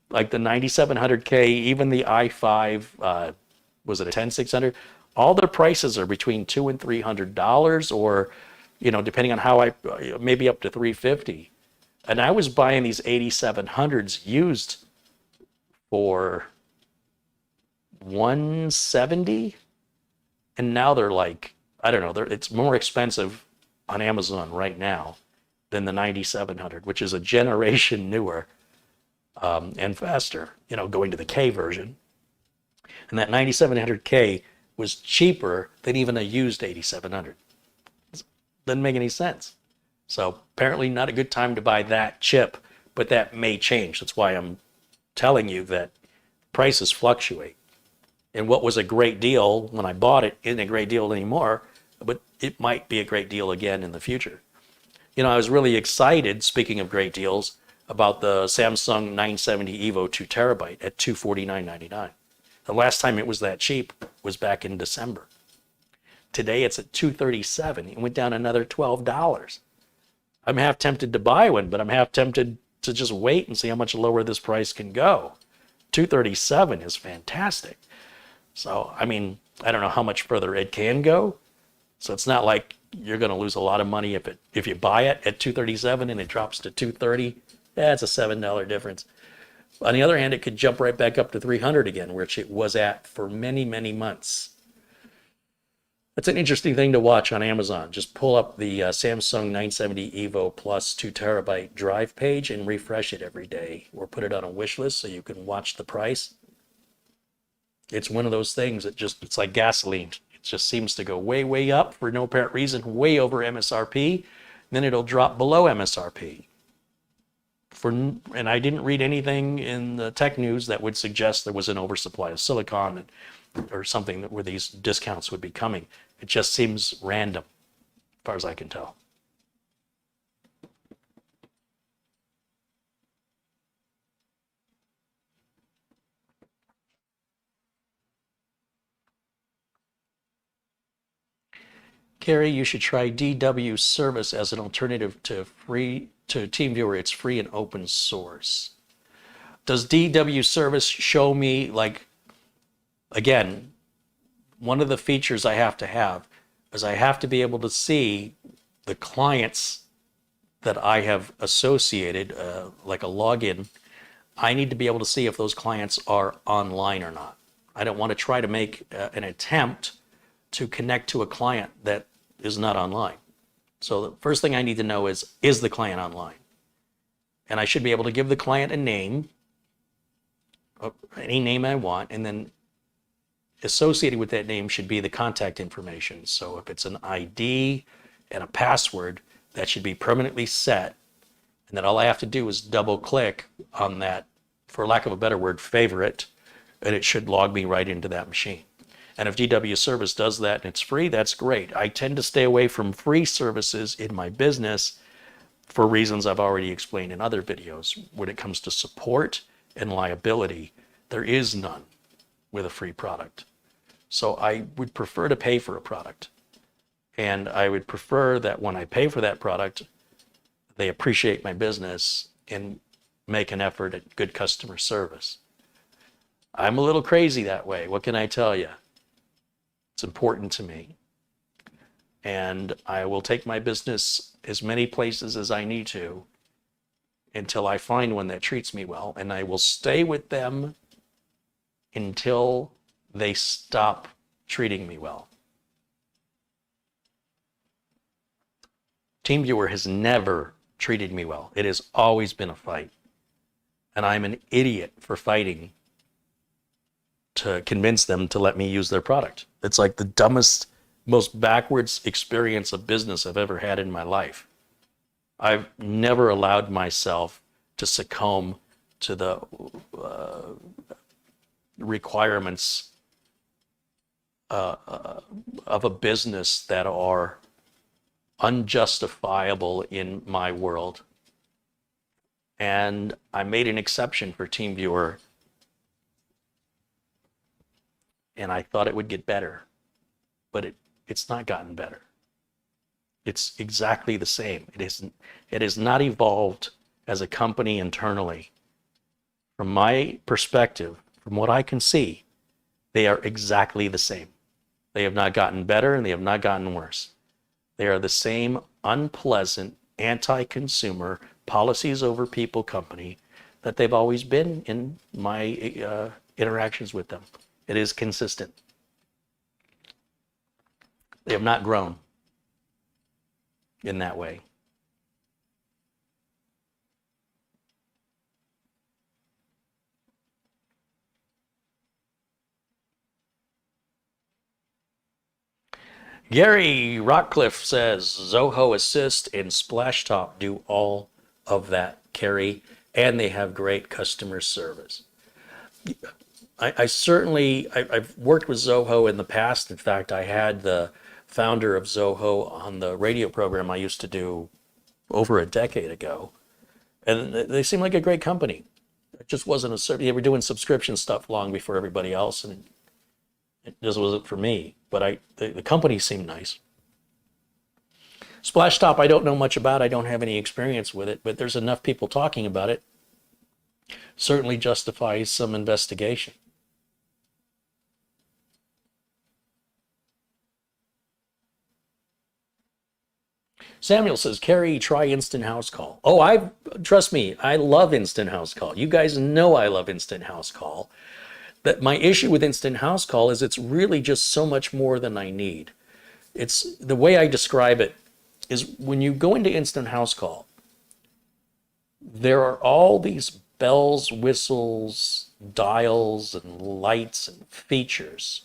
like the 9700K, even the i5, was it a 10600? All their prices are between $200 and $300, or, depending on how maybe up to $350. And I was buying these 8700s used for 170, and now they're like, I don't know, it's more expensive on Amazon right now than the 9700, which is a generation newer and faster, going to the K version. And that 9700K was cheaper than even a used 8700. Doesn't make any sense. So apparently not a good time to buy that chip, but that may change. That's why I'm telling you that prices fluctuate. And what was a great deal when I bought it isn't a great deal anymore, but it might be a great deal again in the future. I was really excited, speaking of great deals, about the Samsung 970 EVO 2 terabyte at $249.99. The last time it was that cheap was back in December. Today it's at $237. It went down another $12. I'm half tempted to buy one, but I'm half tempted to just wait and see how much lower this price can go. $237 is fantastic. So, I don't know how much further it can go. So it's not like you're going to lose a lot of money if you buy it at $237 and it drops to $230. That's a $7 difference. On the other hand, it could jump right back up to $300 again, which it was at for many, many months. That's an interesting thing to watch on Amazon. Just pull up the Samsung 970 EVO Plus 2 terabyte drive page and refresh it every day, or put it on a wish list so you can watch the price. It's one of those things that it's like gasoline. It just seems to go way, way up for no apparent reason, way over MSRP. Then it'll drop below MSRP. And I didn't read anything in the tech news that would suggest there was an oversupply of silicon or something where these discounts would be coming. It just seems random, as far as I can tell. Carrie, you should try DW service as an alternative to TeamViewer. It's free and open source. Does DW service show me, again, one of the features I have to have is I have to be able to see the clients that I have associated, like a login. I need to be able to see if those clients are online or not. I don't want to try to make an attempt to connect to a client that is not online. So the first thing I need to know is the client online? And I should be able to give the client a name, any name I want, and then associated with that name should be the contact information. So if it's an ID and a password, that should be permanently set. And then all I have to do is double click on that, for lack of a better word, favorite, and it should log me right into that machine. And if DW service does that and it's free, that's great. I tend to stay away from free services in my business for reasons I've already explained in other videos. When it comes to support and liability, there is none with a free product. So I would prefer to pay for a product. And I would prefer that when I pay for that product, they appreciate my business and make an effort at good customer service. I'm a little crazy that way. What can I tell you? It's important to me. And I will take my business as many places as I need to until I find one that treats me well. And I will stay with them until they stop treating me well. TeamViewer has never treated me well. It has always been a fight. And I'm an idiot for fighting to convince them to let me use their product. It's like the dumbest, most backwards experience of business I've ever had in my life. I've never allowed myself to succumb to the requirements of a business that are unjustifiable in my world. And I made an exception for TeamViewer, and I thought it would get better, but it's not gotten better. It's exactly the same. It has not evolved as a company internally. From my perspective, from what I can see, they are exactly the same. They have not gotten better and they have not gotten worse. They are the same unpleasant, anti-consumer, policies over people company that they've always been in my interactions with them. It is consistent. They have not grown in that way. Gary Rockcliffe says Zoho Assist and Splashtop do all of that, Carrie, and they have great customer service. I've worked with Zoho in the past. In fact, I had the founder of Zoho on the radio program I used to do over a decade ago, and they seem like a great company. It just wasn't they were doing subscription stuff long before everybody else, and it just wasn't for me. But the company seemed nice. Splashtop, I don't know much about. I don't have any experience with it, but there's enough people talking about it. Certainly justifies some investigation. Samuel says, Carrie, try Instant House Call. Oh, trust me, I love Instant House Call. You guys know I love Instant House Call. That my issue with Instant House Call is it's really just so much more than I need. It's the way I describe it is when you go into Instant House Call, there are all these bells, whistles, dials, and lights and features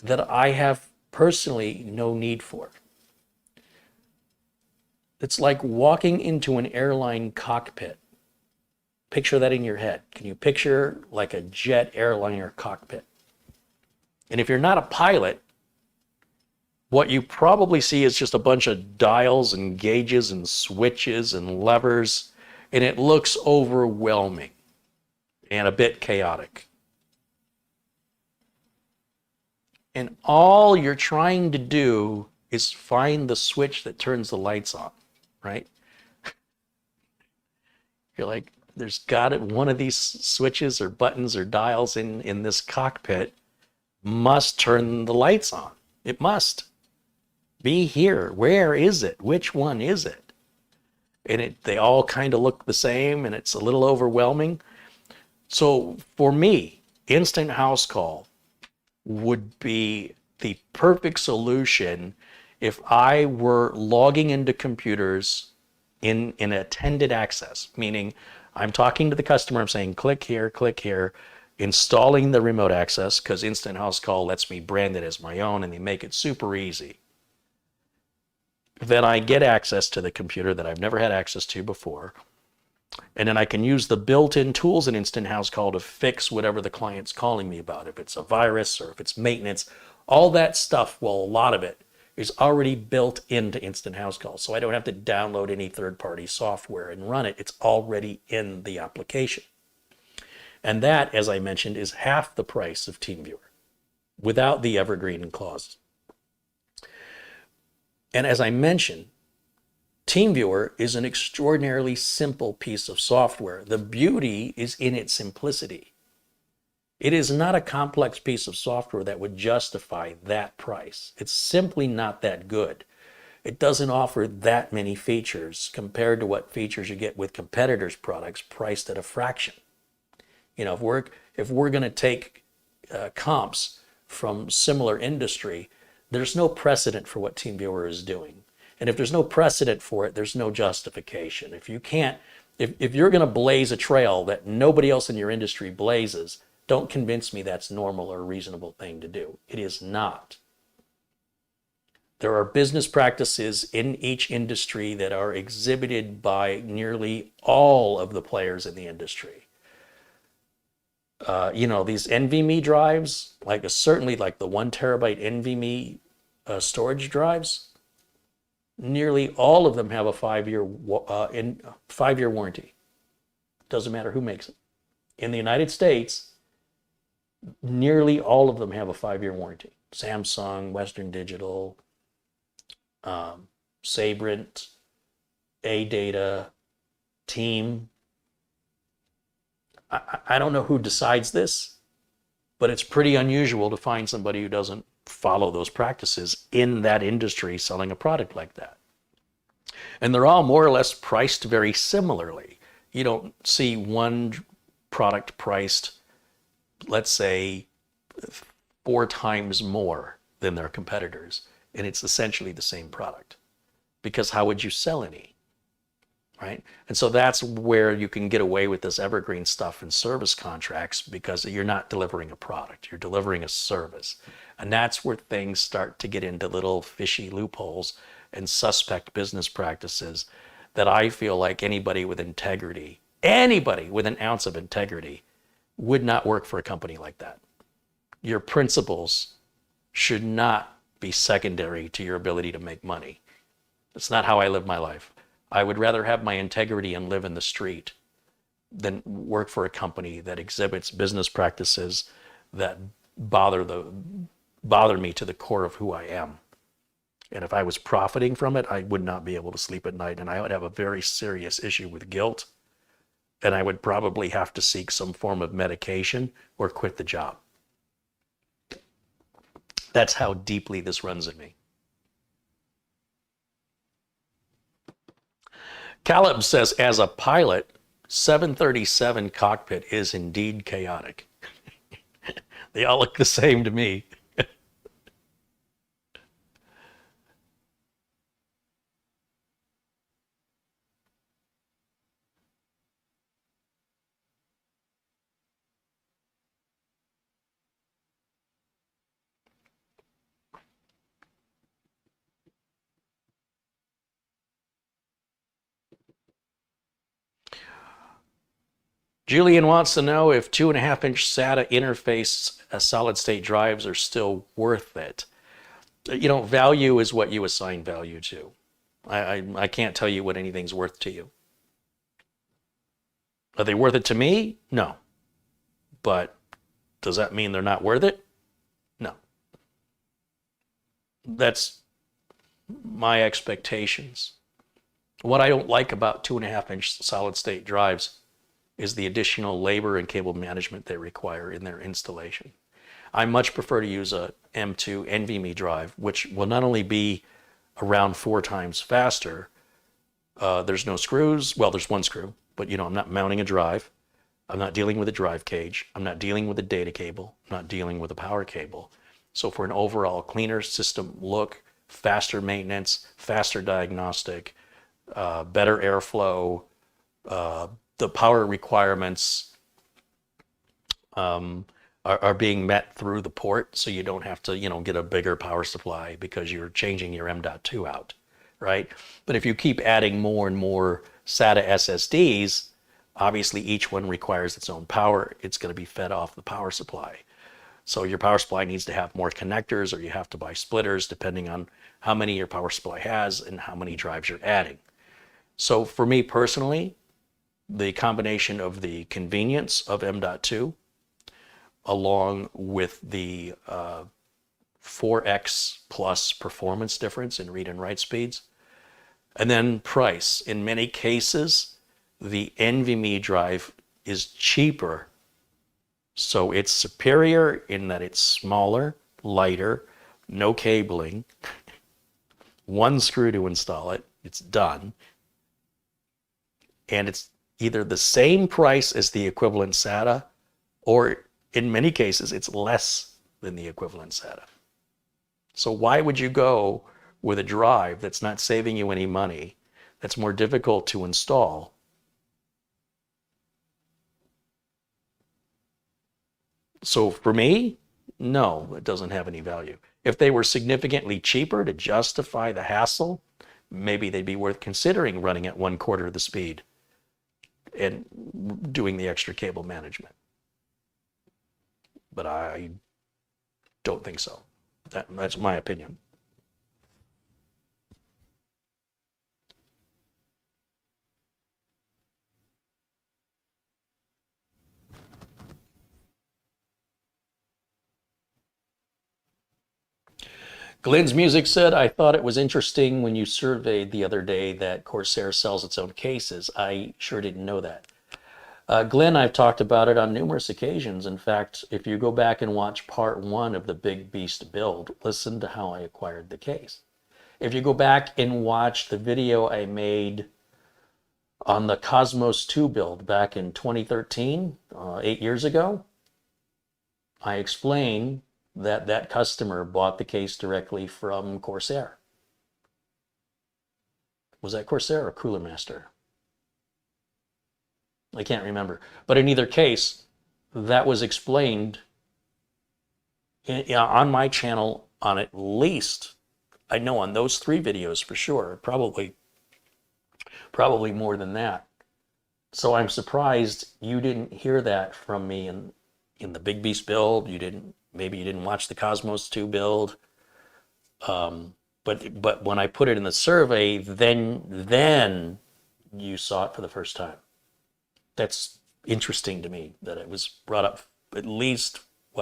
that I have personally no need for. It's like walking into an airline cockpit. Picture that in your head. Can you picture like a jet airliner cockpit? And if you're not a pilot, what you probably see is just a bunch of dials and gauges and switches and levers, and it looks overwhelming and a bit chaotic. And all you're trying to do is find the switch that turns the lights on, right? You're like, there's got it. One of these switches or buttons or dials in this cockpit must turn the lights on. It must be here. Where is it? Which one is it? And they all kind of look the same, and it's a little overwhelming. So for me, Instant House Call would be the perfect solution if I were logging into computers in attended access, meaning I'm talking to the customer, I'm saying click here, installing the remote access, because Instant House Call lets me brand it as my own and they make it super easy. Then I get access to the computer that I've never had access to before. And then I can use the built-in tools in Instant House Call to fix whatever the client's calling me about. If it's a virus or if it's maintenance, all that stuff, well, a lot of it is already built into Instant House Call. So I don't have to download any third-party software and run it. It's already in the application. And that, as I mentioned, is half the price of TeamViewer without the Evergreen clause. And as I mentioned, TeamViewer is an extraordinarily simple piece of software. The beauty is in its simplicity. It is not a complex piece of software that would justify that price. It's simply not that good. It doesn't offer that many features compared to what features you get with competitors' products priced at a fraction. You know, if we're going to take comps from similar industry, there's no precedent for what TeamViewer is doing. And if there's no precedent for it, there's no justification. If you're going to blaze a trail that nobody else in your industry blazes, don't convince me that's normal or a reasonable thing to do. It is not. There are business practices in each industry that are exhibited by nearly all of the players in the industry. These NVMe drives, certainly like the 1 terabyte NVMe storage drives, nearly all of them have a 5-year warranty. Doesn't matter who makes it. In the United States, nearly all of them have a 5-year warranty. Samsung, Western Digital, Sabrent, AData, Team. I don't know who decides this, but it's pretty unusual to find somebody who doesn't follow those practices in that industry selling a product like that. And they're all more or less priced very similarly. You don't see one product priced, let's say, 4 times more than their competitors, and it's essentially the same product. Because how would you sell any, right? And so that's where you can get away with this evergreen stuff in service contracts, because you're not delivering a product, you're delivering a service. And that's where things start to get into little fishy loopholes and suspect business practices that I feel like anybody with integrity, anybody with an ounce of integrity, would not work for a company like that. Your principles should not be secondary to your ability to make money. That's not how I live my life. I would rather have my integrity and live in the street than work for a company that exhibits business practices that bother me to the core of who I am. And if I was profiting from it, I would not be able to sleep at night, and I would have a very serious issue with guilt, and I would probably have to seek some form of medication or quit the job. That's how deeply this runs in me. Caleb says, as a pilot, 737 cockpit is indeed chaotic. They all look the same to me. Julian wants to know if 2.5-inch SATA interface solid state drives are still worth it. You know, value is what you assign value to. I can't tell you what anything's worth to you. Are they worth it to me? No. But does that mean they're not worth it? No. That's my expectations. What I don't like about 2.5-inch solid state drives is the additional labor and cable management they require in their installation. I much prefer to use a M2 NVMe drive, which will not only be around 4 times faster, there's no screws, well, there's one screw, but you know, I'm not mounting a drive, I'm not dealing with a drive cage, I'm not dealing with a data cable, I'm not dealing with a power cable. So for an overall cleaner system look, faster maintenance, faster diagnostic, better airflow, the power requirements are being met through the port, so you don't have to, you know, get a bigger power supply because you're changing your M.2 out, right? But if you keep adding more and more SATA SSDs, obviously each one requires its own power. It's going to be fed off the power supply. So your power supply needs to have more connectors, or you have to buy splitters depending on how many your power supply has and how many drives you're adding. So for me personally, the combination of the convenience of M.2 along with the 4x plus performance difference in read and write speeds, and then price. In many cases, the NVMe drive is cheaper, so it's superior in that it's smaller, lighter, no cabling, one screw to install it, it's done, and it's either the same price as the equivalent SATA, or in many cases, it's less than the equivalent SATA. So why would you go with a drive that's not saving you any money, that's more difficult to install? So for me, no, it doesn't have any value. If they were significantly cheaper to justify the hassle, maybe they'd be worth considering running at 1/4 the speed and doing the extra cable management. But I don't think so. That's my opinion. Glenn's Music said, I thought it was interesting when you surveyed the other day that Corsair sells its own cases. I sure didn't know that. Glenn, I've talked about it on numerous occasions. In fact, if you go back and watch part 1 of the Big Beast build, listen to how I acquired the case. If you go back and watch the video I made on the Cosmos 2 build back in 2013, 8 years ago, I explained that that customer bought the case directly from Corsair. Was that Corsair or Cooler Master? I can't remember. But in either case, that was explained on my channel on at least, I know on those 3 videos for sure, probably more than that. So I'm surprised you didn't hear that from me in the Big Beast build. Maybe you didn't watch the Cosmos 2 build. But when I put it in the survey, then you saw it for the first time. That's interesting to me that it was brought up at least,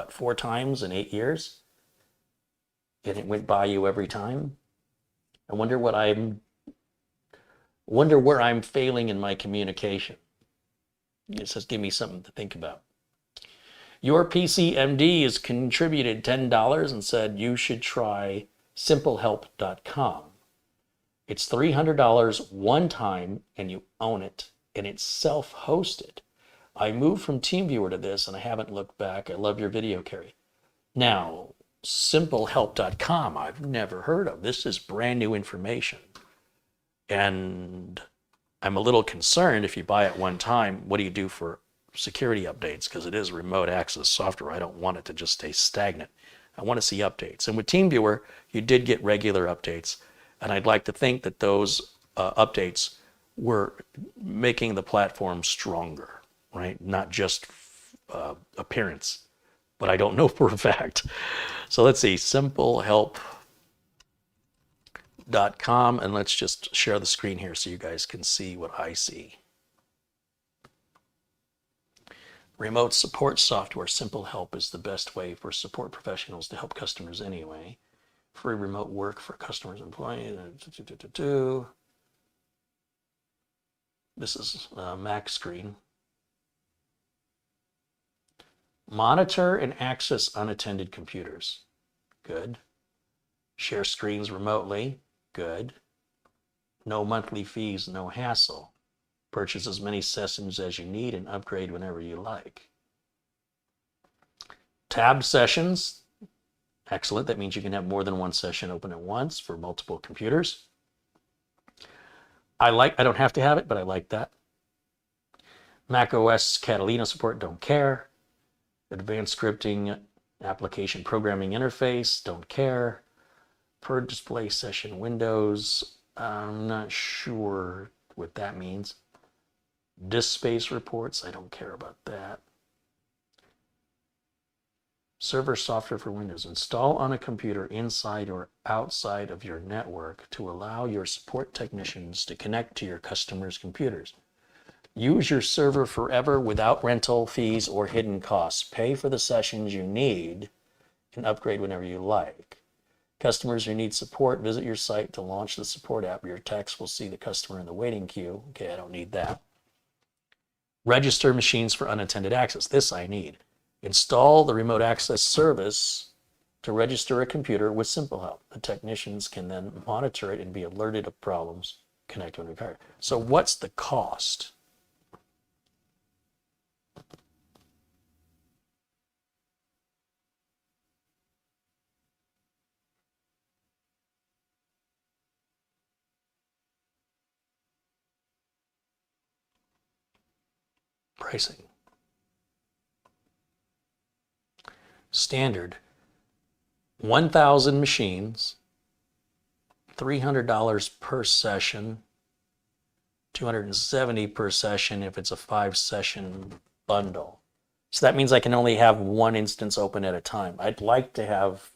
4 times in 8 years? And it went by you every time? I wonder where I'm failing in my communication. It says, give me something to think about. Your PCMD has contributed $10 and said you should try SimpleHelp.com. It's $300 one time and you own it, and it's self-hosted. I moved from TeamViewer to this and I haven't looked back. I love your video, Carrie. Now, SimpleHelp.com, I've never heard of. This is brand new information. And I'm a little concerned if you buy it one time, what do you do for security updates? Because it is remote access software. I don't want it to just stay stagnant. I want to see updates. And with TeamViewer, you did get regular updates. And I'd like to think that those updates were making the platform stronger, right? Not just appearance, but I don't know for a fact. So let's see, SimpleHelp.com, and let's just share the screen here so you guys can see what I see. Remote support software, SimpleHelp is the best way for support professionals to help customers anyway. Free remote work for customers and employees. This is Mac screen. Monitor and access unattended computers. Good. Share screens remotely. Good. No monthly fees, no hassle. Purchase as many sessions as you need and upgrade whenever you like. Tab sessions. Excellent. That means you can have more than one session open at once for multiple computers. I don't have to have it, but I like that. Mac OS Catalina support, don't care. Advanced scripting, application programming interface, don't care. Per display session windows, I'm not sure what that means. Disk space reports, I don't care about that. Server software for Windows. Install on a computer inside or outside of your network to allow your support technicians to connect to your customers' computers. Use your server forever without rental fees or hidden costs. Pay for the sessions you need and upgrade whenever you like. Customers who need support, visit your site to launch the support app. Your text will see the customer in the waiting queue. Okay, I don't need that. Register machines for unattended access. This I need. Install the remote access service to register a computer with SimpleHelp. The technicians can then monitor it and be alerted of problems, connect when repaired. So what's the cost? Pricing. Standard, 1,000 machines, $300 per session, $270 per session if it's a 5-session bundle. So that means I can only have one instance open at a time. I'd like to have,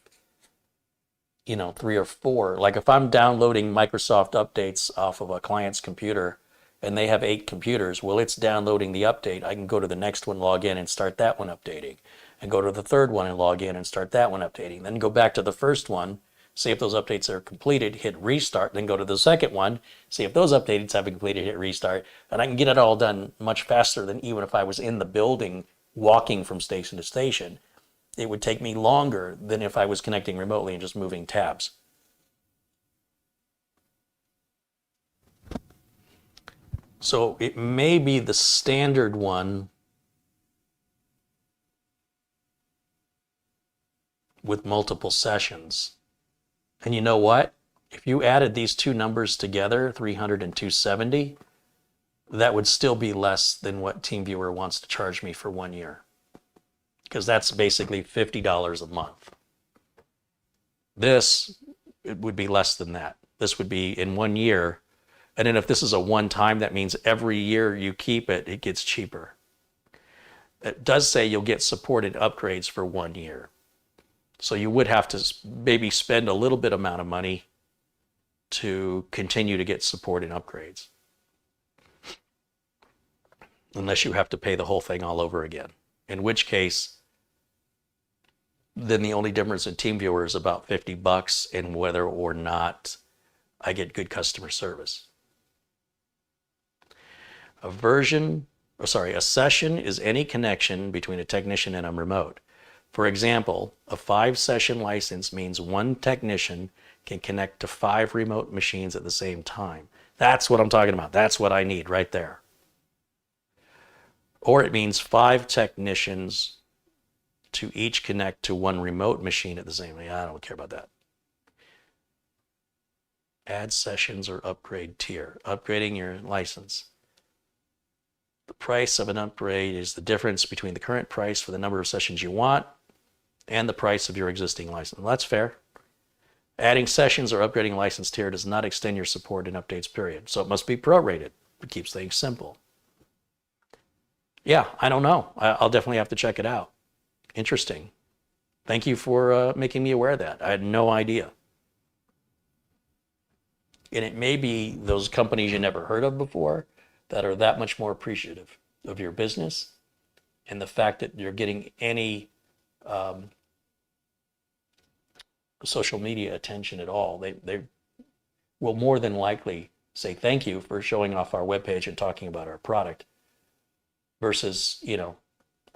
3 or 4. Like if I'm downloading Microsoft updates off of a client's computer and they have 8 computers, well, it's downloading the update. I can go to the next one, log in and start that one updating. And go to the third one and log in and start that one updating. Then go back to the first one, see if those updates are completed, hit restart, then go to the second one, see if those updates have been completed, hit restart. And I can get it all done much faster than even if I was in the building walking from station to station. It would take me longer than if I was connecting remotely and just moving tabs. So it may be the standard one with multiple sessions. And you know what? If you added these two numbers together, 300 and 270, that would still be less than what TeamViewer wants to charge me for 1 year. Because that's basically $50 a month. This, it would be less than that. This would be in 1 year. And then if this is a one-time, that means every year you keep it, it gets cheaper. It does say you'll get supported upgrades for 1 year. So you would have to maybe spend a little bit amount of money to continue to get support and upgrades. Unless you have to pay the whole thing all over again. In which case, then the only difference in TeamViewer is about $50 in whether or not I get good customer service. A session is any connection between a technician and a remote. For example, a 5-session license means one technician can connect to 5 remote machines at the same time. That's what I'm talking about. That's what I need right there. Or it means 5 technicians to each connect to 1 remote machine at the same time. I don't care about that. Add sessions or upgrade tier. Upgrading your license. The price of an upgrade is the difference between the current price for the number of sessions you want and the price of your existing license. Well, that's fair. Adding sessions or upgrading license tier does not extend your support and updates period. So it must be prorated. It keeps things simple. Yeah, I don't know. I'll definitely have to check it out. Interesting. Thank you for making me aware of that. I had no idea. And it may be those companies you never heard of before that are that much more appreciative of your business and the fact that you're getting any social media attention at all. They will more than likely say thank you for showing off our webpage and talking about our product versus, you know,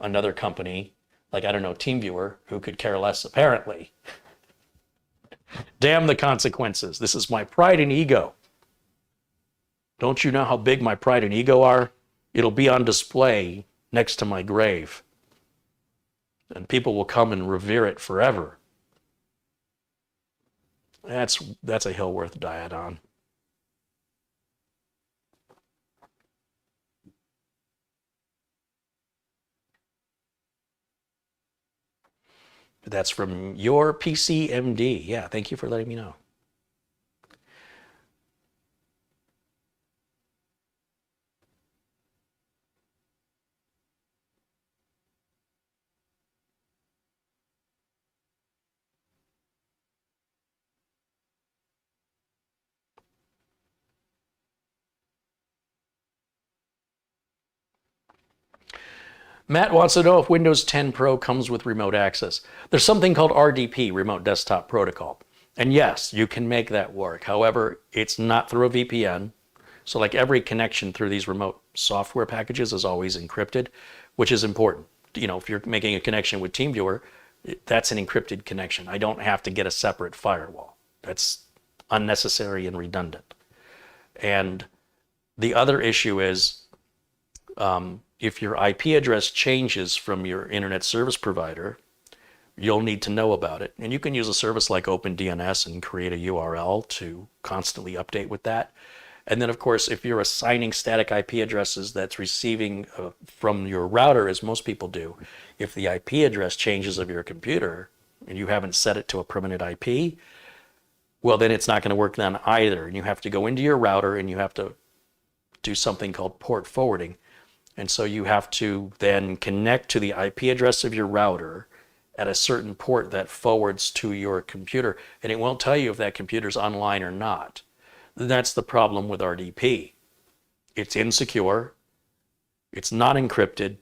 another company like, I don't know, TeamViewer, who could care less apparently. Damn the consequences. This is my pride and ego. Don't you know how big my pride and ego are? It'll be on display next to my grave. And people will come and revere it forever. That's a hill worth dying on. That's from your PCMD. Yeah, thank you for letting me know. Matt wants to know if Windows 10 Pro comes with remote access. There's something called RDP, Remote Desktop Protocol. And yes, you can make that work. However, it's not through a VPN. So like every connection through these remote software packages is always encrypted, which is important. You know, if you're making a connection with TeamViewer, that's an encrypted connection. I don't have to get a separate firewall. That's unnecessary and redundant. And the other issue is, if your IP address changes from your internet service provider, you'll need to know about it. And you can use a service like OpenDNS and create a URL to constantly update with that. And then, of course, if you're assigning static IP addresses that's receiving from your router, as most people do, if the IP address changes of your computer and you haven't set it to a permanent IP, well, then it's not going to work then either. And you have to go into your router and you have to do something called port forwarding. And so you have to then connect to the IP address of your router at a certain port that forwards to your computer. And it won't tell you if that computer's online or not. That's the problem with RDP. It's insecure, it's not encrypted,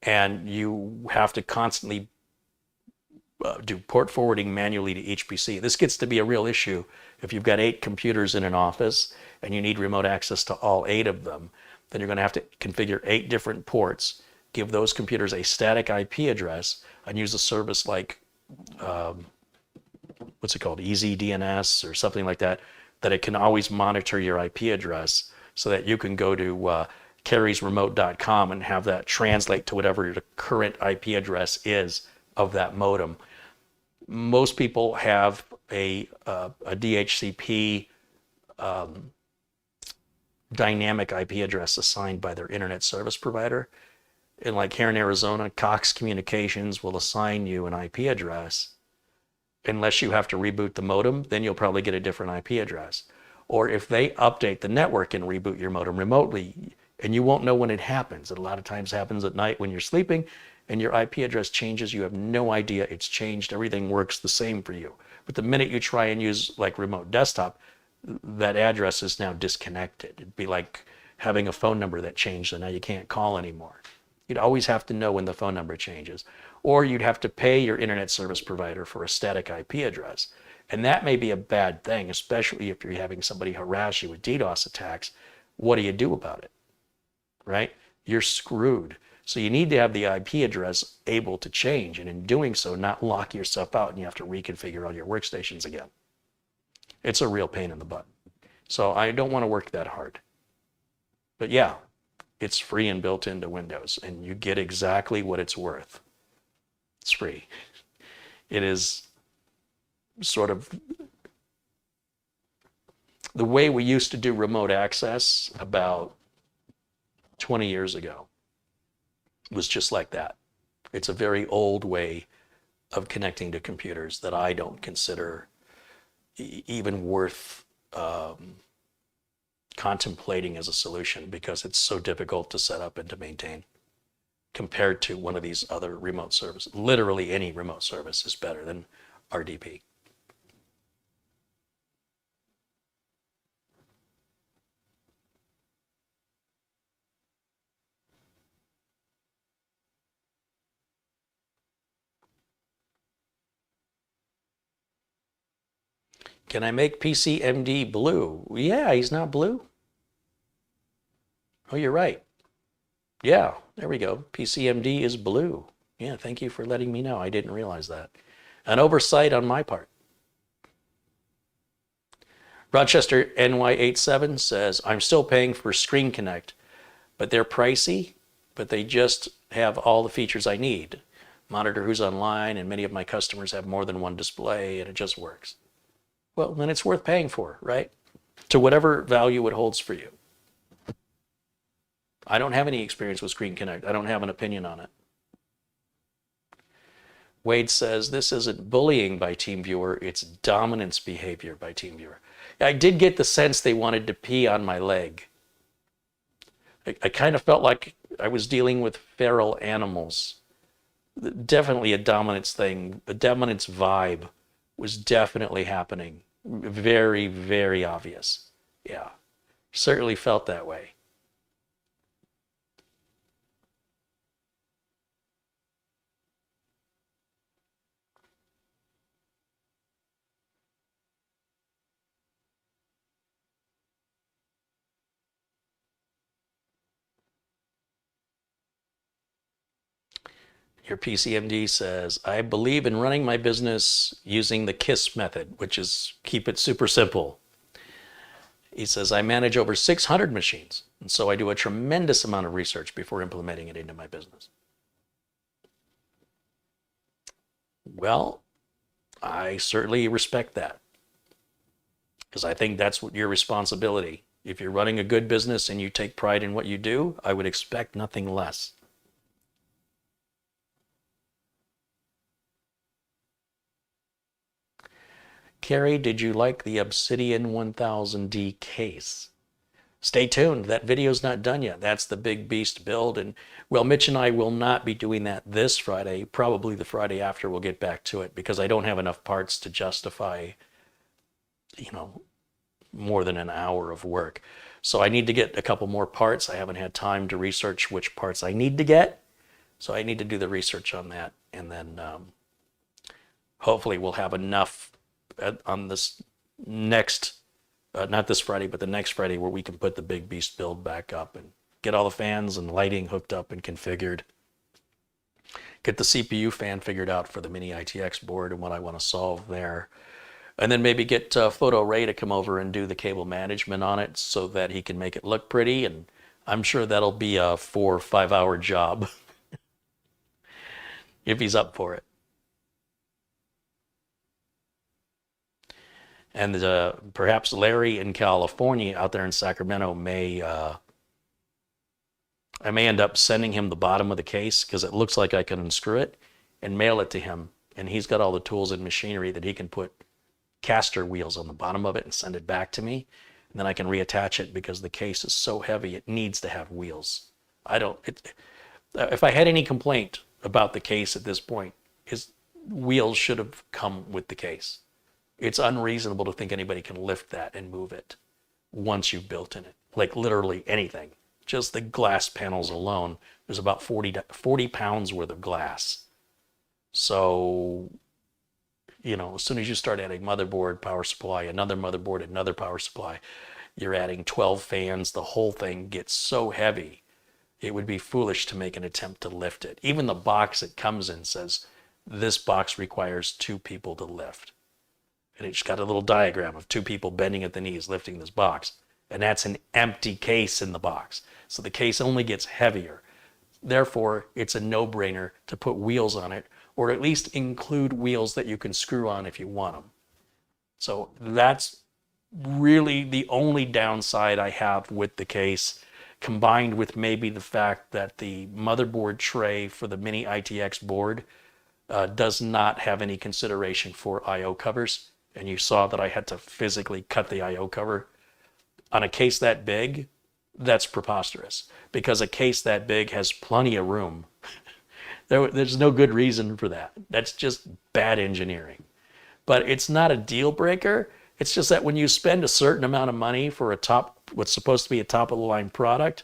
and you have to constantly do port forwarding manually to each PC. This gets to be a real issue if you've got 8 computers in an office and you need remote access to all 8 of them. Then you're going to have to configure 8 different ports, give those computers a static IP address, and use a service like, what's it called, EasyDNS or something like that, that it can always monitor your IP address so that you can go to carriesremote.com and have that translate to whatever the current IP address is of that modem. Most people have a DHCP dynamic IP address assigned by their internet service provider. And like here in Arizona, Cox Communications will assign you an IP address. Unless you have to reboot the modem, then you'll probably get a different IP address. Or if they update the network and reboot your modem remotely, and you won't know when it happens. It a lot of times happens at night when you're sleeping and your IP address changes. You have no idea it's changed. Everything works the same for you. But the minute you try and use like remote desktop, that address is now disconnected. It'd be like having a phone number that changed and now you can't call anymore. You'd always have to know when the phone number changes. Or you'd have to pay your internet service provider for a static IP address. And that may be a bad thing, especially if you're having somebody harass you with DDoS attacks. What do you do about it? Right? You're screwed. So you need to have the IP address able to change, and in doing so, not lock yourself out and you have to reconfigure all your workstations again. It's a real pain in the butt. So I don't want to work that hard. But yeah, it's free and built into Windows, and you get exactly what it's worth. It's free. It is sort of the way we used to do remote access about 20 years ago. Was just like that. It's a very old way of connecting to computers that I don't consider even worth contemplating as a solution, because it's so difficult to set up and to maintain compared to one of these other remote services. Literally any remote service is better than RDP. Can I make PCMD blue? Yeah, he's not blue. Oh, you're right. Yeah, there we go. PCMD is blue. Yeah, thank you for letting me know. I didn't realize that. An oversight on my part. Rochester NY87 says, I'm still paying for Screen Connect, but they're pricey, but they just have all the features I need. Monitor who's online, and many of my customers have more than one display, and it just works. Well, then it's worth paying for, right? To whatever value it holds for you. I don't have any experience with Screen Connect. I don't have an opinion on it. Wade says, this isn't bullying by TeamViewer, it's dominance behavior by TeamViewer. I did get the sense they wanted to pee on my leg. I kind of felt like I was dealing with feral animals. Definitely a dominance thing. The dominance vibe was definitely happening. Very, very obvious. Yeah, certainly felt that way. Your PCMD says, I believe in running my business using the KISS method, which is keep it super simple. He says, I manage over 600 machines, and so I do a tremendous amount of research before implementing it into my business. Well, I certainly respect that, because I think that's what your responsibility. If you're running a good business and you take pride in what you do, I would expect nothing less. Carrie, did you like the Obsidian 1000D case? Stay tuned. That video's not done yet. That's the big beast build. And well, Mitch and I will not be doing that this Friday. Probably the Friday after we'll get back to it, because I don't have enough parts to justify, more than an hour of work. So I need to get a couple more parts. I haven't had time to research which parts I need to get. So I need to do the research on that. And then hopefully we'll have enough on this next, not this Friday, but the next Friday, where we can put the big beast build back up and get all the fans and lighting hooked up and configured. Get the CPU fan figured out for the mini ITX board and what I want to solve there. And then maybe get Photo Ray to come over and do the cable management on it so that he can make it look pretty. And I'm sure that'll be a 4 or 5 hour job if he's up for it. And perhaps Larry in California out there in Sacramento I may end up sending him the bottom of the case because it looks like I can unscrew it and mail it to him. And he's got all the tools and machinery that he can put caster wheels on the bottom of it and send it back to me. And then I can reattach it because the case is so heavy, it needs to have wheels. If I had any complaint about the case at this point, his wheels should have come with the case. It's unreasonable to think anybody can lift that and move it once you've built in it, like literally anything. Just the glass panels alone, there's about 40 pounds worth of glass. So, as soon as you start adding motherboard, power supply, another motherboard, another power supply, you're adding 12 fans, the whole thing gets so heavy, it would be foolish to make an attempt to lift it. Even the box it comes in says, this box requires 2 people to lift. And it's got a little diagram of 2 people bending at the knees lifting this box. And that's an empty case in the box. So the case only gets heavier. Therefore, it's a no-brainer to put wheels on it, or at least include wheels that you can screw on if you want them. So that's really the only downside I have with the case, combined with maybe the fact that the motherboard tray for the mini ITX board does not have any consideration for I/O covers. And you saw that I had to physically cut the I/O cover. On a case that big, that's preposterous, because a case that big has plenty of room. There's no good reason for that. That's just bad engineering. But it's not a deal breaker. It's just that when you spend a certain amount of money for what's supposed to be a top of the line product,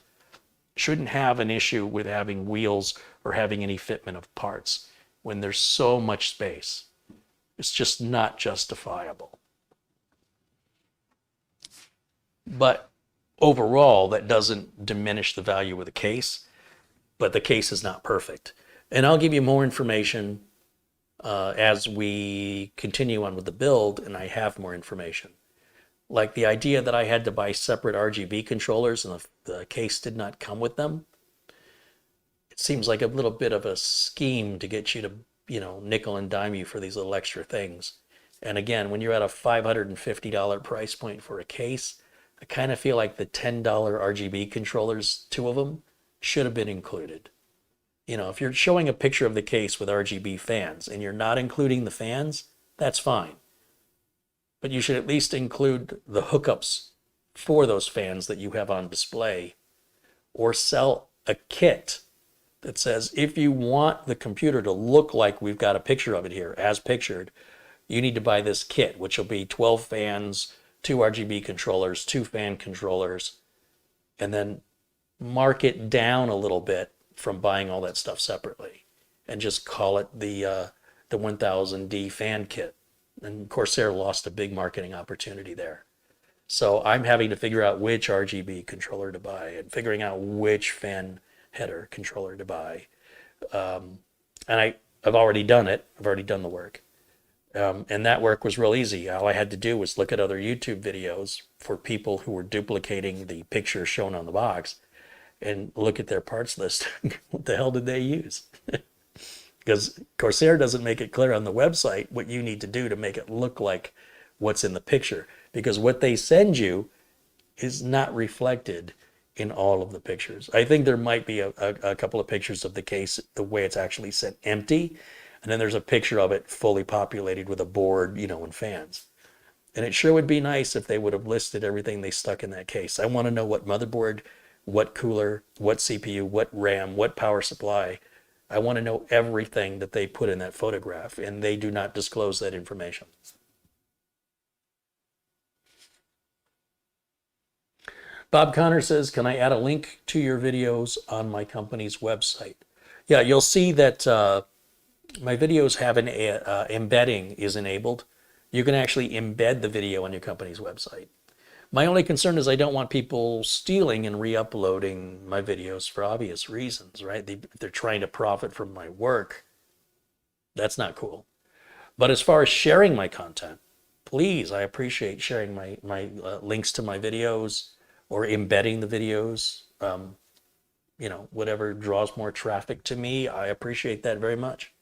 shouldn't have an issue with having wheels or having any fitment of parts when there's so much space. It's just not justifiable. But overall, that doesn't diminish the value of the case, but the case is not perfect. And I'll give you more information as we continue on with the build and I have more information. Like the idea that I had to buy separate RGB controllers and the case did not come with them. It seems like a little bit of a scheme to get you to, nickel and dime you for these little extra things. And again, when you're at a $550 price point for a case, I kind of feel like the $10 RGB controllers, 2 of them, should have been included. If you're showing a picture of the case with RGB fans and you're not including the fans, that's fine. But you should at least include the hookups for those fans that you have on display, or sell a kit that says, if you want the computer to look like we've got a picture of it here, as pictured, you need to buy this kit, which will be 12 fans, 2 RGB controllers, 2 fan controllers, and then mark it down a little bit from buying all that stuff separately and just call it the 1000D fan kit. And Corsair lost a big marketing opportunity there. So I'm having to figure out which RGB controller to buy and figuring out which fan header controller to buy. And I've already done it. I've already done the work. And that work was real easy. All I had to do was look at other YouTube videos for people who were duplicating the picture shown on the box and look at their parts list. What the hell did they use? Because Corsair doesn't make it clear on the website what you need to do to make it look like what's in the picture. Because what they send you is not reflected in all of the pictures. I think there might be a couple of pictures of the case, the way it's actually sent empty. And then there's a picture of it fully populated with a board, and fans. And it sure would be nice if they would have listed everything they stuck in that case. I want to know what motherboard, what cooler, what CPU, what RAM, what power supply. I want to know everything that they put in that photograph, and they do not disclose that information. Bob Connor says, can I add a link to your videos on my company's website? Yeah, you'll see that my videos have an embedding is enabled. You can actually embed the video on your company's website. My only concern is I don't want people stealing and re-uploading my videos for obvious reasons, right? If they're trying to profit from my work, that's not cool. But as far as sharing my content, please, I appreciate sharing my links to my videos or embedding the videos. Whatever draws more traffic to me, I appreciate that very much.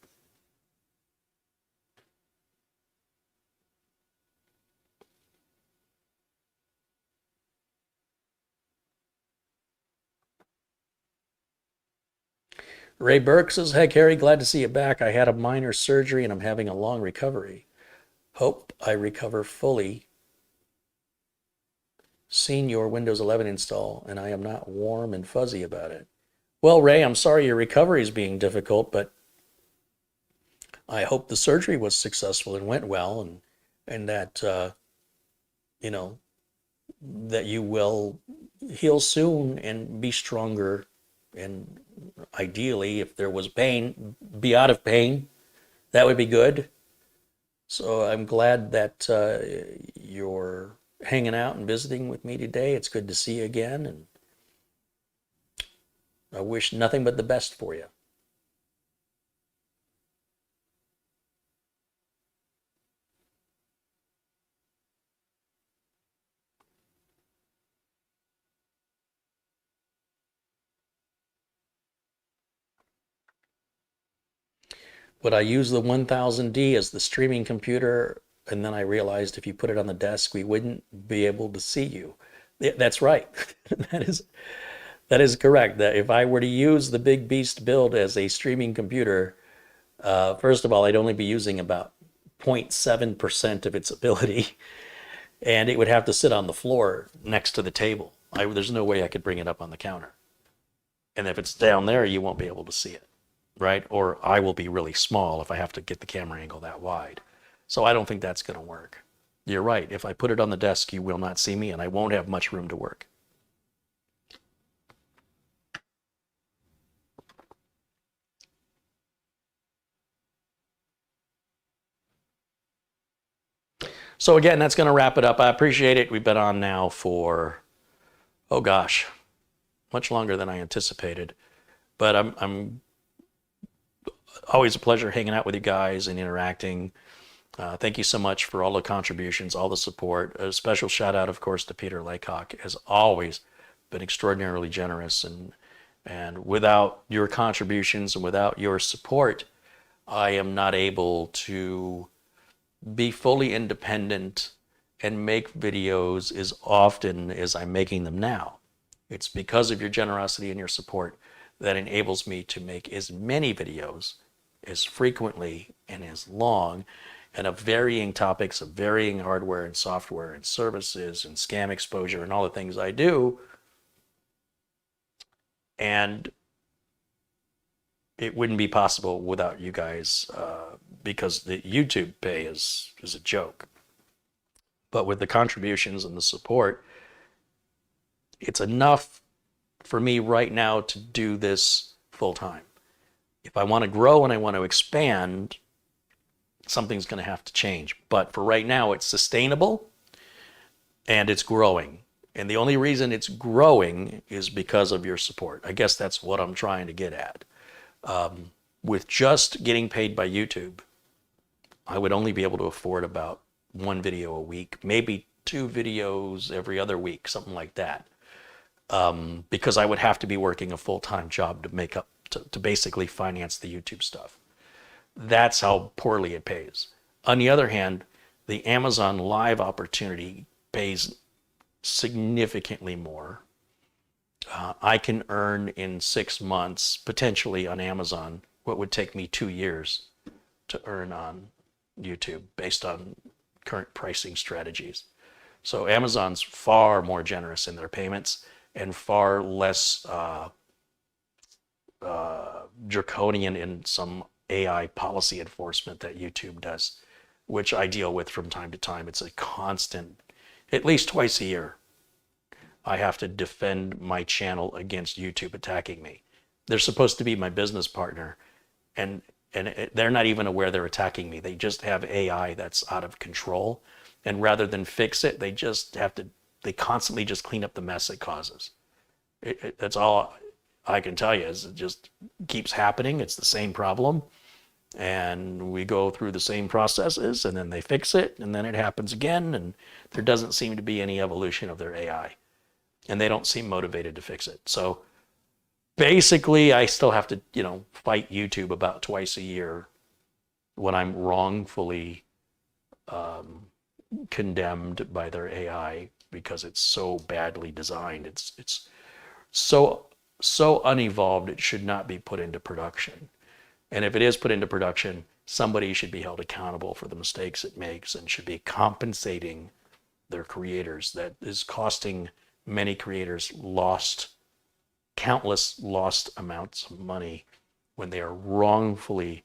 Ray Burke says, "Hey, Carrie, glad to see you back. I had a minor surgery and I'm having a long recovery. Hope I recover fully. Seen your Windows 11 install and I am not warm and fuzzy about it." Well, Ray, I'm sorry your recovery is being difficult, but I hope the surgery was successful and went well, and that you know that you will heal soon and be stronger, and ideally, if there was pain, be out of pain. That would be good. So I'm glad that you're hanging out and visiting with me today. It's good to see you again, and I wish nothing but the best for you. Would I use the 1000D as the streaming computer? And then I realized if you put it on the desk, we wouldn't be able to see you. That's right. That is correct. That if I were to use the Big Beast build as a streaming computer, first of all, I'd only be using about 0.7% of its ability, and it would have to sit on the floor next to the table. There's no way I could bring it up on the counter. And if it's down there, you won't be able to see it, right? Or I will be really small if I have to get the camera angle that wide. So I don't think that's going to work. You're right. If I put it on the desk, you will not see me, and I won't have much room to work. So again, that's going to wrap it up. I appreciate it. We've been on now for, oh gosh, much longer than I anticipated. But I'm always a pleasure hanging out with you guys and interacting. Thank you so much for all the contributions, all the support. A special shout out, of course, to Peter Laycock, as always, been extraordinarily generous. And without your contributions and without your support, I am not able to be fully independent and make videos as often as I'm making them now. It's because of your generosity and your support that enables me to make as many videos as frequently and as long and of varying topics, of varying hardware and software and services and scam exposure and all the things I do. And it wouldn't be possible without you guys, because the YouTube pay is a joke. But with the contributions and the support, it's enough for me right now to do this full time. If I want to grow and I want to expand, something's going to have to change. But for right now, it's sustainable and it's growing. And the only reason it's growing is because of your support. I guess that's what I'm trying to get at. With just getting paid by YouTube, I would only be able to afford about one video a week, maybe 2 videos every other week, something like that. Because I would have to be working a full-time job to make up, to basically finance the YouTube stuff. That's how poorly it pays. On the other hand, the Amazon Live opportunity pays significantly more. I can earn in 6 months, potentially on Amazon, what would take me 2 years to earn on YouTube based on current pricing strategies. So Amazon's far more generous in their payments and far less draconian in some AI policy enforcement that YouTube does, which I deal with from time to time. It's a constant, at least twice a year, I have to defend my channel against YouTube attacking me. They're supposed to be my business partner, and they're not even aware they're attacking me. They just have AI that's out of control, and rather than fix it, they constantly just clean up the mess it causes. That's all I can tell you, is it just keeps happening. It's the same problem, And we go through the same processes, and then they fix it, and then it happens again, and there doesn't seem to be any evolution of their AI. And they don't seem motivated to fix it. So basically, I still have to, fight YouTube about twice a year when I'm wrongfully condemned by their AI because it's so badly designed. It's so unevolved, it should not be put into production. And if it is put into production, somebody should be held accountable for the mistakes it makes and should be compensating their creators. That is costing many creators countless lost amounts of money when they are wrongfully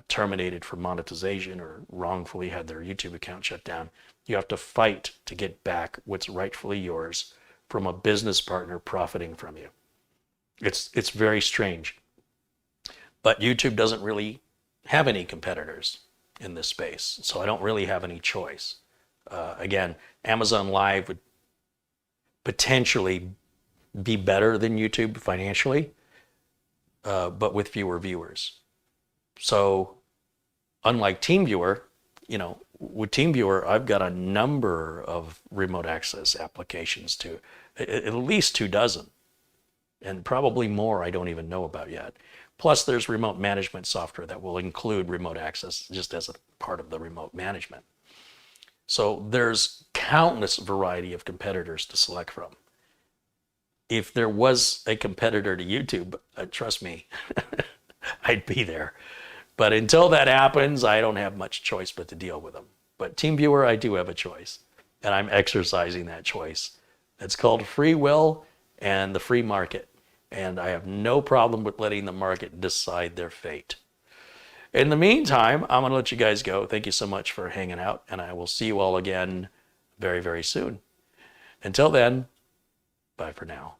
terminated for monetization or wrongfully had their YouTube account shut down. You have to fight to get back what's rightfully yours from a business partner profiting from you. It's very strange. But YouTube doesn't really have any competitors in this space, so I don't really have any choice. Again, Amazon Live would potentially be better than YouTube financially, but with fewer viewers. So unlike TeamViewer, with TeamViewer, I've got a number of remote access applications to at least 24, and probably more I don't even know about yet. Plus there's remote management software that will include remote access just as a part of the remote management. So there's countless variety of competitors to select from. If there was a competitor to YouTube, trust me, I'd be there. But until that happens, I don't have much choice but to deal with them. But TeamViewer, I do have a choice, and I'm exercising that choice. It's called free will and the free market, and I have no problem with letting the market decide their fate. In the meantime, I'm going to let you guys go. Thank you so much for hanging out, and I will see you all again very, very soon. Until then, bye for now.